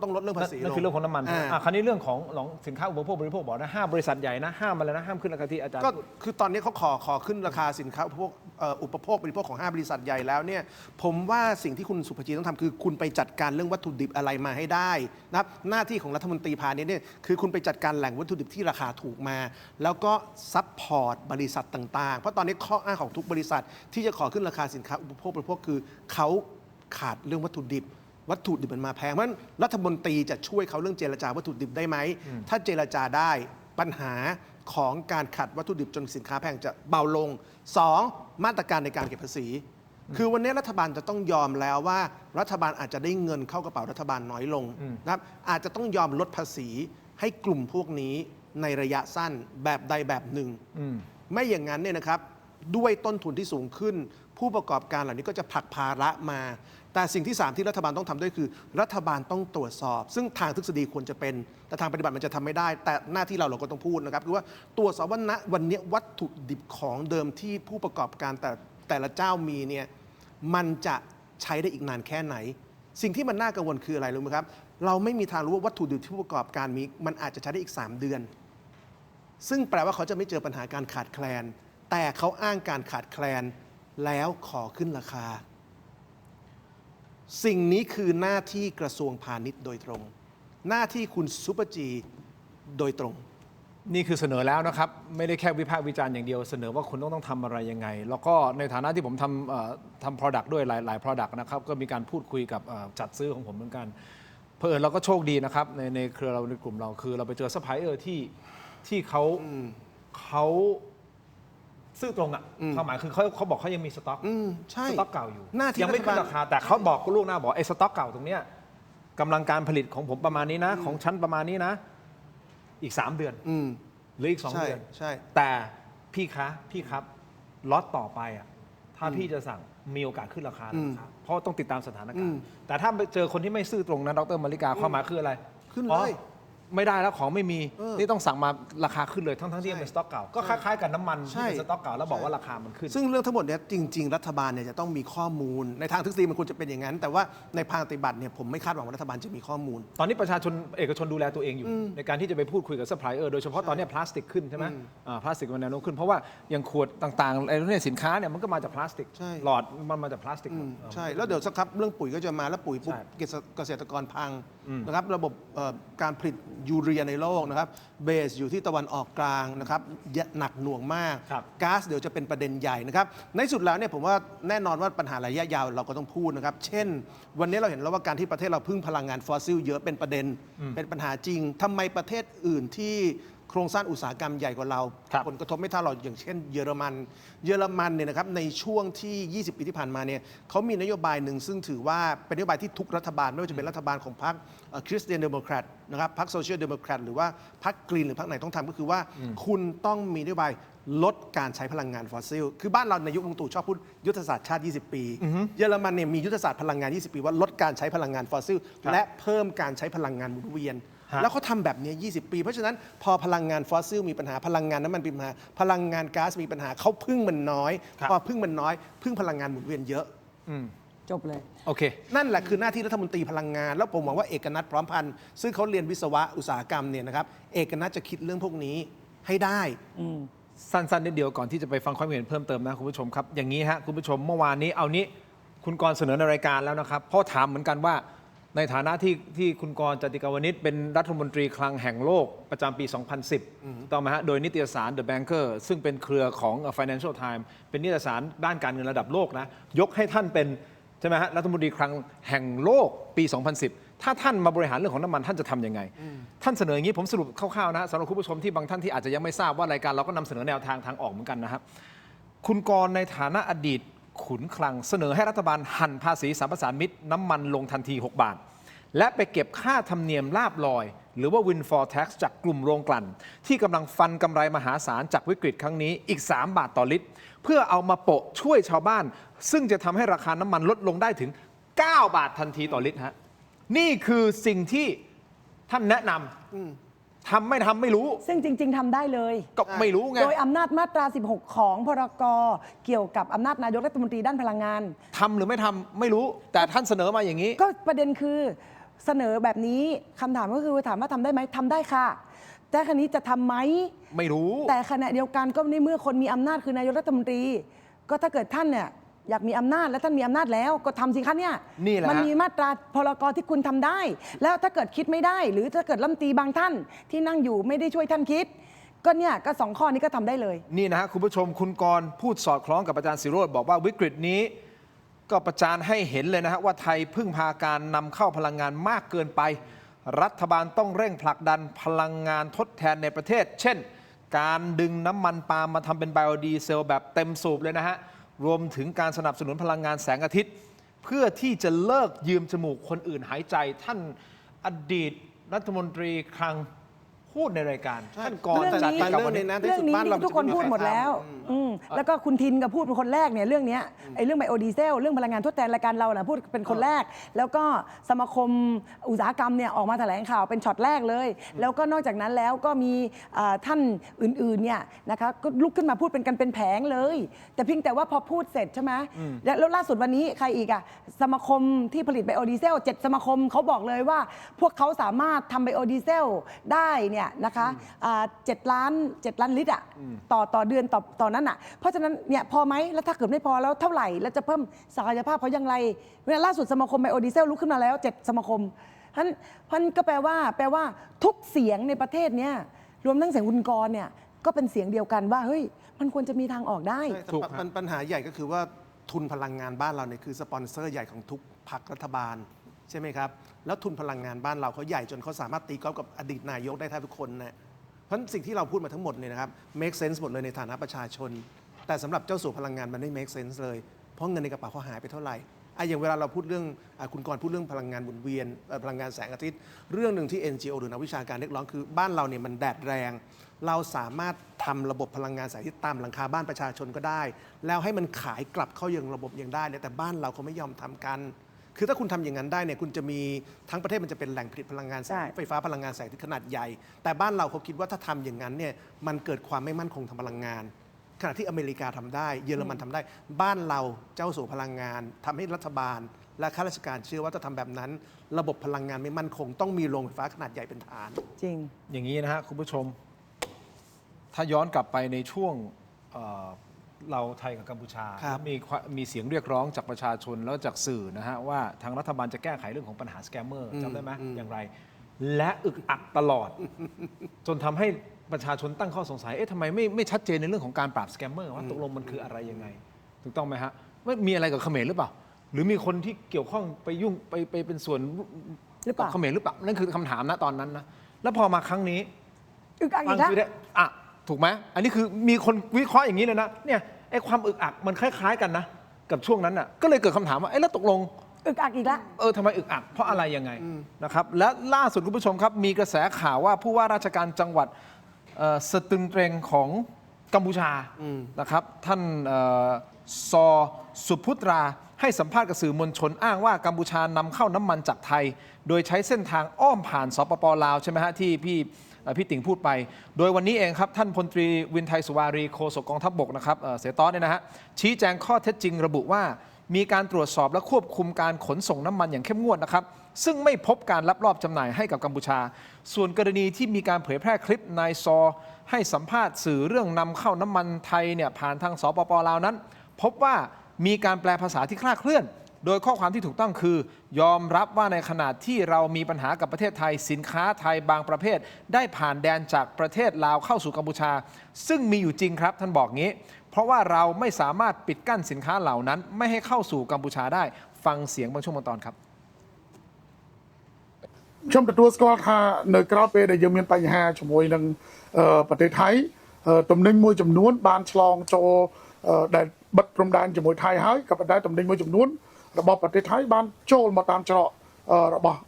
องลดเรื่องภาษี
นั่นคือเรื่องของน้ำมัน
อ่า
คราวนี้เรื่องของสินค้าอุปโภคบริโภคบอกนะห้ามบริษัทใหญ่นะห้ามอะไรนะห้ามขึ้นราคาที่อาจารย์
ก็คือตอนนี้เขาขอขึ้นราคาสินค้าอุปโภคบริโภคของ5บริษัทใหญ่แล้วเนี่ยผมว่าสิ่งที่คุณสุภจีต้องทำคือคุณไปจัดการเรื่องวัตถุดิบอะไรมาให้ได้นะครับหน้าที่ของรัฐมนตรีพาณิชย์เนี่ยคือคุณไปจัดการแหล่งวัตถุดิบที่ราคาถูกมา แล้วก็ซัพพอร์ตบริษัทต่างๆ เพราะตอนนี้ข้ออ้างของทุกบริษัทที่จะขอขึ้นราคาสินค้าอุปโภคบริโภคคือเขาขาดเรื่องวัตถุดิบมันมาแพงเพราะฉะนั้นรัฐมนตรีจะช่วยเขาเรื่องเจรจาวัตถุดิบได้ไหมถ้าเจรจาได้ปัญหาของการขัดวัตถุดิบจนสินค้าแพงจะเบาลง 2. มาตรการในการเก็บภาษี คือวันนี้รัฐบาลจะต้องยอมแล้วว่ารัฐบาลอาจจะได้เงินเข้ากระเป๋ารัฐบาลน้อยลงนะครับอาจจะต้องยอมลดภาษีให้กลุ่มพวกนี้ในระยะสั้นแบบใดแบบหนึ่งไม่อย่างนั้นเนี่ยนะครับด้วยต้นทุนที่สูงขึ้น ผู้ประกอบการเหล่านี้ก็จะผลักภาระมา แต่สิ่งที่ 3 ที่รัฐบาลต้องทำด้วยคือ รัฐบาลต้องตรวจสอบ ซึ่งทางทฤษฎีควรจะเป็นแต่ทางปฏิบัติมันจะทำไม่ได้ แต่หน้าที่เราก็ต้องพูดนะครับคือว่าตรวจสอบว่าณวันนี้วัตถุดิบของเดิมที่ผู้ประกอบการแต่ละเจ้ามีเนี่ยมันจะใช้ได้อีกนานแค่ไหน สิ่งที่มันน่ากังวลคืออะไรรู้ไหมครับเราไม่มีทางรู้ว่าวัตถุดิบที่ผู้ประกอบการมีมันอาจจะใช้ได้อีก3 เดือน ซึ่งแปลว่าเขาจะไม่เจอปัญหาการขาดแคลน แต่เขาอ้างการขาดแคลนแล้วขอขึ้นราคา สิ่งนี้คือหน้าที่กระทรวงพาณิชย์โดยตรง หน้าที่คุณซุปเปอร์จีโดยตรง
นี่คือเสนอแล้วนะครับ ไม่ได้แค่วิพากษ์วิจารณ์อย่างเดียวเสนอว่าคุณต้องทำอะไรยังไง แล้วก็ในฐานะที่ผมทำ product ด้วยหลาย product นะครับก็มีการพูดคุยกับจัดซื้อของผมเหมือนกันเผอิญเราก็โชคดีนะครับในเครือเราในกลุ่มเราคือเราไปเจอซัพพลายเออร์ที่เขาซื้อตรงอ่ะความหมายคือเขาบอกเขายังมีสต็อก
ใช่
สต็อกเก่าอยู่
หน้าที่
ยังไม่ขึ้นราคาแต่เขาบอกล่วงหน้าบอกไอ้สต็อกเก่าตรงเนี้ยกำลังการผลิตของผมประมาณนี้นะ ของชั้นประมาณนี้นะ อีก 3 เดือนหรืออีก 2
ใช่
เดือน
ใช่
แต่พี่ครับล็อตต่อไปอ่ะถ้าพี่จะสั่งมีโอกาสขึ้นราคานะครับเพราะต้องติดตามสถานการณ์ แต่ถ้าไปเจอคนที่ไม่ซื่อตรงนะดร.มาริกาความหมายคืออะไร
ขึ้นเลย
อ๋อไม่ได้แล้วของไม่มีนี่ต้องสั่งมาราคาขึ้นเลยทั้งที่ยังเป็นสต็อกเก่าก็คล้ายๆกับน้ำมันที่เป็นสต็อกเก่าแล้วบอกว่าราคามันขึ้น
ซึ่งเรื่องทั้งหมดเนี้ยจริง ๆ รัฐบาลเนี่ยจะต้องมีข้อมูล ในทางทฤษฎีมันควรจะเป็นอย่างนั้น แต่ว่าในทางปฏิบัติเนี่ยผมไม่คาดหวังว่ารัฐบาลจะมีข้อมูล
ตอนนี้ประชาชนเอกชนดูแลตัวเองอยู่ ในการที่จะไปพูดคุยกับซัพพลายเออร์โดยเฉพาะตอนนี้พลาสติกขึ้นใช่ไหมพลาสติกมันแนวโน้มขึ้นเพราะว่าอย่างขวดต่างๆไอ้เนี่ยสินค้าเนี่ยมันก็มาจากพลาสติก
ใช่
หลอดมันมาจากพลาสติกหมด
ใช่แล้วเดี๋ยวสักครับเรื่องปุ๋ยก็จะมาแล้วปุ๋ยปุ๊บ
ใช่
เกษตรกรพังนะครับระบบการผลิตยูเรียในโลกนะครับเบสอยู่ที่ตะวันออกกลางนะครับหนักหน่วงมาก
ครับ
ก๊าซเดี๋ยวจะเป็นประเด็นใหญ่นะครับในสุดแล้วเนี่ยผมว่าแน่นอนว่าปัญหาระยะยาวเราก็ต้องพูดนะครับเช่น วันนี้เราเห็นแล้วว่าการที่ประเทศเราพึ่งพลังงานฟอสซิลเยอะเป็นประเด็นเป็นปัญหาจริงทำไมประเทศอื่นที่โครงสร้างอุตสาหกรรมใหญ่กว่าเรา
ครับ
ผลกระทบไม่เท่าเราอย่างเช่นเยอรมันเนี่ยนะครับในช่วงที่ 20 ปีที่ผ่านมาเนี่ยเขามีนโยบายหนึ่งซึ่งถือว่าเป็นนโยบายที่ทุกรัฐบาลไม่ว่าจะเป็นรัฐบาลของพรรคคริสเตียนเดโมแครตนะครับพรรคโซเชียลเดโมแครตหรือว่าพรรคกรีนหรือพรรคไหนต้องทำก็คือว่าคุณต้องมีนโยบายลดการใช้พลังงานฟอสซิลคือบ้านเราในยุคลุงตู่ชอบพูดยุทธศาสตร์ชาติ 20 ปีเยอรมันเนี่ยมียุทธศาสตร์พลังงาน 20 ปีว่าลดการใช้พลังงานฟอสซิลและเพิ่มการใช้พลังงานหมุนเวียน แล้วเขาทำแบบนี้ 20 ปี เพราะฉะนั้นพอพลังงานฟอสซิลมีปัญหาพลังงานน้ำมันมีปัญหาพลังงานก๊าซมีปัญหาเขาพึ่งมันน้อย
ครับ
พอพึ่งมันน้อยพึ่งพลังงานหมุนเวียนเยอะ
จบเลย
โอเค
นั่นแหละคือหน้าที่รัฐมนตรีพลังงาน แล้วผมหวังว่าเอกนัทพร้อมพันธ์ซึ่งเขาเรียนวิศวะอุตสาหกรรมเนี่ยนะครับเอกนัทจะคิดเรื่องพวกนี้ให้ได้
สั้นๆนิดเดียวก่อนที่จะไปฟังความเห็นเพิ่มเติมนะคุณผู้ชมครับอย่างนี้ฮะคุณผู้ชมเมื่อวานนี้เอานี้คุณกรณ์เสนอในรายการแล้วนะครับเพราะถามเหมือนกันว่า ในฐานะที่คุณกรณ์จติกาวนิชเป็นรัฐมนตรีคลังแห่งโลกประจำปี 2010 ต่อมาฮะโดยนิตยสาร The Banker ซึ่งเป็นเครือของ Financial Times เป็นนิตยสารด้านการเงินระดับโลกนะยกให้ท่านเป็นใช่ไหมฮะรัฐมนตรีคลังแห่งโลกปี 2010 ถ้าท่านมาบริหารเรื่องของน้ำมันท่านจะทำยังไง ท่านเสนออย่างนี้ผมสรุปคร่าวๆนะสำหรับคุณผู้ชมที่บางท่านที่อาจจะยังไม่ทราบว่ารายการเราก็นำเสนอแนวทางออกเหมือนกันนะครับคุณกรณ์ในฐานะอดีตขุนคลังเสนอให้รัฐบาลหั่นภาษีสรรพสามิตน้ำมันลงทันที 6 บาท และไปเก็บค่าธรรมเนียมลาบลอย หรือว่า windfall tax จากกลุ่มโรงกลั่น ที่กำลังฟันกำไรมหาศาลจากวิกฤตครั้งนี้อีก 3 บาทต่อลิตร เพื่อเอามาโปะช่วยชาวบ้าน ซึ่งจะทำให้ราคาน้ำมันลดลงได้ถึง 9 บาททันทีต่อลิตรฮะนี่คือสิ่งที่ท่านแนะนำทำไม่ทำไม่รู้
ซึ่งจริง ๆทำได้เลย
ก็ไม่รู้ไง
โดยอำนาจมาตรา 16 ของพรกเกี่ยวกับอำนาจนายกรัฐมนตรีด้านพลังงาน
ทำหรือไม่ทำไม่รู้ แต่ท่านเสนอมาอย่างนี้
ก็ประเด็นคือเสนอแบบนี้คำถามก็คือถามว่าทำได้ไหมทำได้ค่ะ แต่คราวนี้จะทำไหม
ไม่รู้
แต่ขณะเดียวกันก็ในเมื่อคนมีอำนาจคือนายกรัฐมนตรี ก็ถ้าเกิดท่านเนี่ยอยากมีอำนาจและท่านมีอำนาจแล้วก็ทำสิคะเนี่ย
นี่แหละ
มันมีมาตราพรกที่คุณทำได้ แล้วถ้าเกิดคิดไม่ได้ หรือถ้าเกิดรัฐมนตรีบางท่านที่นั่งอยู่ไม่ได้ช่วยท่านคิด ก็เนี่ยก็2 ข้อนี้ก็ทำได้เลย
นี่นะฮะคุณผู้ชมคุณกรณ์พูดสอดคล้องกับอาจารย์ศิโรจน์บอกว่าวิกฤตนี้ก็ประจานให้เห็นเลยนะฮะว่าไทยพึ่งพาการนำเข้าพลังงานมากเกินไป รัฐบาลต้องเร่งผลักดันพลังงานทดแทนในประเทศ เช่น การดึงน้ำมันปาล์มมาทำเป็นไบโอดีเซลแบบเต็มสูบเลยนะฮะรวมถึงการสนับสนุนพลังงานแสงอาทิตย์ เพื่อที่จะเลิกยืมจมูกคนอื่นหายใจท่านอดีตรัฐมนตรีคลังพูดในรายการท่านกรณ์
เรื่อง
จ
นี้
ติกาวนิช
เรื่องนี้ทุกคนพูดหมดแล้วแล้วก็คุณทินก็พูดเป็นคนแรกเนี่ยเรื่องเนี้ยไอ้เรื่องไบโอดีเซลเรื่องพลังงานทดแทนรายการเราน่ะพูดเป็นคนแรก แล้วก็สมาคมอุตสาหกรรมเนี่ยออกมาแถลงข่าวเป็นช็อตแรกเลย แล้วก็นอกจากนั้นแล้วก็มีท่านอื่นๆเนี่ยนะคะก็ลุกขึ้นมาพูดเป็นกันเป็นแผงเลย แต่เพียงแต่ว่าพอพูดเสร็จใช่ไหมแล้วล่าสุดวันนี้ใครอีกอะสมาคมที่ผลิตไบโอดีเซล7 สมาคมเขาบอกเลยว่าพวกเขาสามารถทำไบโอดีเซลได้เนี่ยนะคะ7 ล้านลิตรอะต่อเดือนต่อนั้นอะเพราะฉะนั้นเนี่ยพอไหมแล้วถ้าเกิดไม่พอแล้วเท่าไหร่แล้วจะเพิ่มศักยภาพเขาอย่างไรเวลาล่าสุดสมาคมไบโอดีเซลลุกขึ้นมาแล้ว7 สมาคมท่านก็แปลว่าทุกเสียงในประเทศเนี้ยรวมทั้งเสียงคุณกรณ์เนี่ยก็เป็นเสียงเดียวกันว่าเฮ้ยมันควรจะมีทางออกได้
ใช่แต่ปัญหาใหญ่ก็คือว่าทุนพลังงานบ้านเราเนี่ยคือสปอนเซอร์ใหญ่ของทุกพรรครัฐบาลใช่ไหมครับแล้วทุนพลังงานบ้านเราเขาใหญ่จนเขาสามารถตีกอล์ฟกับอดีตนายกได้แทบทุกคนนะเพราะฉะนั้นสิ่งที่เราพูดมาทั้งหมดเนี่ยนะครับ make sense หมดเลยในฐานะประชาชน แต่สำหรับเจ้าสัวพลังงานมันไม่ make sense เลยเพราะเงินในกระเป๋าเขาหายไปเท่าไหร่อย่างเวลาเราพูดเรื่องคุณกรณ์พูดเรื่องพลังงานหมุนเวียนพลังงานแสงอาทิตย์เรื่องหนึ่งที่ NGO หรือนักวิชาการเรียกร้องคือบ้านเราเนี่ยมันแดดแรงเราสามารถทำระบบพลังงานแสงอาทิตย์ตามหลังคาบ้านประชาชนก็ได้ แล้วให้มันขายกลับเข้ายังระบบยังได้เนี่ยแต่บ้านเราเขาไม่ยอมทำกัน คือถ้าคุณทำอย่างนั้นได้เนี่ยคุณจะมีทั้งประเทศมันจะเป็นแหล่งผลิตพลังงานไฟฟ้าพลังงานแสงอาทิตย์ขนาดใหญ่แต่บ้านเราเขาคิดว่าถ้าทำอย่างนั้นเนี่ยมันเกิดความไม่มั่นคงทางพลังงานขณะที่อเมริกาทำได้เยอรมันทำได้บ้านเราเจ้าสัวพลังงานทำให้รัฐบาลและข้าราชการเชื่อว่าถ้าทำแบบนั้นระบบพลังงานไม่มั่นคงต้องมีโรงไฟฟ้าขนาดใหญ่เป็นฐาน
จริง
อย่างนี้นะฮะคุณผู้ชม ถ้าย้อนกลับไปในช่วงเราไทยกับกัมพูชา
ครับ
มีเสียงเรียกร้องจากประชาชนแล้วจากสื่อนะฮะว่าทางรัฐบาลจะแก้ไขเรื่องของปัญหาสแกมเมอร์จำได้ไหมอย่างไร และอึกอักตลอด จนทำให้ประชาชนตั้งข้อสงสัยเอ๊ะทำไมไม่ชัดเจนในเรื่องของการปราบสแกมเมอร์ว่าตกลงมันคืออะไรยังไงถูกต้องไหมฮะว่ามีอะไรกับเขมรหรือเปล่า หรือมีคนที่เกี่ยวข้องไปยุ่งไปเป็นส่วน
หรือเปล่า
กับเขมรหรือเปล่านั่นคือคำถามนะตอนนั้นนะแล้วพอมาครั้งนี้
อึกอักอีกแล้ว
คือได้ถูกไหมอันนี้คือมีคนวิเคราะห์อย่างนี้เลยนะเนี่ยไอ้ความอึกอักมันคล้ายๆกันนะกับช่วงนั้นน่ะก็เลยเกิดคำถามว่าแล้วตกลง
อึกอักอีกแล้ว
ทำไมอึกอักเพราะอะไรยังไงนะครับและล่าสุดคุณผู้ชมครับมีกระแสข่าวว่าผู้ว่าราชการจังหวัดสตึงเตรงของกัมพูชานะครับท่านซอสุพุตราให้สัมภาษณ์กับสื่อมวลชนอ้างว่ากัมพูชานำเข้าน้ำมันจากไทย โดยใช้เส้นทางอ้อมผ่านสปป.ลาวใช่ไหมฮะที่พี่ติ่งพูดไป โดยวันนี้เองครับท่านพลตรีวินไทยสุวารีโฆษกกองทัพบกนะครับเสต้อเนี่ยนะฮะชี้แจงข้อเท็จจริงระบุว่ามีการตรวจสอบและควบคุมการขนส่งน้ำมันอย่างเข้มงวดนะครับซึ่งไม่พบการลักลอบจำหน่ายให้กับกัมพูชาส่วนกรณีที่มีการเผยแพร่คลิปนายซอให้สัมภาษณ์สื่อเรื่องนำเข้าน้ำมันไทยเนี่ยผ่านทางสปป.ลาวนั้นพบว่ามีการแปลภาษาที่คลาดเคลื่อน
โดยข้อความที่ถูกต้องคือ ยอมรับว่าในขณะที่เรามีปัญหากับประเทศไทยสินค้าไทยบางประเภท ได้ผ่านแดนจากประเทศลาวเข้าสู่กัมพูชา ซึ่งมีอยู่จริงครับท่านบอกงี้ เพราะว่าเราไม่สามารถปิดกั้นสินค้าเหล่านั้นไม่ให้เข้าสู่กัมพูชาได้ฟังเสียงบางช่วงบางตอนครับ
ខ្ញុំទទួលស្គាល់ថានៅក្រៅពេលដែលយើងមានបញ្ហាជាមួយនឹងប្រទេសថៃទំនិញមួយចំនួនបានឆ្លងចូលដែលបិទព្រំដែនជាមួយថៃហើយក៏ប៉ុន្តែទំនិញមួយចំនួនរបស់ប្រទេសថៃបានចូលមកតាមច្រករបស់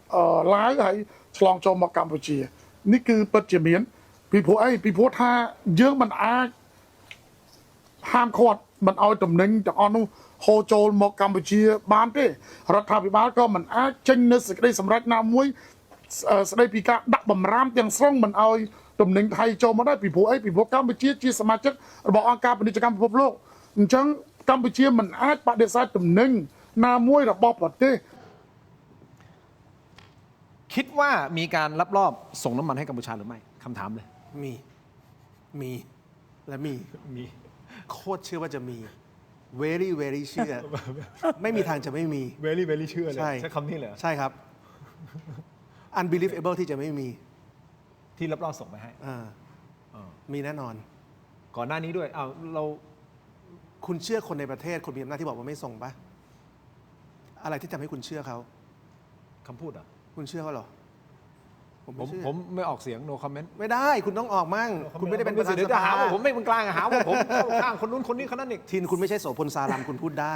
ឡាវហើយឆ្លងចូលមកកម្ពុជានេះគឺពិតជាមានពីព្រោះអីពីព្រោះថាយើងមិនអាចហាមឃាត់មិនឲ្យទំនិញទាំងអស់នោះហូរចូលមកកម្ពុជាបានទេរដ្ឋាភិបាលក៏មិនអាចចេញនូវសេចក្តីសម្រេចណាមួយស្ដីពីការដាក់បំរាមទាំងស្រុងមិនឲ្យទំនិញថៃចូលមកដែរពីព្រោះអីពីព្រោះកម្ពុជាជាសមាជិករបស់អង្គការពាណិជ្ជកម្មពិភពលោកអញ្ចឹងកម្ពុជាមិនអាចបដិសេធទំនិញណាមួយរបស់ប្រទេស
คิดว่ามีการลักลอบส่งน้ำมันให้กัมพูชาหรือไม่คำถามเลย
มีและมี
มี
โคตรเชื่อว่าจะมี very เชื่อ ไม่มีทางจะไม่มี
very very เชื่อเลย
ใช่
ใช้คำนี้เลยเหรอ
ใช่ครับ unbelievable ที่จะไม่มี
ที่ลักลอบส่งไปให้
มีแน่นอน
ก่อนหน้านี้ด้วยอ้าวเรา
คุณเชื่อคนในประเทศคนมีอำนาจที่บอกว่าไม่ส่งปะอะไรที่ทำให้คุณเชื่อเขา
คำพูดเหรอ่ะ
คุณเชื่อเขาเหรอ ผมไม่เชื่อ
ผมไม่ออกเสียง no comment
ไม่ได้คุณต้องออกมั่งคุณไม่ได้เป็นประธาน
เดี๋ยว
ส
จะหา
ภา
ว่าผมไม่เป็นกลางหาว่าผมเข้าข้างคนนู้นคนนี้คนนั้นอีก
ทินคุณไม่ใช่โสพลสารัมคุณพูดได้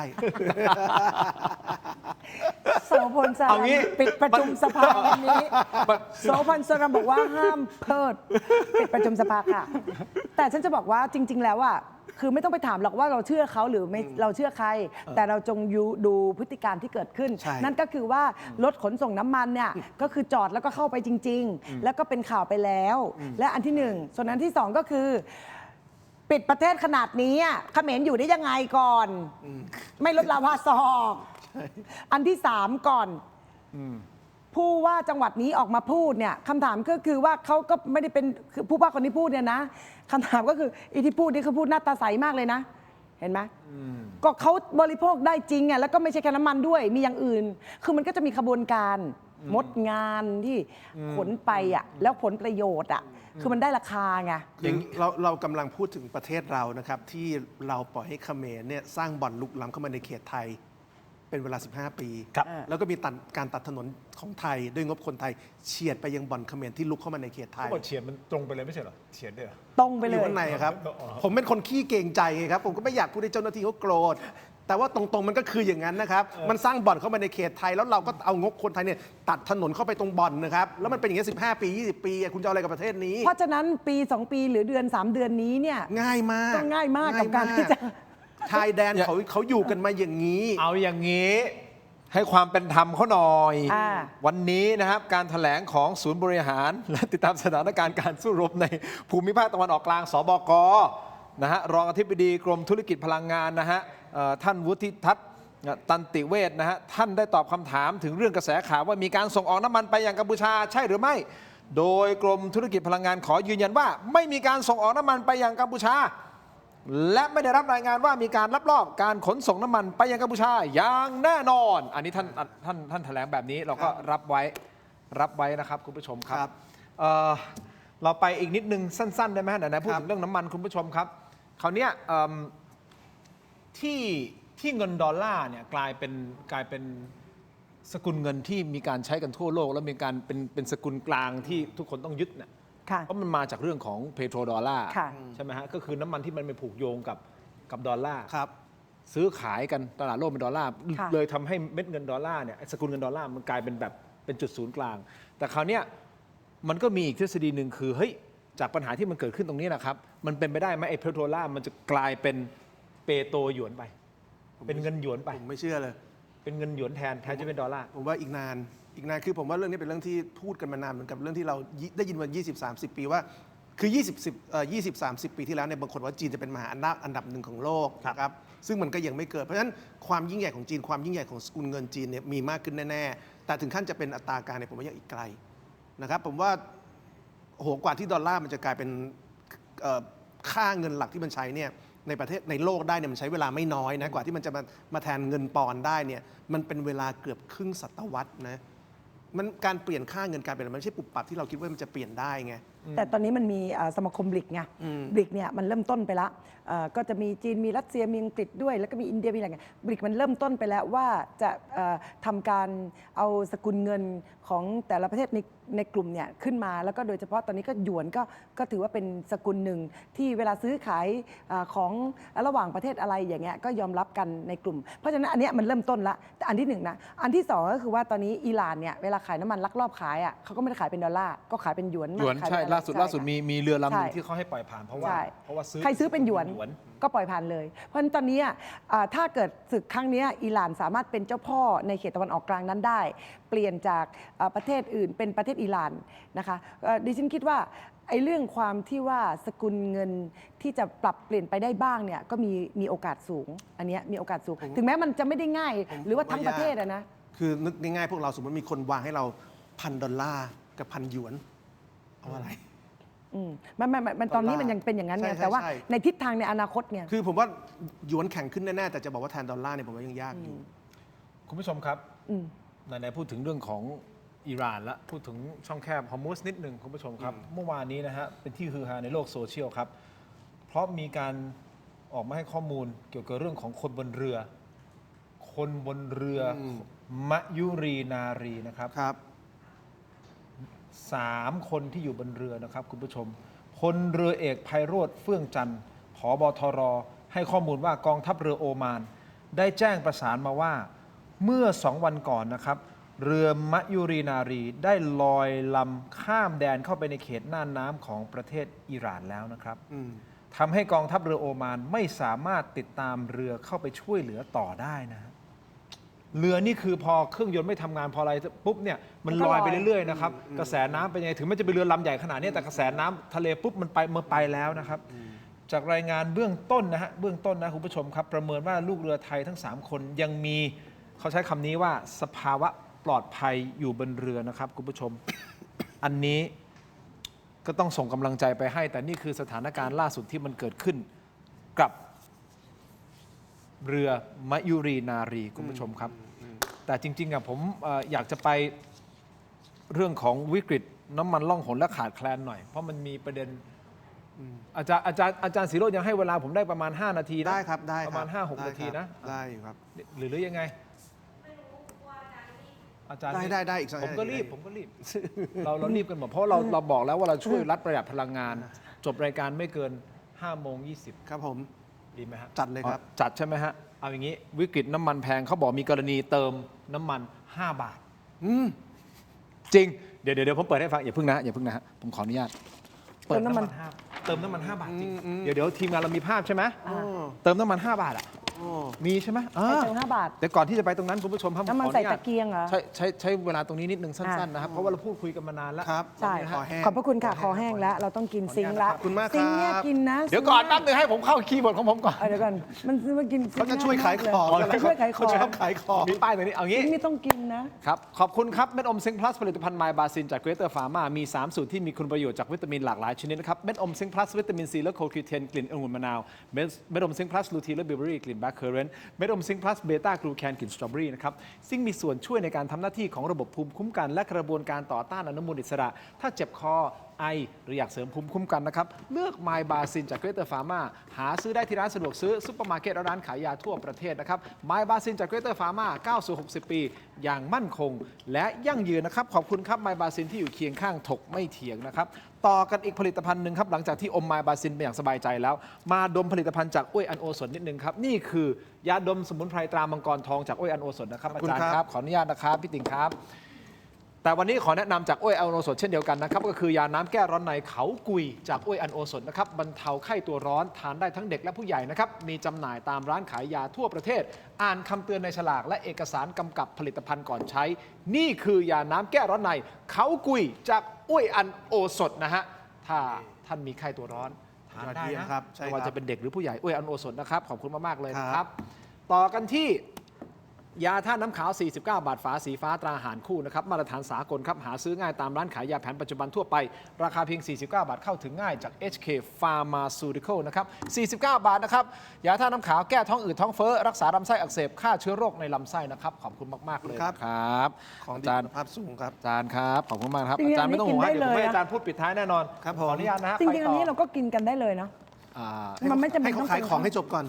โสพลสา
เอา
รัม
งี้
ปิดประชุมสภาวันนี้โสพลสารัมบอกว่าห้ามเพิดปิดประชุมสภาค่ะ แต่ฉันจะบอกว่าจริง ๆ แล้วอ่ะคือไม่ต้องไปถามหรอกว่าเราเชื่อเขาหรือไม่เราเชื่อใคร แต่เราจงดูพฤติการที่เกิดขึ้น
ใช่
นั่นก็คือว่ารถขนส่งน้ำมันเนี่ยก็คือจอดแล้วก็เข้าไปจริง ๆ แล้วก็เป็นข่าวไปแล้ว และอันที่หนึ่งส่วนอันที่สองก็คือ ปิดประเทศขนาดนี้อะเขมรอยู่ได้ยังไงก่อน ไม่ลดลาวาซอกอันที่สามก่อนผู้ว่าจังหวัดนี้ออกมาพูดเนี่ยคำถามก็คือว่าเขาก็ไม่ได้เป็นคือผู้ว่าคนที่พูดเนี่ยนะคำถามก็คืออีที่พูดนี่คือพูดหน้าตาใสมากเลยนะ เห็นไหมก็เขาบริโภคได้จริงอ่ะแล้วก็ไม่ใช่แค่น้ำมันด้วยมีอย่างอื่น คือมันก็จะมีขบวนการมดงานที่ขนไปอ่ะแล้วผลประโยชน์อ่ะคือมันได้ราคาไง
คือเรากำลังพูดถึงประเทศเรานะครับที่เราปล่อยให้เขมรเนี่ยสร้างบ่อนลุกล้ำเข้ามาในเขตไทย เป็นเวลา 15 ปี แล้วก็มีการตัดถนนของไทยด้วยงบคนไทยเฉียดไปยังบ่อนเขมรที่ลุกเข้ามาในเขตไทย
เขาบอกเฉียดมันตรงไปเลยไม่ใช่เหรอเฉียดด้วยเหรอ
ตรงไป
อ
เลย
ยู่ข้างในครับ ผมเป็นคนขี้เกรงใจไงครับ ผมก็ไม่อยากพูดให้เจ้าหน้าที่เขาโกรธ แต่ว่าตรงๆมันก็คืออย่างนั้นนะครับ มันสร้างบ่อนเข้ามาในเขตไทย แล้วเราก็เอางบคนไทยเนี่ยตัดถนนเข้าไปตรงบ่อนนะครับ แล้วมันเป็นอย่างนี้ย15 ปี 20 ปีอะคุณจะเอาอะไรกับประเทศนี้
เพราะฉะนั้นปี 2 ปีหรือเดือน 3 เดือนนี้เนี่ย
ง่ายมาก
ก็ง่ายมากกับการที่จะ
ชายแดนเขาอยู่กันมาอย่างนี้
เอาอย่างนี้ให้ความเป็นธรรมเขาหน่อย วันนี้นะครับการแถลงของศูนย์บริหาร และติดตามสถานการณ์การสู้รบในภูมิภาคตะวันออกกลางสบกนะฮะรองอธิบดีกรมธุรกิจพลังงานนะฮะท่านวุฒิทัศน์ตันติเวชนะฮะท่านได้ตอบคำถามถึงเรื่องกระแสข่าวว่ามีการส่งออกน้ำมันไปยังกัมพูชาใช่หรือไม่ โดยกรมธุรกิจพลังงานขอยืนยันว่าไม่มีการส่งออกน้ำมันไปยังกัมพูชาและไม่ได้รับรายงานว่ามีการลักลอบการขนส่งน้ำมันไปยังกัมพูชาอย่างแน่นอน อันนี้ท่านแถลงแบบนี้เราก็รับไว้นะครับคุณผู้ชมครับเราไปอีกนิดนึงสั้นๆได้ไหมไหนๆพูดถึงเรื่องน้ำมันคุณผู้ชมครับคราวนี้ที่เงินดอลลาร์เนี่ยกลายเป็นสกุลเงินที่มีการใช้กันทั่วโลกแล้วมีการเป็นสกุลกลางที่ทุกคนต้องยึดเนี่ยเพราะมันมาจากเรื่องของเพโตรดอลลาร์ใช่ไหมฮะก็คือน้ำมันที่มันไปผูกโยงกับดอลลาร์ซื้อขายกันตลาดโลกเป็นดอลลาร์เลยทำให้เม็ดเงินดอลลาร์เนี่ยสกุลเงินดอลลาร์มันกลายเป็นแบบเป็นจุดศูนย์กลางแต่คราวนี้มันก็มีอีกทฤษฎีหนึ่งคือเฮ้ยจากปัญหาที่มันเกิดขึ้นตรงนี้นะครับมันเป็นไปได้ไหมไอ้เพโตรดอลลาร์มันจะกลายเป็นเปโตรหยวนไปเป็นเงินหยวนไป
ผมไม่เชื่อเลย
เป็นเงินหยวนแทนจะเป็นดอลลาร์
ผมว่าอีกนานคือผมว่าเรื่องนี้เป็นเรื่องที่พูดกันมานานเหมือนกับเรื่องที่เราได้ยินมา20-30 ปีว่าคือ20-30 ปีที่แล้วเนี่ยบางคนว่าจีนจะเป็นมหาอำนาจอันดับหนึ่งของโลกนะครับซึ่งมันก็ยังไม่เกิดเพราะฉะนั้นความยิ่งใหญ่ของจีนความยิ่งใหญ่ของสกุลเงินจีนเนี่ยมีมากขึ้นแน่ๆแต่ถึงขั้นจะเป็นอัตราการเนี่ยผมว่ายังอีกไกลนะครับผมว่าโหกว่าที่ดอลลาร์มันจะกลายเป็นค่าเงินหลักที่มันใช้เนี่ย ในประเทศในโลกได้เนี่ยมันใช้เวลาไม่น้อยนะกว่าที่มันจะมาแทนเงินปอนด์ได้เนี่ยมันเป็นเวลาเกือบครึ่งศตวรรษนะมันการเปลี่ยนค่าเงินการเปลี่ยนมันไม่ใช่ปุบปับที่เราคิดว่ามันจะเปลี่ยนได้ไง
แต่ตอนนี้มันมีสมาคมบริกไงบริกเนี่ยมันเริ่มต้นไปแล้วก็จะมีจีนมีรัสเซียมีอังกฤษด้วยแล้วก็มีอินเดียมีอะไรเงี้ยบริกมันเริ่มต้นไปแล้วว่าจะทำการเอาสกุลเงินของแต่ละประเทศในกลุ่มเนี่ยขึ้นมาแล้วก็โดยเฉพาะตอนนี้ก็หยวนก็ถือว่าเป็นสกุลหนึ่งที่เวลาซื้อขายของระหว่างประเทศอะไรอย่างเงี้ยก็ยอมรับกันในกลุ่มเพราะฉะนั้นอันเนี้ยมันเริ่มต้นละแต่อันที่หนึ่งนะอันที่สองก็คือว่าตอนนี้อิหร่านเนี่ยเวลาขายน้ำมันลักลอบขายอ่ะเขาก็ไม่ได้ขายเป็นดอลลาร์ก็ขายเป็นหยวน
หยวน
ขาย
ใช่
เป็น
ล่าสุด
ใช่
มีเรือลำหนึ่ง
ใช่
ที่เขาให้ปล่อยผ่านเพราะว่า
ใช่
ซื้อ
ใครซื้อเป็นหยวนก็ปล่อยผ่านเลย เพราะฉะนั้นตอนนี้ถ้าเกิดศึกครั้งนี้อิหร่านสามารถเป็นเจ้าพ่อในเขตตะวันออกกลางนั้นได้ เปลี่ยนจากประเทศอื่นเป็นประเทศอิหร่านนะคะดิฉันคิดว่าไอ้เรื่องความที่ว่าสกุลเงินที่จะปรับเปลี่ยนไปได้บ้างเนี่ยก็มีโอกาสสูงอันเนี้ยมีโอกาสสูง ถึงแม้มันจะไม่ได้ง่ายหรือว่าทั้งประเทศนะ
คือนึกง่ายๆพวกเราสมมติมีคนวางให้เรา$1,000กับ1,000 หยวนเอาอะไร
มันตอนนี้มันยังเป็นอย่างนั้นไง
ใช่
แต่ว่า
ใช่
ในทิศทางในอนาคตเนี่ย
คือผมว่าหยวนแข็งขึ้นแน่ๆแต่จะบอกว่าแทนดอลลาร์เนี่ยผมว่ายังยากอยู่
คุณผู้ชมครับไหนๆพูดถึงเรื่องของอิหร่านและพูดถึงช่องแคบฮอร์มุสนิดหนึ่งคุณผู้ชมครับ เมื่อวานนี้นะฮะเป็นที่ฮือฮาในโลกโซเชียลครับ เพราะมีการออกมาให้ข้อมูลเกี่ยวกับเรื่องของคนบนเรือ คนบนเรือมะยุรีนารีนะครับ
ครับ
3 คนที่อยู่บนเรือนะครับคุณผู้ชมพลเรือเอกไพโรจน์เฟื่องจันทร์ผบทรให้ข้อมูลว่ากองทัพเรือโอมานได้แจ้งประสานมาว่าเมื่อ2 วันก่อนนะครับเรือมะยุรีนารีได้ลอยลำข้ามแดนเข้าไปในเขตน่านน้ำของประเทศอิหร่านแล้วนะครับทำให้กองทัพเรือโอมานไม่สามารถติดตามเรือเข้าไปช่วยเหลือต่อได้นะฮะเรือนี่คือพอเครื่องยนต์ไม่ทำงานพออะไรปุ๊บเนี่ยมันลอยไปเรื่อยๆนะครับกระแสน้ำเป็นยังไงถึงแม้จะเป็นเรือลำใหญ่ขนาดนี้แต่กระแสน้ำทะเลปุ๊บมันไปแล้วนะครับจากรายงานเบื้องต้นนะฮะเบื้องต้นนะคุณผู้ชมครับประเมินว่าลูกเรือไทยทั้ง3 คนยังมีเขาใช้คำนี้ว่าสภาวะปลอดภัยอยู่บนเรือนะครับคุณผู้ชม อันนี้ก็ต้องส่งกำลังใจไปให้แต่นี่คือสถานการณ์ล่าสุดที่มันเกิดขึ้นกับเรือมะยุรีนารีคุณผู้ชมครับแต่จริงๆผมอยากจะไปเรื่องของวิกฤตน้ำมันล่องหนและขาดแคลนหน่อยเพราะมันมีประเด็นอาจารย์ศิโรจน์ยังให้เวลาผมได้ประมาณ5 นาทีนะ
ได้ครับได้
ประมาณ 5-6 นาทีนะ
ได้อยู่ครับ
หรือยังไงอาจารย์
ได้อีกสัก
ผมก็รีบเรารีบกันหมดเพราะเราบอกแล้วว่าเราช่วยรัฐประหยัดพลังงาน จบรายการไม่เกิน5:20
ครับผม
ดีไหมฮะ
จัดเลยครับ
จัดใช่ไหมฮะเอาอย่างนี้วิกฤตน้ำมันแพงเขาบอกมีกรณีเติมน้ำมัน5 บาทจริงเดี๋ยวผมเปิดให้ฟังอย่าพึ่งนะฮะผมขออนุญาตเติมน้ำมัน5 บาทจริงเดี๋ยวทีมงานเรามีภาพใช่ไหมเติมน้ำมัน5 บาทอ่ะมีใช่ไหม
ไปเติม5 บาท
แต่ก่อนที่จะไปตรงนั้นคุณผู้ชมครับ
น้ำมันใส่ตะเกียงเหรอ
ใช้เวลาตรงนี้นิดนึงสั้นๆนะครับเพราะว่าเราพูดคุยกันมานานแล้ว
ครับ
ใช่
ขอแห้ง
ขอบพระคุณค่ะคอแห้งแล้วเราต้องกินซิงค์ละ
ขอบคุณมากครับ
ซิงค์เนี่ยกินนะ
เดี๋ยวก่อนแป๊บนึงให้ผมเข้าคีย์บอร์ดของผมก่อน
เดี๋ยวก่อนมันซื้อมากินซิงค์
เขาจะช่วยขายของ
จะช่วยขายของ
เขาชอบขายของ
มีป้ายตรงนี้เอางี้
ซิงค์นี่ต้องกินนะ
ครับขอบคุณครับเม็ดอมซิงค์พลัสผลิตภัณฑ์ไมบาซินจากเกรเตอร์ฟาร์มามี3 สูตรที่มีคุณประโยชน์จากวิตามินหลากหลายชนิดนะครับเม็ดอมซิงค์พลัสวิตามินซีและโคคิวเทนกลิ่นองุ่นมะนาวเม็ดอมซิงค์พลัสลูทีนและเบอร์เบอรี่กลิ่นแบล็คเคอร์เรนต์เม็ดอมซิงค์พลัสเบต้ากลูแคนกลิ่นสตรอเบอรี่นะครับซึ่งมีส่วนช่วยในการทำหน้าที่ของระบบภูมิคุ้มกันและกระบวนการต่อต้านอนุมูลอิสระ ถ้าเจ็บคอไอหรืออยากเสริมภูมิคุ้มกันนะครับเลือกไมบาซินจากเกรเตอร์ฟาร์มาหาซื้อได้ที่ร้านสะดวกซื้อซุปเปอร์มาร์เก็ตและร้านขายยาทั่วประเทศนะครับไมบาซินจากเกรเตอร์ฟาร์มาก้าวสู่60 ปีอย่างมั่นคงและยั่งยืนนะครับขอบคุณครับไมบาซินที่อยู่เคียงข้างถกไม่เถียงนะครับต่อกันอีกผลิตภัณฑ์หนึ่งครับหลังจากที่อมไมบาซินไปอย่างสบายใจแล้วมาดมผลิตภัณฑ์จากอ้วยอันโอสถนิดนึงครับนี่คือยาดมสมุนไพรตรามังกรทองจากอ้วยอันโอสถนะครับอาจารย์ครับขออนุญาตนะครับพี่ติ๋งครับแต่วันนี้ขอแนะนำจากอ้วยอันโอสถเช่นเดียวกันนะครับก็คือยาน้ำแก้ร้อนในเขากุยจากอ้วยอันโอสถนะครับบรรเทาไข้ตัวร้อนทานได้ทั้งเด็กและผู้ใหญ่นะครับมีจำหน่ายตามร้านขายยาทั่วประเทศอ่านคำเตือนในฉลากและเอกสารกำกับผลิตภัณฑ์ก่อนใช้นี่คือยาน้ำแก้ร้อนในเขากุยจากอ้วยอันโอสถนะฮะถ้าท่านมีไข้ตัวร้อนทานได้นะครับไม่ว่าจะเป็นเด็กหรือผู้ใหญ่อ้วยอันโอสถนะครับขอบคุณมากๆเลยนะครับต่อกันที่ ยาท่าตุน้ำขาว 49 บาทฝาสีฟ้าตราหารคู่นะครับมาตรฐานสากลครับหาซื้อง่ายตามร้านขายยาแผนปัจจุบันทั่วไปราคาเพียง 49 บาทเข้าถึงง่ายจาก HK Pharmaceutical นะครับ 49 บาทนะครับยาท่าตุน้ำขาวแก้ท้องอืดท้องเฟ้อรักษาลำไส้อักเสบฆ่าเชื้อโรคในลำไส้นะครับขอบคุณมากๆเลย
ครับ
ครับ
ของ
อา
ดี
จาร
คุ
ย์
ณภาพสูงครับ
อาจารย์ครับขอบคุณมากครับ
จริงๆ
อาจารย์ไม่ต้องห่วง
อันนี้
เดี๋ยวผมให้
กินได้เลยอะ
อาจารย์พูดปิดท้ายแน่นอน
ครับ
ข
ผม
ออนุญาตนะฮะ
จริงๆ
ไป
อัน
ต่
นี้เราก็กินกันได้เลยเนาะ
อ่า
มันไม่จำเป็น
ให้
ต้
เขา
อง
ขายของให้จบก่อน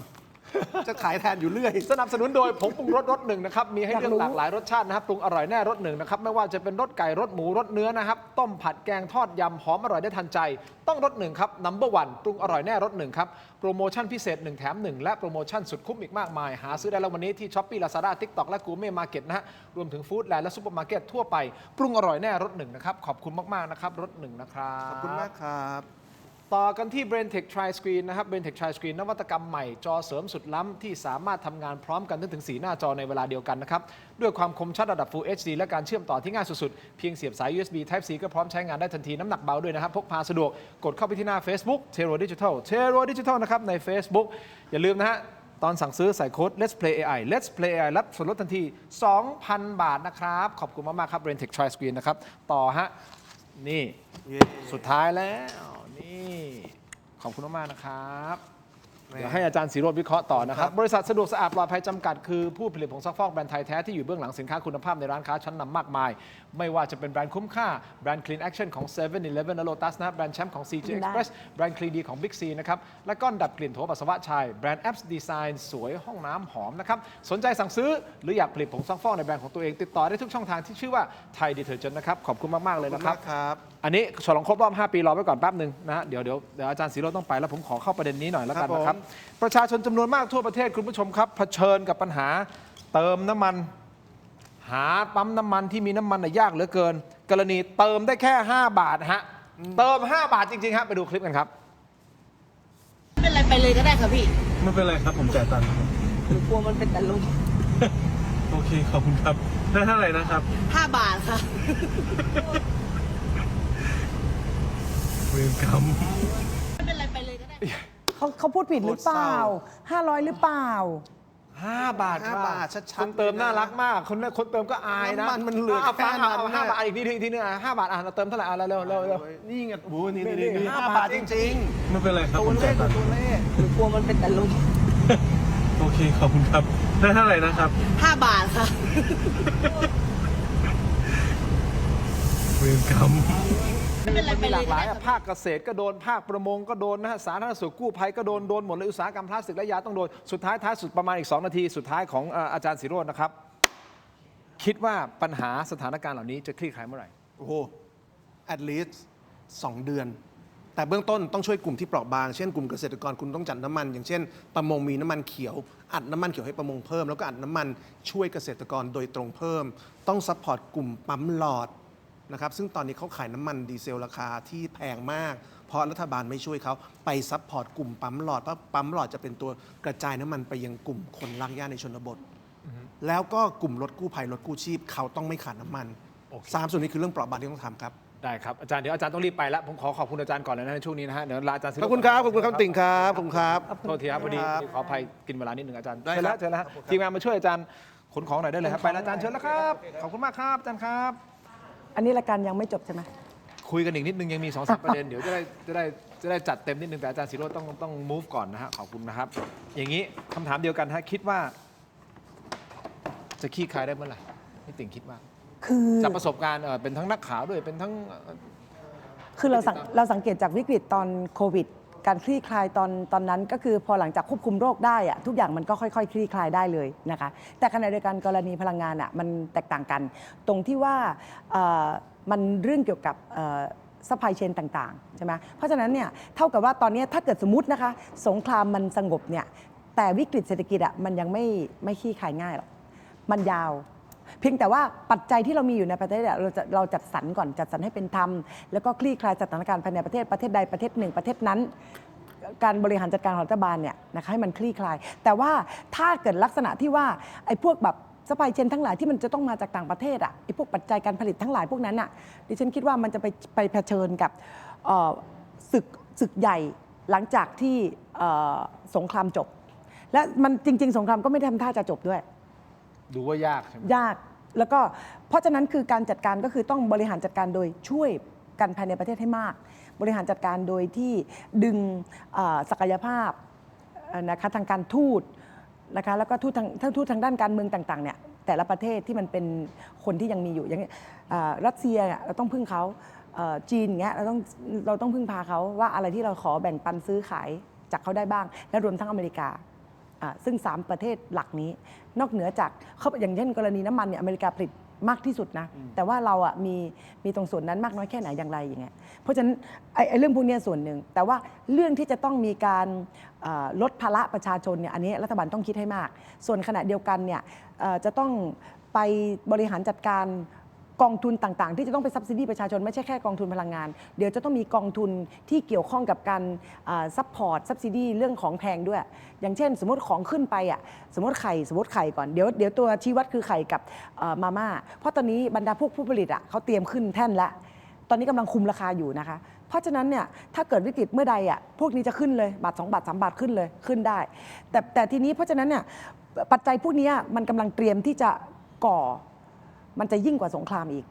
จะขายแทนอยู่เรื่อย
สนับสนุนโดยผงปรุงรสรสหนึ่งนะครับมีให้เลือก
อยากรู้
หลากหลายรสชาตินะครับปรุงอร่อยแน่รสหนึ่งนะครับไม่ว่าจะเป็นรสไก่รสหมูรสเนื้อนะครับต้มผัดแกงทอดยำหอมอร่อยได้ทันใจต้องรสหนึ่งครับนัมเบอร์วันปรุงอร่อยแน่รสหนึ่งครับโปรโมชั่นพิเศษ1แถม1และโปรโมชั่นสุดคุ้มอีกมากมายหาซื้อได้แล้ววันนี้ที่ Shopee Lazada TikTok และ Gourmet Market นะฮะรวมถึงฟู้ดแลนด์และซุปเปอร์มาร์เก็ตทั่วไปปรุงอร่อยแน่รสหนึ่งนะครับขอบคุณมากๆนะครับรสหนึ่งนะครับ
ขอบคุณมากครับ
ต่อกันที่ BrainTech Tri Screen นะครับ BrainTech Tri Screen นวัตกรรมใหม่จอเสริมสุดล้ำที่สามารถทำงานพร้อมกันถึง 4 หน้าจอในเวลาเดียวกันนะครับ ด้วยความคมชัดระดับ Full HD และการเชื่อมต่อที่ง่ายสุดๆ เพียงเสียบสาย USB Type C ก็พร้อมใช้งานได้ทันที น้ำหนักเบาด้วยนะครับ พกพาสะดวกกดเข้าไปที่หน้า Facebook Tero Digital นะครับใน Facebook อย่าลืมนะฮะ ตอนสั่งซื้อใส่โค้ด Let's Play AI Let's Play AI รับส่วนลดทันที 2,000 บาทนะครับขอบคุณมากๆครับ BrainTech Tri Screen นะครับต่อฮะนี่
เย้
สุดท้ายแล้วนี่ขอบคุณมากๆนะครับเดี๋ยวให้อาจารย์ศรีโรจน์วิเคราะห์ต่อนะครับบริษัทสะดวกสะอาดปลอดภัยจำกัดคือผู้ผลิตผงซักฟอกแบรนด์ไทยแท้ที่อยู่เบื้องหลังสินค้าคุณภาพในร้านค้าชั้นนำมากมาย ไม่ว่าจะเป็นแบรนด์คุ้มค่าแบรนด์ Clean Action ของ 7-Eleven และ Lotus นะแบรนด์แชมป์ของ CJ Express แบรนด์ Clean D ของ Big C นะครับและก้อนดับกลิ่นโถปัสสาวะชายแบรนด์ Apps Design สวยห้องน้ำหอมนะครับสนใจสั่งซื้อหรืออยากผลิตผงซักฟอกในแบรนด์ของตัวเองติดต่อได้ทุกช่องทางที่ชื่อว่า Thai Detergent นะครับขอบคุณมากๆเลย
ขอบ
นะ
คุณ
ครับ
มากครับ
อันนี้ฉลองครบรอบ 5 ปีรอไว้ก่อนแป๊บหนึ่งนะฮะเดี๋ยวอาจารย์ศรีโรจน์ต้องไปแล้วผมขอเข้าประเด็นนี้หน่อยแล้วกันนะครับ ประชาชนจำนวนมากทั่วประเทศคุณผู้ชมครับเผชิญกับปัญหาเติมน้ำมัน หาปั๊มน้ำมันที่มีน้ำมันยากเหลือเกิน กรณีเติมได้แค่ 5 บาทฮะเติม 5 บาทจริงๆฮะไปดูคลิปกันครับ
ไม่เป็นไรไปเลยก็ได้ค่ะพี่
ไม่เป็นไรครับผมจ่ายตังค์
หนูกลัวมันเป็นตะลุม
โอเคขอบคุณครับได้เท่าไหร่นะครับ
5 บาทค่ะ
เวรกรรม
ไม่เป็นไรไปเลยก็ได้
เขาพูดผิดหรือเปล่า 500 หรือเปล่า
5 บาท
5 บาทชัดๆ
คนเติม
เลยนะ
น่ารักมากคนเติมก็อายนะ
น้ำมันมันเหลือ
ฟัง
แค่นั้น
เอา
น่ะ
5 บาทอีกทีนึง5 บาทเราเติมเท่าไหร่เร็ว
นี่ไงโอ้โหนี่
5
5 บาทจริง
ไม่เป็นไรครับ
ๆ ตั
ผ
ว
ม
เล
จ่าย
ข
ตังค์
ตัวเลข
หนูกลัวมันเป็นตะลุม
โอเคขอบคุณครับได้เท่าไหร่นะครับ
5 บาทค่ะ
เวรกรรม
ไม่เป็นไรไป
มีห
เล
ลาย ก
ก็
หลา
ได้
ย
ค่ะ
ภาคเกษตรก็โดนภาคประมงก็โดนนะฮะสาธารณสุขกู้ภัยก็โดนหมดเลยอุตสาหกรรมพลาสติกและยาต้องโดนสุดท้ายสุดประมาณอีก 2 นาทีสุดท้ายของอาจารย์ศรีโรจน์นะครับคิดว่าปัญหาสถานการณ์เหล่านี้จะคลี่คลายเมื่อไหร่
โอ้โห at least 2 เดือน แต่เบื้องต้นต้องช่วยกลุ่มที่เปราะบาง เช่นกลุ่มเกษตรกรคุณต้องจัดน้ำมัน อย่างเช่นประมงมีน้ำมันเขียว อัดน้ำมันเขียวให้ประมงเพิ่ม แล้วก็อัดน้ำมันช่วยเกษตรกรโดยตรงเพิ่ม ต้องซัพพอร์ตกลุ่มปั๊มหลอดนะครับ ซึ่งตอนนี้เขาขายน้ำมันดีเซลราคาที่แพงมาก เพราะรัฐบาลไม่ช่วยเขาไปซัพพอร์ตกลุ่มปั๊มหลอด เพราะปั๊มหลอดจะเป็นตัวกระจายน้ำมันไปยังกลุ่มคนลากย่าในชนบท แล้วก็กลุ่มรถกู้ภัยรถกู้ชีพเขาต้องไม่ขาดน้ำมัน
โอเค
3 ส่วนนี้คือเรื่องเปราะบางที่ต้องทำครับ
ได้ครับอาจารย์เดี๋ยวอาจารย์ต้องรีบไปแล้วผมขอขอบคุณอาจารย์ก่อนเลยนะในช่วงนี้นะฮะเดี๋ยวลาอาจารย์ศรี
ข
โจ
อบคุณครับ ขอบคุณครับติ่งครับ ขอบคุณครับ
โทษทีครับพอดี
ครับ
ขออภัยกินเวลานิดหนึ่งอาจารย์
ได้
เชิญ
ครั
แล้ว
บ
เชิญแล้วฮะทีมงานมาช่วยอาจารย์ขนของหน่อยได้เลยครับไปแล้วอาจารย์เชิญแล้วครับขอบคุณมากครับอาจารย์ครับ
อันนี้รายการยังไม่จบใช่ไหม
คุยกันอีกนิดนึงยังมี 2-3 ประเด็น เดี๋ยวจะได้จัดเต็มนิดนึงแต่อาจารย์ศิโรจน์ต้อง move ก่อนนะฮะขอบคุณนะครับ อย่างนี้คำถามเดียวกันฮะคิดว่าจะคลี่คลายได้เมื่อไหร่พี่ติ่งคิดว่า
คือ
จากประสบการณ์เป็นทั้งนักข่าวด้วยเป็นทั้ง
คือเราสังเกตจากวิกฤตตอนโควิด การคลี่คลายตอนนั้นก็คือพอหลังจากควบคุมโรคได้อะทุกอย่างมันก็ค่อยๆ คลี่คลายได้เลยนะคะแต่ขณะเดียวกันกรณีพลังงานอะมันแตกต่างกัน ตรงที่ว่ามันเรื่องเกี่ยวกับซัพพลายเชนต่างๆใช่ไหมเพราะฉะนั้นเนี่ยเท่ากับว่าตอนนี้ถ้าเกิดสมมตินะคะสงครามมันสงบเนี่ยแต่วิกฤตเศรษฐกิจอะมันยังไม่คลี่คลายง่ายหรอกมันยาว เพียงแต่ว่าปัจจัยที่เรามีอยู่ในประเทศเราจัดสรรก่อนจัดสรรให้เป็นธรรมแล้วก็คลี่คลายสถานการณ์ภายในประเทศใดประเทศหนึ่งประเทศนั้น การบริหารจัดการของรัฐบาลเนี่ยนะคะให้มันคลี่คลาย แต่ว่าถ้าเกิดลักษณะที่ว่าไอ้พวกแบบซัพพลายเชนทั้งหลายที่มันจะต้องมาจากต่างประเทศอ่ะไอ้พวกปัจจัยการผลิตทั้งหลายพวกนั้นอ่ะดิฉันคิดว่ามันจะไปเผชิญกับศึกใหญ่หลังจากที่สงครามจบและมันจริงๆสงครามก็ไม่ได้ทำท่าจะจบด้วย
ดูว่ายากใช่ไหม
ยากแล้วก็เพราะฉะนั้นคือการจัดการก็คือต้องบริหารจัดการโดยช่วยกันภายในประเทศให้มาก บริหารจัดการโดยที่ดึงศักยภาพนะคะทางการทูตนะคะแล้วก็ทูตทางด้านการเมืองต่างๆเนี่ยแต่ละประเทศที่มันเป็นคนที่ยังมีอยู่อย่างรัสเซียเราต้องพึ่งเขาจีนอย่างเงี้ยเราต้องพึ่งพาเขาว่าอะไรที่เราขอแบ่งปันซื้อขายจากเขาได้บ้างและรวมทั้งอเมริกาซึ่ง3ประเทศหลักนี้นอกเหนือจากเขาอย่างเช่นกรณีน้ำมันเนี่ยอเมริกาผลิตมากที่สุดนะแต่ว่าเราอ่ะมีตรงส่วนนั้นมากน้อยแค่ไหนอย่างไรอย่างเงี้ยเพราะฉะนั้นไอ้เรื่องพวกนี้ส่วนหนึ่งแต่ว่าเรื่องที่จะต้องมีการลดภาระประชาชนเนี่ยอันนี้รัฐบาลต้องคิดให้มาก ส่วนขณะเดียวกันเนี่ยจะต้องไปบริหารจัดการกองทุนต่างๆที่จะต้องไปซับซิดีประชาชนไม่ใช่แค่กองทุนพลังงานเดี๋ยวจะต้องมีกองทุนที่เกี่ยวข้องกับการซัพพอร์ตซับซิดีเรื่องของแพงด้วยอย่างเช่นสมมติของขึ้นไปอ่ะสมมติไข่ก่อนเดี๋ยวตัวชี้วัดคือไข่กับมาม่าเพราะตอนนี้บรรดาพวกผู้ผลิตอ่ะเขาเตรียมขึ้นแท่นแล้วตอนนี้กำลังคุมราคาอยู่นะคะเพราะฉะนั้นเนี่ยถ้าเกิดวิกฤตเมื่อใดอ่ะพวกนี้จะขึ้นเลยบาท2 บาท 3 บาทขึ้นเลยขึ้นได้แต่ทีนี้เพราะฉะนั้นเนี่ยปัจจัยพวกนี้มันกำลังเตรียมที่จะก่อมันจะยิ่งกว่าสงครามอีก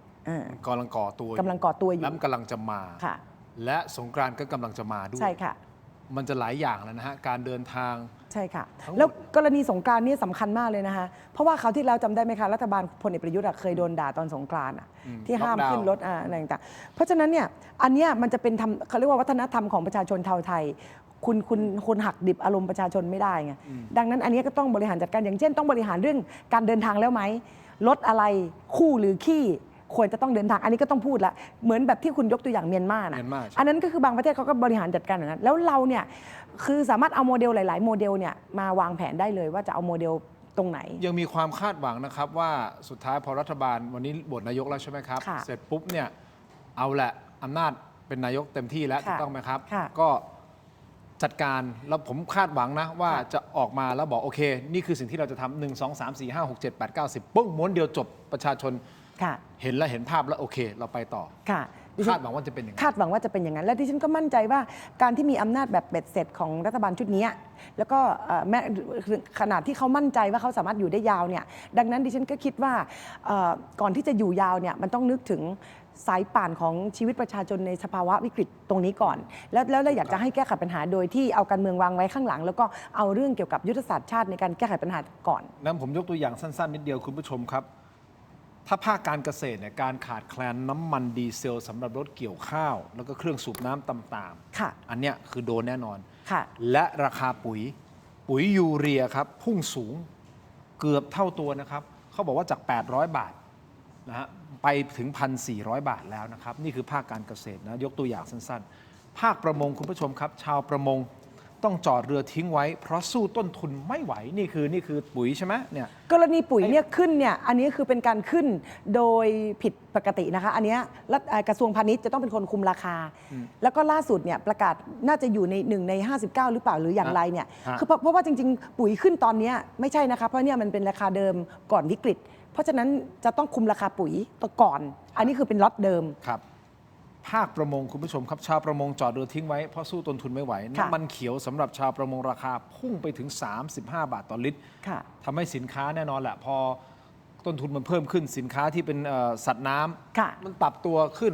กำลังก่อตัว
กำลังก่อตัวอยู่
แล้วกำลังจะมา
ค่ะ
และสงกรานต์ก็กำลังจะมาด้วย
ใช่ค่ะ
มันจะหลายอย่างแล้วนะฮะการเดินทาง
ใช่ค่ะ
ทั้งหมด
แล้วกรณีสงกรานต์นี่สำคัญมากเลยนะคะเพราะว่าคราวที่แล้วจำได้ไหมคะรัฐบาลพลเอกประยุทธ์เคยโดนด่าตอนสงกรานต์ที่ห้ามขึ้นรถอะไรต่างๆเพราะฉะนั้นเนี่ยอันเนี้ยมันจะเป็นเขาเรียกว่าวัฒนธรรมของประชาชนชาวไทยคุณหักดิบอารมณ์ประชาชนไม่ได้ไงดังนั้นอันนี้ก็ต้องบริหารจัดการอย่างเช่นต้องบริหารเรื่องการเดินทางแล้วไหมรถอะไรคู่หรือขี้ควรจะต้องเดินทางอันนี้ก็ต้องพูดละเหมือนแบบที่คุณยกตัวอย่างเมียนมานะอันนั้นก็คือบางประเทศเขาก็บริหารจัดการอย่างนั้นแล้วเราเนี่ยคือสามารถเอาโมเดลหลายๆโมเดลเนี่ยมาวางแผนได้เลยว่าจะเอาโมเดลตรงไหน
ยังมีความคาดหวังนะครับว่าสุดท้ายพอรัฐบาลวันนี้บทนายกแล้วใช่ไหมครับเสร็จปุ๊บเนี่ยเอาแหละอำนาจเป็นนายกเต็มที่แล้วถูกต้องไหมครับก็จัดการแล้วผมคาดหวังนะว่าจะออกมาแล้วบอกโอเคนี่คือสิ่งที่เราจะทำ1 2 3 4 5 6 7 8 9 10ปึ้งม้วนเดียวจบประชาชนเห็นแล้วเห็นภาพแล้วโอเคเราไปต่อคาดหวังว่าจะเป็นอย่างนั้น
คาดหวังว่าจะเป็นอย่างนั้นและดิฉันก็มั่นใจว่าการที่มีอำนาจแบบเบ็ดเสร็จของรัฐบาลชุดนี้แล้วก็แม้ขนาดที่เขามั่นใจว่าเขาสามารถอยู่ได้ยาวเนี่ยดังนั้นดิฉันก็คิดว่าก่อนที่จะอยู่ยาวเนี่ยมันต้องนึกถึงสายป่านของชีวิตประชาชนในสภาวะวิกฤตตรงนี้ก่อนแล้วเราอยากจะให้แก้ไขปัญหาโดยที่เอาการเมืองวางไว้ข้างหลังแล้วก็เอาเรื่องเกี่ยวกับยุทธศาสตร์ชาติในการแก้ไขปัญหาก่อน
นั้นผมยกตัวอย่างสั้นๆนิดเดียวคุณผู้ชมครับถ้าภาคการเกษตรเนี่ยการขาดแคลนน้ำมันดีเซลสำหรับรถเกี่ยวข้าวแล้วก็เครื่องสูบน้ำต่างๆอันเนี้ยคือโดนแน่นอนและราคาปุ๋ยยูเรียครับพุ่งสูงเกือบเท่าตัวนะครับเขาบอกว่าจาก800 บาทนะฮะไปถึง 1,400 บาทแล้วนะครับนี่คือภาคการเกษตรนะยกตัวอย่างสั้นๆภาคประมงคุณผู้ชมครับชาวประมงต้องจอดเรือทิ้งไว้เพราะสู้ต้นทุนไม่ไหวนี่คือปุ๋ยใช่ไหมเนี่ย
กรณีปุ๋ยเนี่ยขึ้นเนี่ยอันนี้คือเป็นการขึ้นโดยผิดปกตินะคะอันนี้กระทรวงพาณิชย์จะต้องเป็นคนคุมราคาแล้วก็ล่าสุดเนี่ยประกาศน่าจะอยู่ใน1 ใน 59หรือเปล่าหรืออย่างไรเนี่ยคือเพราะว่าจริงๆปุ๋ยขึ้นตอนนี้ไม่ใช่นะคะเพราะเนี่ยมันเป็นราคาเดิมก่อนวิกฤตเพราะฉะนั้นจะต้องคุมราคาปุ๋ยก่อนอันนี้คือเป็นล็อตเดิม
ครับภาคประมงคุณผู้ชมครับชาวประมงจอดเรือทิ้งไว้เพราะสู้ต้นทุนไม่ไหวน้ำมันเขียวสำหรับชาวประมงราคาพุ่งไปถึง35 บาทต่อลิตรทำให้สินค้าแน่นอนแหละพอต้นทุนมันเพิ่มขึ้นสินค้าที่เป็นสัตว์น้ำมันปรับตัวขึ้น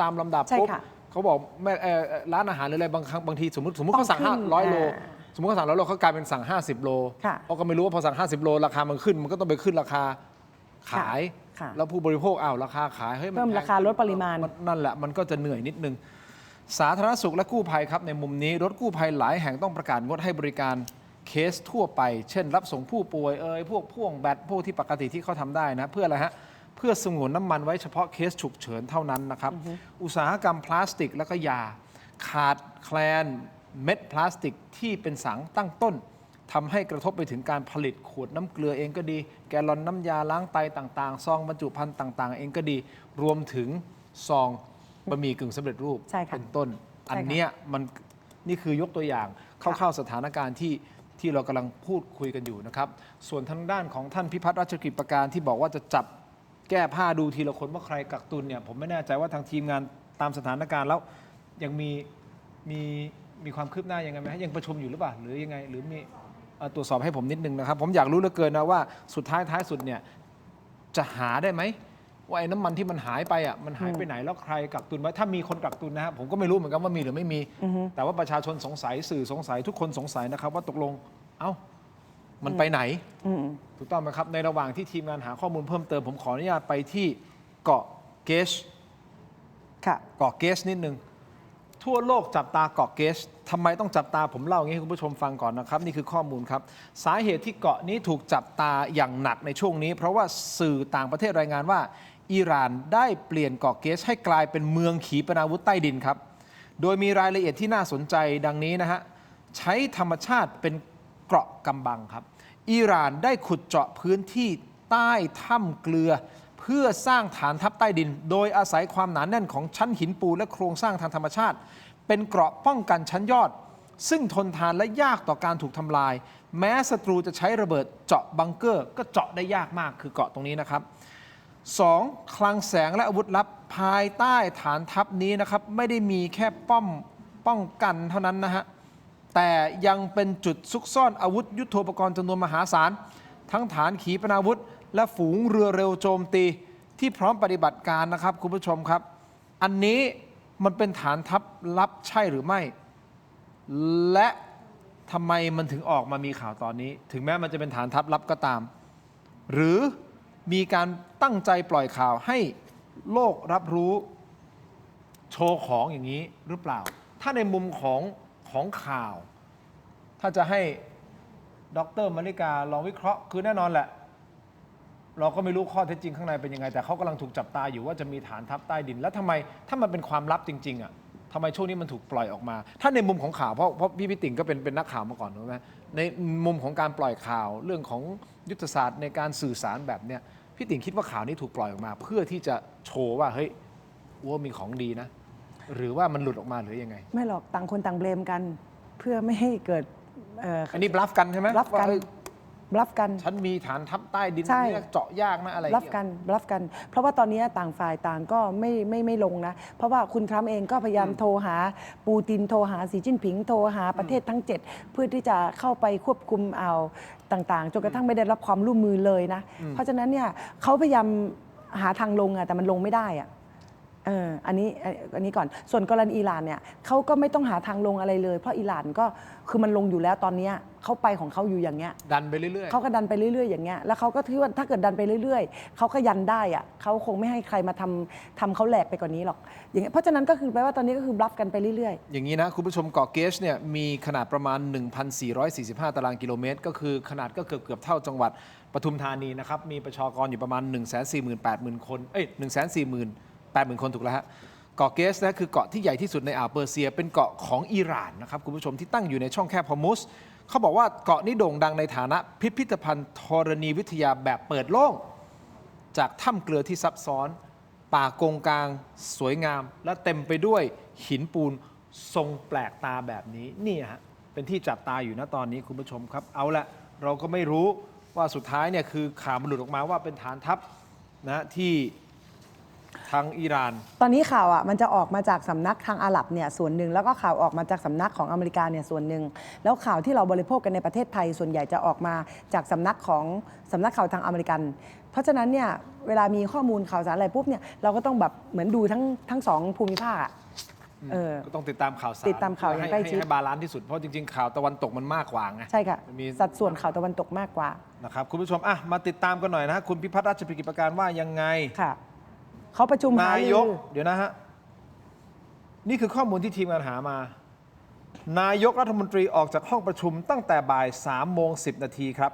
ตามลำดับปุ๊บเขาบอกร้านอาหารหรืออะไรบางทีสมมติเขาสั่ง500 โลสมมติเขาสั่ง100 โลเขากลายเป็นสั่ง50 โลเพราะก็ไม่รู้ว่าพอสั่ง50 โลราคามันขึ้นมันก็ต้องไปขึ้นราคาขายแล้วผู้บริโภคราคาขายเ
พิ่มราคาลดปริมาณ
นั่นแหละมันก็จะเหนื่อยนิดนึงสาธารณสุขและกู้ภัยครับในมุมนี้รถกู้ภัยหลายแห่งต้องประกาศงดให้บริการเคสทั่วไปเช่นรับส่งผู้ป่วยพวกพ่วงแบตพวกที่ปกติที่เขาทำได้นะเพื่ออะไรฮะเพื่อสงวนน้ำมันไว้เฉพาะเคสฉุกเฉินเท่านั้นนะครับอุตสาหกรรมพลาสติกและก็ยาขาดแคลนเม็ดพลาสติกที่เป็นสังตั้งต้นทำให้กระทบไปถึงการผลิตขวดน้ำเกลือเองก็ดีแกลลอนน้ำยาล้างไตต่างๆซองบรรจุภัณฑ์ต่างๆเองก็ดีรวมถึงซองบะหมี่กึ่งสำเร็จรูปเป็นต้นอันเนี้ยมันนี่คือยกตัวอย่างเข้าสถานการณ์ที่เรากำลังพูดคุยกันอยู่นะครับส่วนทางด้านของท่านพิพัฒน์ราชกิจประการที่บอกว่าจะจับแก้ผ้าดูทีละคนว่าใครกักตุนเนี่ยผมไม่แน่ใจว่าทางทีมงานตามสถานการณ์แล้วยังมีความคืบหน้ายังไงไหมยังประชุมอยู่หรือเปล่าหรือยังไงหรือมี ตรวจสอบให้ผมนิดนึงนะครับ ผมอยากรู้เหลือเกินนะว่าสุดท้ายสุดเนี่ยจะหาได้ไหมว่าไอ้น้ำมันที่มันหายไปอ่ะมันหายไปไหนแล้วใครกักตุนไว้ถ้ามีคนกักตุนนะครับผมก็ไม่รู้เหมือนกันว่ามีหรือไม่มี แต่ว่าประชาชนสงสัยสื่อสงสัยทุกคนสงสัยนะครับว่าตกลงมันไปไหนถูกต้องไหมครับในระหว่างที่ทีมงานหาข้อมูลเพิ่มเติมผมขออนุญาตไปที่เกาะเกชเกาะเกชนิดนึงทั่วโลกจับตาเกาะเกชทำไมต้องจับตาผมเล่าอย่างนี้ให้คุณผู้ชมฟังก่อนนะครับนี่คือข้อมูลครับสาเหตุที่เกาะนี้ถูกจับตาอย่างหนักในช่วงนี้เพราะว่าสื่อต่างประเทศรายงานว่าอิหร่านได้เปลี่ยนเกาะเกชให้กลายเป็นเมืองขีปนาวุธใต้ดินครับโดยมีรายละเอียดที่น่าสนใจดังนี้นะฮะใช้ธรรมชาติเป็นเกราะกำบังครับอิหร่านได้ขุดเจาะพื้นที่ใต้ถ้ำเกลือเพื่อสร้างฐานทัพใต้ดินโดยอาศัยความหนาแน่นของชั้นหินปูนและโครงสร้างทางธรรมชาติเป็นเกราะป้องกันชั้นยอดซึ่งทนทานและยากต่อการถูกทำลายแม้ศัตรูจะใช้ระเบิดเจาะบังเกอร์ก็เจาะได้ยากมากคือเกาะตรงนี้นะครับ 2. คลังแสงและอาวุธลับภายใต้ฐานทัพนี้นะครับไม่ได้มีแค่ป้องกันเท่านั้นนะฮะแต่ยังเป็นจุดซุกซ่อนอาวุธยุทโธปกรณ์จำนวนมหาศาลทั้งฐานขีปนาวุธและฝูงเรือเร็วโจมตีที่พร้อมปฏิบัติการนะครับคุณผู้ชมครับอันนี้มันเป็นฐานทัพลับใช่หรือไม่และทำไมมันถึงออกมามีข่าวตอนนี้ถึงแม้มันจะเป็นฐานทัพลับก็ตามหรือมีการตั้งใจปล่อยข่าวให้โลกรับรู้โชว์ของอย่างนี้หรือเปล่าถ้าในมุมของข่าวถ้าจะให้ดร.มริกาลองวิเคราะห์คือแน่นอนแหละเราก็ไม่รู้ข้อเท็จจริงข้างในเป็นยังไงแต่เขากำลังถูกจับตาอยู่ว่าจะมีฐานทัพใต้ดินแล้วทำไมถ้ามันเป็นความลับจริงๆอ่ะทำไมช่วงนี้มันถูกปล่อยออกมาถ้าในมุมของข่าวเพราะพี่ติ่งก็เป็นนักข่าวมาก่อนถูกไหมในมุมของการปล่อยข่าวเรื่องของยุทธศาสตร์ในการสื่อสารแบบเนี้ยพี่ติ่งคิดว่าข่าวนี้ถูกปล่อยออกมา เพื่อที่จะโชว์ว่าเฮ้ยว่ามีของดีนะหรือว่ามันหลุดออกมาหรือยังไง
ไม่หรอกต่างคนต่างเบลมกันเพื่อไม่ให้เกิด
อันนี้บลัฟกันใช่ไหม
บลัฟกัน
ฉันมีฐานทัพใต้ดินนี่เจาะยากนะอะไร
บลัฟกันเพราะว่าตอนนี้ต่างฝ่ายต่างก็ไม่ลงนะเพราะว่าคุณทรัมป์เองก็พยายามโทรหาปูตินโทรหาสีจิ้นผิงโทรหาประเทศทั้ง7เพื่อที่จะเข้าไปควบคุมเอาต่างๆจนกระทั่งไม่ได้รับความร่วมมือเลยนะเพราะฉะนั้นเนี่ยเขาพยายามหาทางลงแต่มันลงไม่ได้อันนี้ก่อนส่วนกรณีอิหร่านเนี่ยเขาก็ไม่ต้องหาทางลงอะไรเลยเพราะอิหร่านก็คือมันลงอยู่แล้วตอนนี้เขาไปของเขาอยู่อย่างเงี้ย
ดันไปเรื่อยๆ
เขาก็ดันไปเรื่อยๆอย่างเงี้ยแล้วเขาก็คิดว่าถ้าเกิดดันไปเรื่อยๆเขาก็ยันได้เขาคงไม่ให้ใครมาทำเขาแหลกไปกว่านี้หรอกอย่างเงี้ยเพราะฉะนั้นก็คือแปลว่าตอนนี้ก็คือบลัฟกันไปเรื่อย
ๆอย่างนี้นะคุณผู้ชมเกาะเกชเนี่ยมีขนาดประมาณ 1,445 ตารางกิโลเมตรก็คือขนาดก็เกือบเท่าจังหวัดปทุมธานีนะครับมีประชากรอยู่ประมาณ 148,000 คน140,000 คนถูกแล้วฮะเกาะเกสนะคือเกาะที่ใหญ่ที่สุดในอ่าวเปอร์เซียเป็นเกาะของอิหร่านนะครับคุณผู้ชมที่ตั้งอยู่ในช่องแคบฮอร์มุสเขาบอกว่าเกาะนี้โด่งดังในฐานะพิพิธภัณฑ์ธรณีวิทยาแบบเปิดโล่งจากถ้ำเกลือที่ซับซ้อนป่ากงกลางสวยงามและเต็มไปด้วยหินปูนทรงแปลกตาแบบนี้นี่ฮะเป็นที่จับตาอยู่นะตอนนี้คุณผู้ชมครับเอาละเราก็ไม่รู้ว่าสุดท้ายเนี่ยคือข่าวมันหลุดออกมาว่าเป็นฐานทัพนะที่ทางอิหร่าน
ตอนนี้ข่าวมันจะออกมาจากสำนักทางอาหรับเนี่ยส่วนหนึ่งแล้วก็ข่าวออกมาจากสำนักของอเมริกาเนี่ยส่วนหนึ่งแล้วข่าวที่เราบริโภคกันในประเทศไทยส่วนใหญ่จะออกมาจากสำนักข่าวทางอเมริกันเพราะฉะนั้นเนี่ยเวลามีข้อมูลข่าวสารอะไรปุ๊บเนี่ยเราก็ต้องแบบเหมือนดูทั้งสองภูมิภาค
ก็ต้องติดตามข่าวสาร
ติดตามข่าวอย่างใกล้ชิด
ให้บาลานซ์ที่สุดเพราะจริงๆข่าวตะวันตกมันมากกว่าไง
ใช่ค่ะมีสัดส่วนข่าวตะวันตกมากกว่า
นะครับคุณผู้ชมมาติดตามกันหน่อยนะคุณพิพัฒน์ราชกิจประการว่ายังไง
ค่ะเขาประชุม
นายกเดี๋ยวนะฮะนี่คือข้อมูลที่ทีมงานหามานายกรัฐมนตรีออกจากห้องประชุมตั้งแต่บ่าย 3:10 นาทีครับ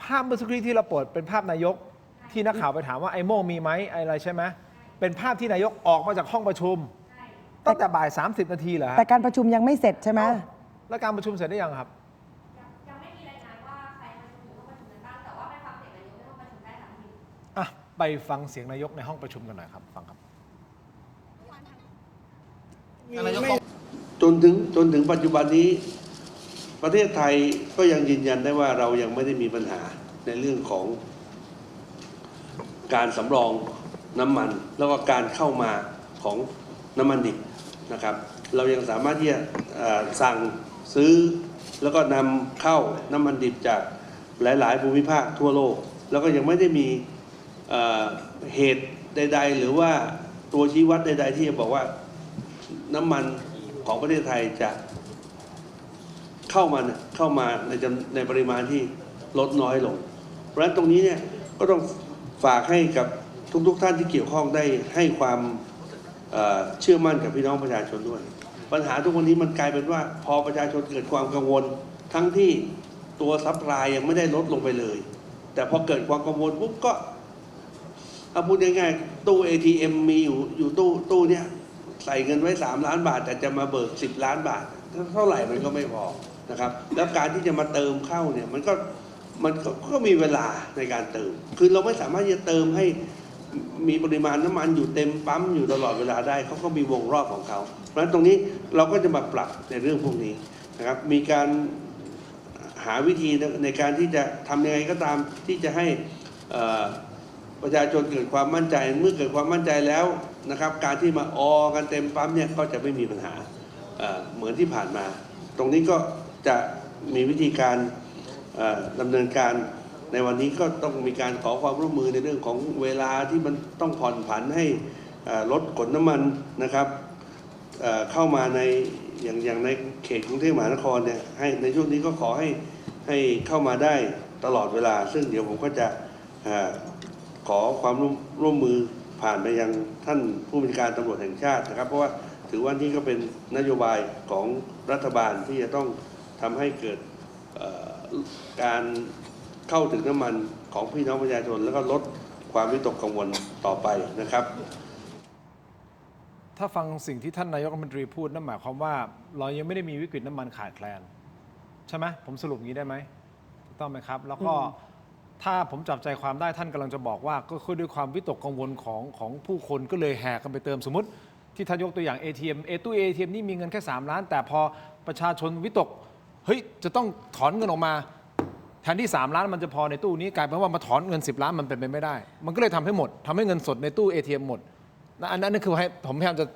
ภาพเมื่อสักครู่ที่เราเปิดเป็นภาพนายกที่นักข่าวไปถามว่าไอ้โม่งมีไหมอะไรใช่ไหมเป็นภาพที่นายกออกมาจากห้องประชุมตั้งแต่บ่าย 30 นาทีเหรอ
แต่การประชุมยังไม่เสร็จใช่ไหม
แล้วการประชุมเสร็จได้ยังครับไปฟังเสียงนายกในห้องประชุมกันหน่อยครับฟังครับ
จนถึงปัจจุบันนี้ประเทศไทยก็ยังยืนยันได้ว่าเรายังไม่ได้มีปัญหาในเรื่องของการสำรองน้ำมันแล้วก็การเข้ามาของน้ำมันดิบนะครับ เรายังสามารถที่จะสั่งซื้อแล้วก็นำเข้าน้ำมันดิบจากหลายๆภูมิภาคทั่วโลกแล้วก็ยังไม่ได้มีเหตุใดๆหรือว่าตัวชี้วัดใดๆที่จะบอกว่าน้ำมันของประเทศไทยจะเข้ามาในปริมาณที่ลดน้อยลงเพราะฉะนั้นตรงนี้เนี่ยก็ต้องฝากให้กับทุกท่านที่เกี่ยวข้องได้ให้ความเชื่อมั่นกับพี่น้องประชาชนด้วยปัญหาทุกวันนี้มันกลายเป็นว่าพอประชาชนเกิดความกังวลทั้งที่ตัวซัพพลายยังไม่ได้ลดลงไปเลยแต่พอเกิดความกังวลปุ๊บก็เอาพูดง่ายๆตู้ ATM มีอยู่ตู้เนี่ยใส่เงินไว้3 ล้านบาทแต่จะมาเบิก10 ล้านบาทเท่าไหร่มันก็ไม่พอนะครับแล้วการที่จะมาเติมเข้าเนี่ยมันก็มีเวลาในการเติมคือเราไม่สามารถจะเติมให้มีปริมาณน้ำมันอยู่เต็มปั๊มอยู่ตลอดเวลาได้เขาก็มีวงรอบของเขาเพราะฉะนั้นตรงนี้เราก็จะมาปรับในเรื่องพวกนี้นะครับมีการหาวิธีในการที่จะทำยังไงก็ตามที่จะให้ประชาชนเกิดความมั่นใจเมื่อเกิดความมั่นใจแล้วนะครับการที่มากันเต็มปั๊มเนี่ยก็จะไม่มีปัญหาเหมือนที่ผ่านมาตรงนี้ก็จะมีวิธีการดำเนินการในวันนี้ก็ต้องมีการขอความร่วมมือในเรื่องของเวลาที่มันต้องผ่อนผันให้รถขนน้ำมันนะครับเข้ามาในอย่างในเขตกรุงเทพมหานครเนี่ยให้ในช่วงนี้ก็ขอให้เข้ามาได้ตลอดเวลาซึ่งเดี๋ยวผมก็จะขอความร่วมมือผ่านไปยังท่านผู้บัญชาการตำรวจแห่งชาตินะครับเพราะว่าถือว่านี่ก็เป็นนโยบายของรัฐบาลที่จะต้องทำให้เกิดการเข้าถึงน้ำมันของพี่น้องประชาชนแล้วก็ลดความวิตกกังวลต่อไปนะครับ
ถ้าฟังสิ่งที่ท่านนายกรัฐมนตรีพูดนั่นหมายความว่าเรายังไม่ได้มีวิกฤตน้ำมันขาดแคลนใช่ไหมผมสรุปอย่างนี้ได้ไหมถูกต้องไหมครับแล้วก็ถ้าผมจับใจความได้ท่านกำลังจะบอกว่าก็คือด้วยความวิตกกังวลของผู้คนก็เลยแห่กันไปเติมสมมติที่ท่านยกตัวอย่าง ATM ตู้ ATM นี่มีเงินแค่3 ล้านแต่พอประชาชนวิตกเฮ้ยจะต้องถอนเงินออกมาแทนที่3 ล้านมันจะพอในตู้นี้กลายเป็นว่ามาถอนเงิน10 ล้านมันเป็นไปไม่ได้มันก็เลยทำให้หมดทำให้เงินสดในตู้ ATM หมดอันนั้นคือให้ผมพยายามจะ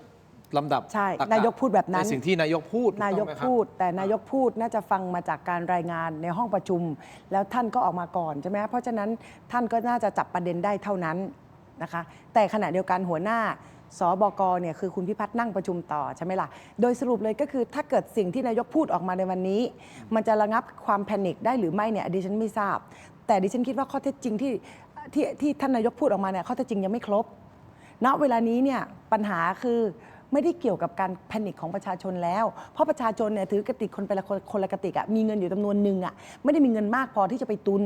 ลำดับ
ใช่นายกพูดแบบนั้น
ในสิ่งที่นายกพูด
นายกพูดแต่นายกพูดน่าจะฟังมาจากการรายงานในห้องประชุมแล้วท่านก็ออกมาก่อนใช่ไหมเพราะฉะนั้นท่านก็น่าจะจับประเด็นได้เท่านั้นนะคะแต่ขณะเดียวกันหัวหน้าสบกเนี่ยคือคุณพิพัฒน์นั่งประชุมต่อใช่ไหมล่ะโดยสรุปเลยก็คือถ้าเกิดสิ่งที่นายกพูดออกมาในวันนี้มันจะระงับความแพนิคได้หรือไม่เนี่ยดิฉันไม่ทราบแต่ดิฉันคิดว่าข้อเท็จจริงที่ท่านนายกพูดออกมาเนี่ยข้อเท็จจริงยังไม่ครบณเวลานี้เนี่ยปัญหาคือไม่ได้เกี่ยวกับการแพนิคของประชาชนแล้วเพราะประชาชนเนี่ยถือกระติกคนไปคนละกระติกมีเงินอยู่จำนวนหนึ่งไม่ได้มีเงินมากพอที่จะไปตุน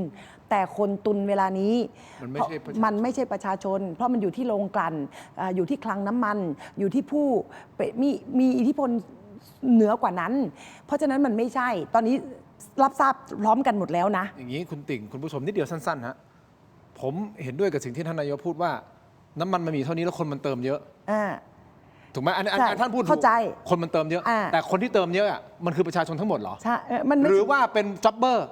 แต่คนตุนเวลานี้มันไม่ใช่ประชาชนเพราะมันอยู่ที่โรงกลั่นอยู่ที่คลังน้ำมันอยู่ที่ผู้มีอิทธิพลเหนือกว่านั้นเพราะฉะนั้นมันไม่ใช่ตอนนี้รับทราบพร้อมกันหมดแล้วนะ
อย่างนี้คุณติ่งคุณผู้ชมนิดเดียวสั้นๆฮะผมเห็นด้วยกับสิ่งที่ท่านนายกพูดว่าน้ำมันมันมีเท่านี้แล้วคนมันเติมเยอะถูกไหมอันนี้ท่านพูด
เข้าใจ
คนมันเติมเยอะแต่คนที่เติมเยอะมันคือประชาชนทั้งหมดเหรอ
ใช่
หรือว่าเป็นจ็อบเบอร์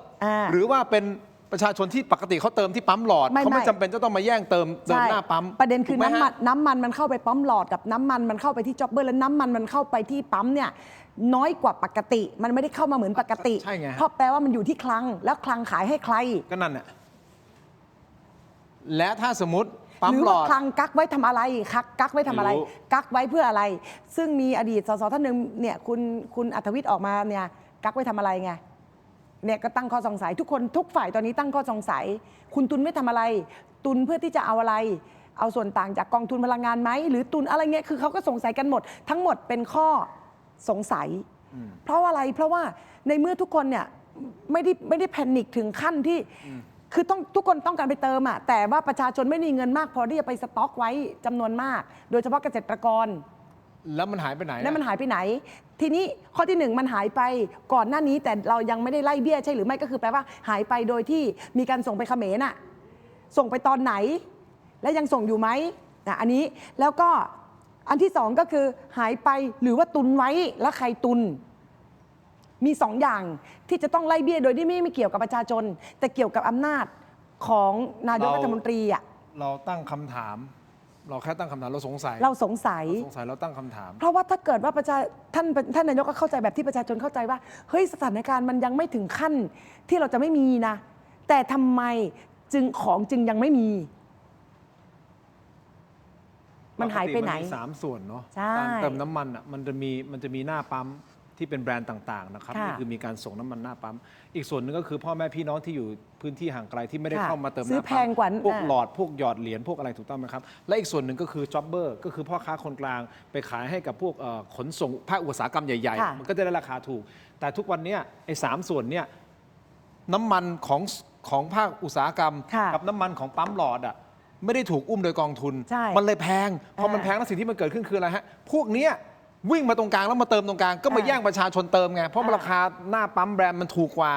หรือว่าเป็นประชาชนที่ปกติเขาเติมที่ปั๊มหลอดเขาไม่จำเป็นจะต้องมาแย่งเติมหน้าปั๊ม
ประเด็นคือน้ำมันมันเข้าไปปั๊มหลอดกับน้ำมันมันเข้าไปที่จ็อบเบอร์แล้วน้ำมันมันเข้าไปที่ปั๊มเนี่ยน้อยกว่าปกติมันไม่ได้เข้ามาเหมือนปกติเพราะแปลว่ามันอยู่ที่คลังแล้วคลังขายให้ใคร
ก็นั่นแหละและถ้าสมมติ
หรือว่าคลังกักไว้ทำอะไรกักไว้ทำอะไรกักไว้เพื่ออะไรซึ่งมีอดีตสสท่านหนึ่งเนี่ยคุณอัธวิทย์ออกมาเนี่ยกักไว้ทำอะไรไงเนี่ยก็ตั้งข้อสงสัยทุกคนทุกฝ่ายตอนนี้ตั้งข้อสงสัยคุณตุนไม่ทำอะไรตุนเพื่อที่จะเอาอะไรเอาส่วนต่างจากกองทุนพลังงานไหมหรือตุนอะไรเงี้ยคือเขาก็สงสัยกันหมดทั้งหมดเป็นข้อสงสัยเพราะอะไรเพราะว่าในเมื่อทุกคนเนี่ยไม่ได้แพนิคถึงขั้นที่คือทุกคนต้องการไปเติมแต่ว่าประชาชนไม่มีเงินมากพอที่จะไปสต็อกไว้จำนวนมากโดยเฉพาะเกษตรกร
แล้วมันหายไปไหน
แล้วมันหายไปไหนทีนี้ข้อที่1มันหายไปก่อนหน้านี้แต่เรายังไม่ได้ไล่เบี้ยใช่หรือไม่ก็คือแปลว่าหายไปโดยที่มีการส่งไปเขมรส่งไปตอนไหนและยังส่งอยู่ไหมอันนี้แล้วก็อันที่2ก็คือหายไปหรือว่าตุนไว้แล้วใครตุนมี2 อย่างที่จะต้องไล่เบี้ยโดยที่ไม่เกี่ยวกับประชาชนแต่เกี่ยวกับอำนาจของนายกรัฐมนตรี
เราตั้งคำถาม เราแค่ตั้งคำถามเราสงสัย
เราสงสัย
เราตั้งคำถาม
เพราะว่าถ้าเกิดว่าท่านนายกก็เข้าใจแบบที่ประชาชนเข้าใจว่าเฮ้ยสถานการณ์มันยังไม่ถึงขั้นที่เราจะไม่มีนะ แต่ทำไมจึงยังไม่มี มันหายไปไหน
ปกติมันมี3 ส่วนเนาะ
ใช่
การเติมน้ำมันอ่ะมันจะมีหน้าปั๊มที่เป็นแบรนด์ต่างๆนะครับ
ค่ะ
นี่คือมีการส่งน้ำมันหน้าปั๊มอีกส่วนหนึงก็คือพ่อแม่พี่น้องที่อยู่พื้นที่ห่างไกลที่ไม่ได้
ค่ะ
เข้ามาเติมห
ซื้อ
น้า
แพ
ปั๊
ง
ม
กว่า
พวกหลอดพวกหยอดเหรียญพวกอะไรถูกต้องไหมครับและอีกส่วนหนึ่งก็คือจ็อบเบอร์ก็คือพ่อค้าคนกลางไปขายให้กับพวกขนส่งภาคอุตสาหกรรมใหญ่
ค่ะ
ๆ มันก็จะได้ราคาถูก แต่ทุกวันเนี้ยไอ้3 ส่วนเนี้ยน้ำมันของภาคอุตสาหกรรม
ค่ะ
กับน้ำมันของปั๊มหลอดอ่ะไม่ได้ถูกอุ้มโดยกองทุน
ใช่
มันเลยแพงพอมันแพงแล้วสิ่งที่มันเกิดขึ้นคืออะไรฮะพวกเนี้ยวิ่งมาตรงกลางแล้วมาเติมตรงกลางก็มาแย่งประชาชนเติมไงเพราะราคาหน้าปั๊มแบรนด์มันถูกกว่า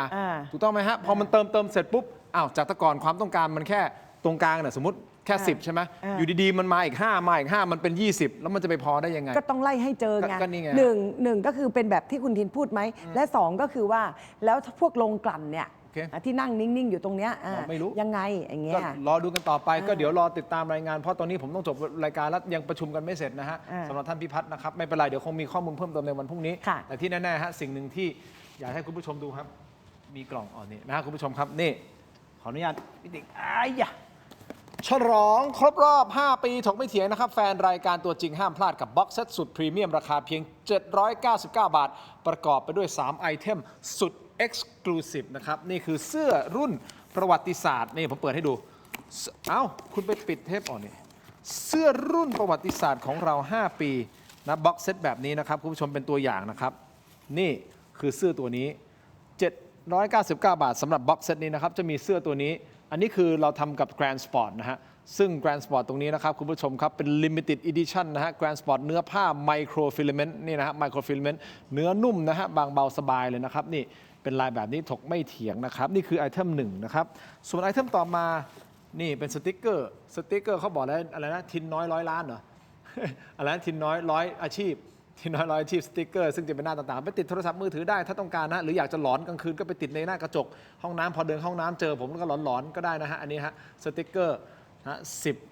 ถูกต้องไหมฮะพอมันเติมเสร็จปุ๊บอ้าวจากแต่ก่อนความต้องการมันแค่ตรงกลางเนี่ยสมมติแค่ 10 ใช่ไหมอยู่ดีๆมันมาอีก 5 มันเป็น 20 แล้วมันจะไปพอได้ยังไง
ก็ต้องไล่ให้เจอไง
ก็นี่ไง
หนึ่งก็คือเป็นแบบที่คุณทินพูดไหม และ 2 ก็คือว่าแล้วพวกโรงกลั่นเนี่ย
โอเค
ที่นั่งนิ่ง ๆ อยู่ตรงเนี้ย
ไม่รู้
ยังไงอย่างเงี้
ก็
ย
รอดูกันต่อไปก็เดี๋ยวรอติดตามรายงาน เพราะตอนนี้ผมต้องจบรายการแล้วยังประชุมกันไม่เสร็จนะฮะ
อ่า
สำหรับท่านพิพัฒน์นะครับไม่เป็นไรเดี๋ยวคงมีข้อมูลเพิ่มเติมในวันพรุ่งนี้
ค่ะ
แต่ที่แน่ๆฮะสิ่งหนึ่งที่อยากให้คุณผู้ชมดูครับ มีกล่องนี่นะฮะคุณผู้ชมครับนี่ขออนุญาตพี่ติ๊กอ้ายะฉลองครบรอบ 5 ปีถกไม่เถียงนะครับแฟนรายการตัวจริงห้ามพลาดกับบ็อกเซตสุดพรีเมียมราคาเพียง 799 บาท ประกอบไปด้วย3ไอเทมสุด Exclusive นะครับนี่คือเสื้อรุ่นประวัติศาสตร์นี่ผมเปิดให้ดูเอ้าคุณไปปิดเทปอ่อนนี่เสื้อรุ่นประวัติศาสตร์ของเรา 5 ปีนะบ็อกเซตแบบนี้นะครับคุณผู้ชมเป็นตัวอย่างนะครับนี่คือเสื้อตัวนี้ 799 บาทสำหรับบ็อกเซตนี้นะครับจะมีเสื้อตัวนี้อันนี้คือเราทำกับ Grand Sport นะฮะซึ่ง Grand Sport ตรงนี้นะครับคุณผู้ชมครับเป็น Limited Edition นะฮะ Grand Sport เนื้อผ้า Micro Filament นี่นะฮะ Micro Filament เนื้อนุ่มนะฮะบางเบาสบายเลยนะครับนี่เป็นลายแบบนี้ถกไม่เถียงนะครับนี่คือไอเทม1นะครับส่วนไอเทมต่อมานี่เป็นสติกเกอร์เขาบอกแล้วอะไรนะทินน้อย100 ล้านเหรอ อะไรนะทินน้อย100 อาชีพทินน้อย100 อาชีพสติกเกอร์ซึ่งจะเป็นหน้าต่างๆไปติดโทรศัพท์มือถือได้ถ้าต้องการนะหรืออยากจะหลอนกลางคืนก็ไปติดในหน้ากระจกห้องน้ำพอเดินห้องน้ำเจอผมก็หลอนๆก็ได้นะฮะอันนี้ฮะสติกเกอร์นะ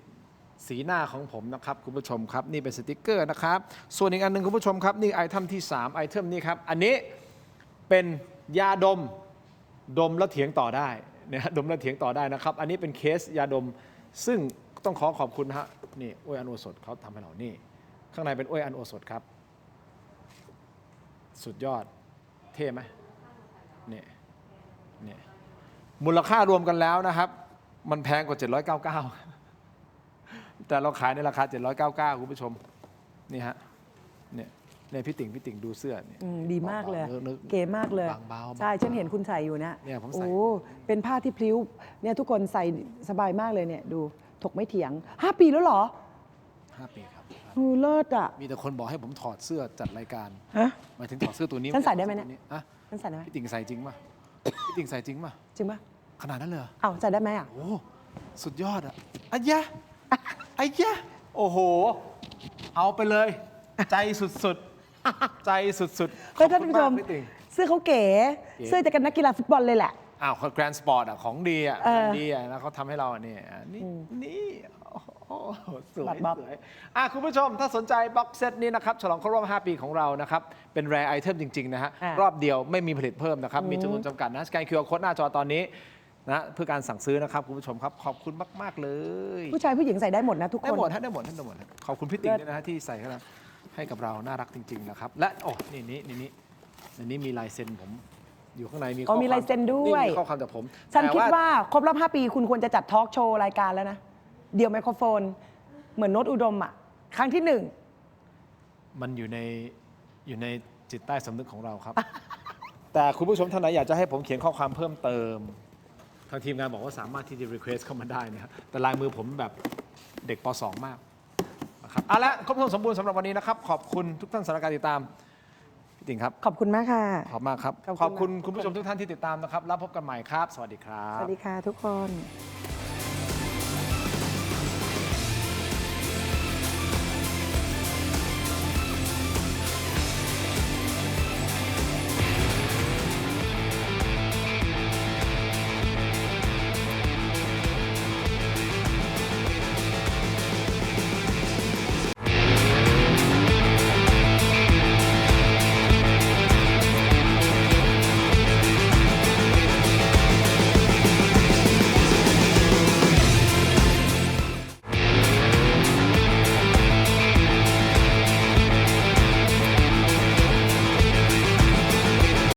10 สีหน้าของผมนะครับคุณผู้ชมครับนี่เป็นสติกเกอร์นะครับส่วนอีกอันหนึ่งคุณผู้ชมครับนี่ไอเทมที่3ไอเทมนี้ครับอันนี้เป็นยาดมแล้วเถียงต่อได้นะฮะดมแล้วเถียงต่อได้นะครับอันนี้เป็นเคสยาดมซึ่งต้องขอบคุณนะฮะนี่อ้วยอันโอสถเขาทำให้เรานี่ข้างในเป็นอ้วยอันโอสถครับสุดยอดเท่ไหมเนี่ยมูลค่ารวมกันแล้วนะครับมันแพงกว่า799แต่เราขายในราคา799คุณผู้ชมนี่ฮะเนี่ยพี่ติ่งดูเสื้อเนี่ย
ดีมากเลย
นึก
เก๋มากเลย
บางเบา
ใช่ฉันเห็นคุณใส่อยู่นะ
เนี่ยผมใส่
โอ้เป็นผ้าที่พลิ้วเนี่ยทุกคนใส่สบายมากเลยเนี่ยดูถกไม่เถียง 5 ปีแล้วเหรอ
5 ปีครับ
เลิศอ่ะ
มีแต่คนบอกให้ผมถอดเสื้อจัดรายการ
ฮะ
หมายถึงถอดเสื้อตัวนี้
ฉันใส่ได้ไหมเนี่ย
อะ
ฉันใส่ได้ไหม
พี่ติ่งใส่จริงป่ะพี่ติ่งใส่จริงป่ะ
จริงปะ
ขนาดนั้นเลยเหรอ
อ้าวใส่ได้ไหมอ่ะ
โอ้สุดยอดอ่ะอัยยะโอ้โห เอาไปเลย ใจสุดๆ ใจสุดๆ
เฮ้ยท่านผู้ชม
ขอบคุณกพี่ติ่ง
เสื้อเขาเก๋ เสื้อจะกันนักกีฬาฟุตบอลเลยแหละ
อ้าวแกรนด์สปอร์ตอ่ะของดีอ่ะ
เออ
ของดีอ่ะแล้วเขาทำให้เราอ่ะนี่โอ้โหสวย
บับ
สวยคุณผู้ชมถ้าสนใจบ็อกเซตนี้นะครับฉลองครบรอบ 5 ปีของเรานะครับเป็นแรร์ไอเทมจริง ๆ นะฮะ รอบเดียวไม่มีผลิตเพิ่มนะครับ มีจำนวนจำกัดนะสแกน QR Code หน้าจอตอนนี้นะเพื่อการสั่งซื้อนะครับคุณผู้ชมครับขอบคุณมาก ๆ เลย
ผู้ชายผู้หญิงใส่ได้หมดนะทุกคน
ได้หมดขอบคุณพี่ติ๋งด้วยนะฮะที่ใส่ให้กับเราน่ารักจริง ๆ นะครับ และโอ้นี่มีลายเซ็นผมอยู่ข้างในมีข้อความ
มีลายเซ็นด้วย
มีข้อความจากผม
ฉัน
แต่
คิดว่าครบรอบ 5 ปีคุณควรจะจัดทอล์กโชว์รายการแล้วนะ เดี่ยวไมโครโฟน เหมือนโน้ตอุดมอ่ะ ครั้งที่
มันอยู่ในจิตใต้สำนึกของเราครับ แต่คุณผู้ชมท่านไหนอยากจะให้ผมเขียนข้อความเพิ่มเติม ทางทีมงานบอกว่าสามารถที่จะ request เข้ามาได้นะครับแต่ลายมือผมแบบเด็กป .2 มากนะครับเอาละครบถ้วนสมบูรณ์สำหรับวันนี้นะครับขอบคุณทุกท่านสำหรับการติดตามพี่ติ๋งครับ
1 ขอบคุณมากค่ะ
ขอบมากครับ
ขอบคุณ
ขอบคุณคุณผู้ชมทุกท่านที่ติดตามนะครับแล้วพบกันใหม่ครับ สวัสดีครับ
สวัสดีค่ะทุกคน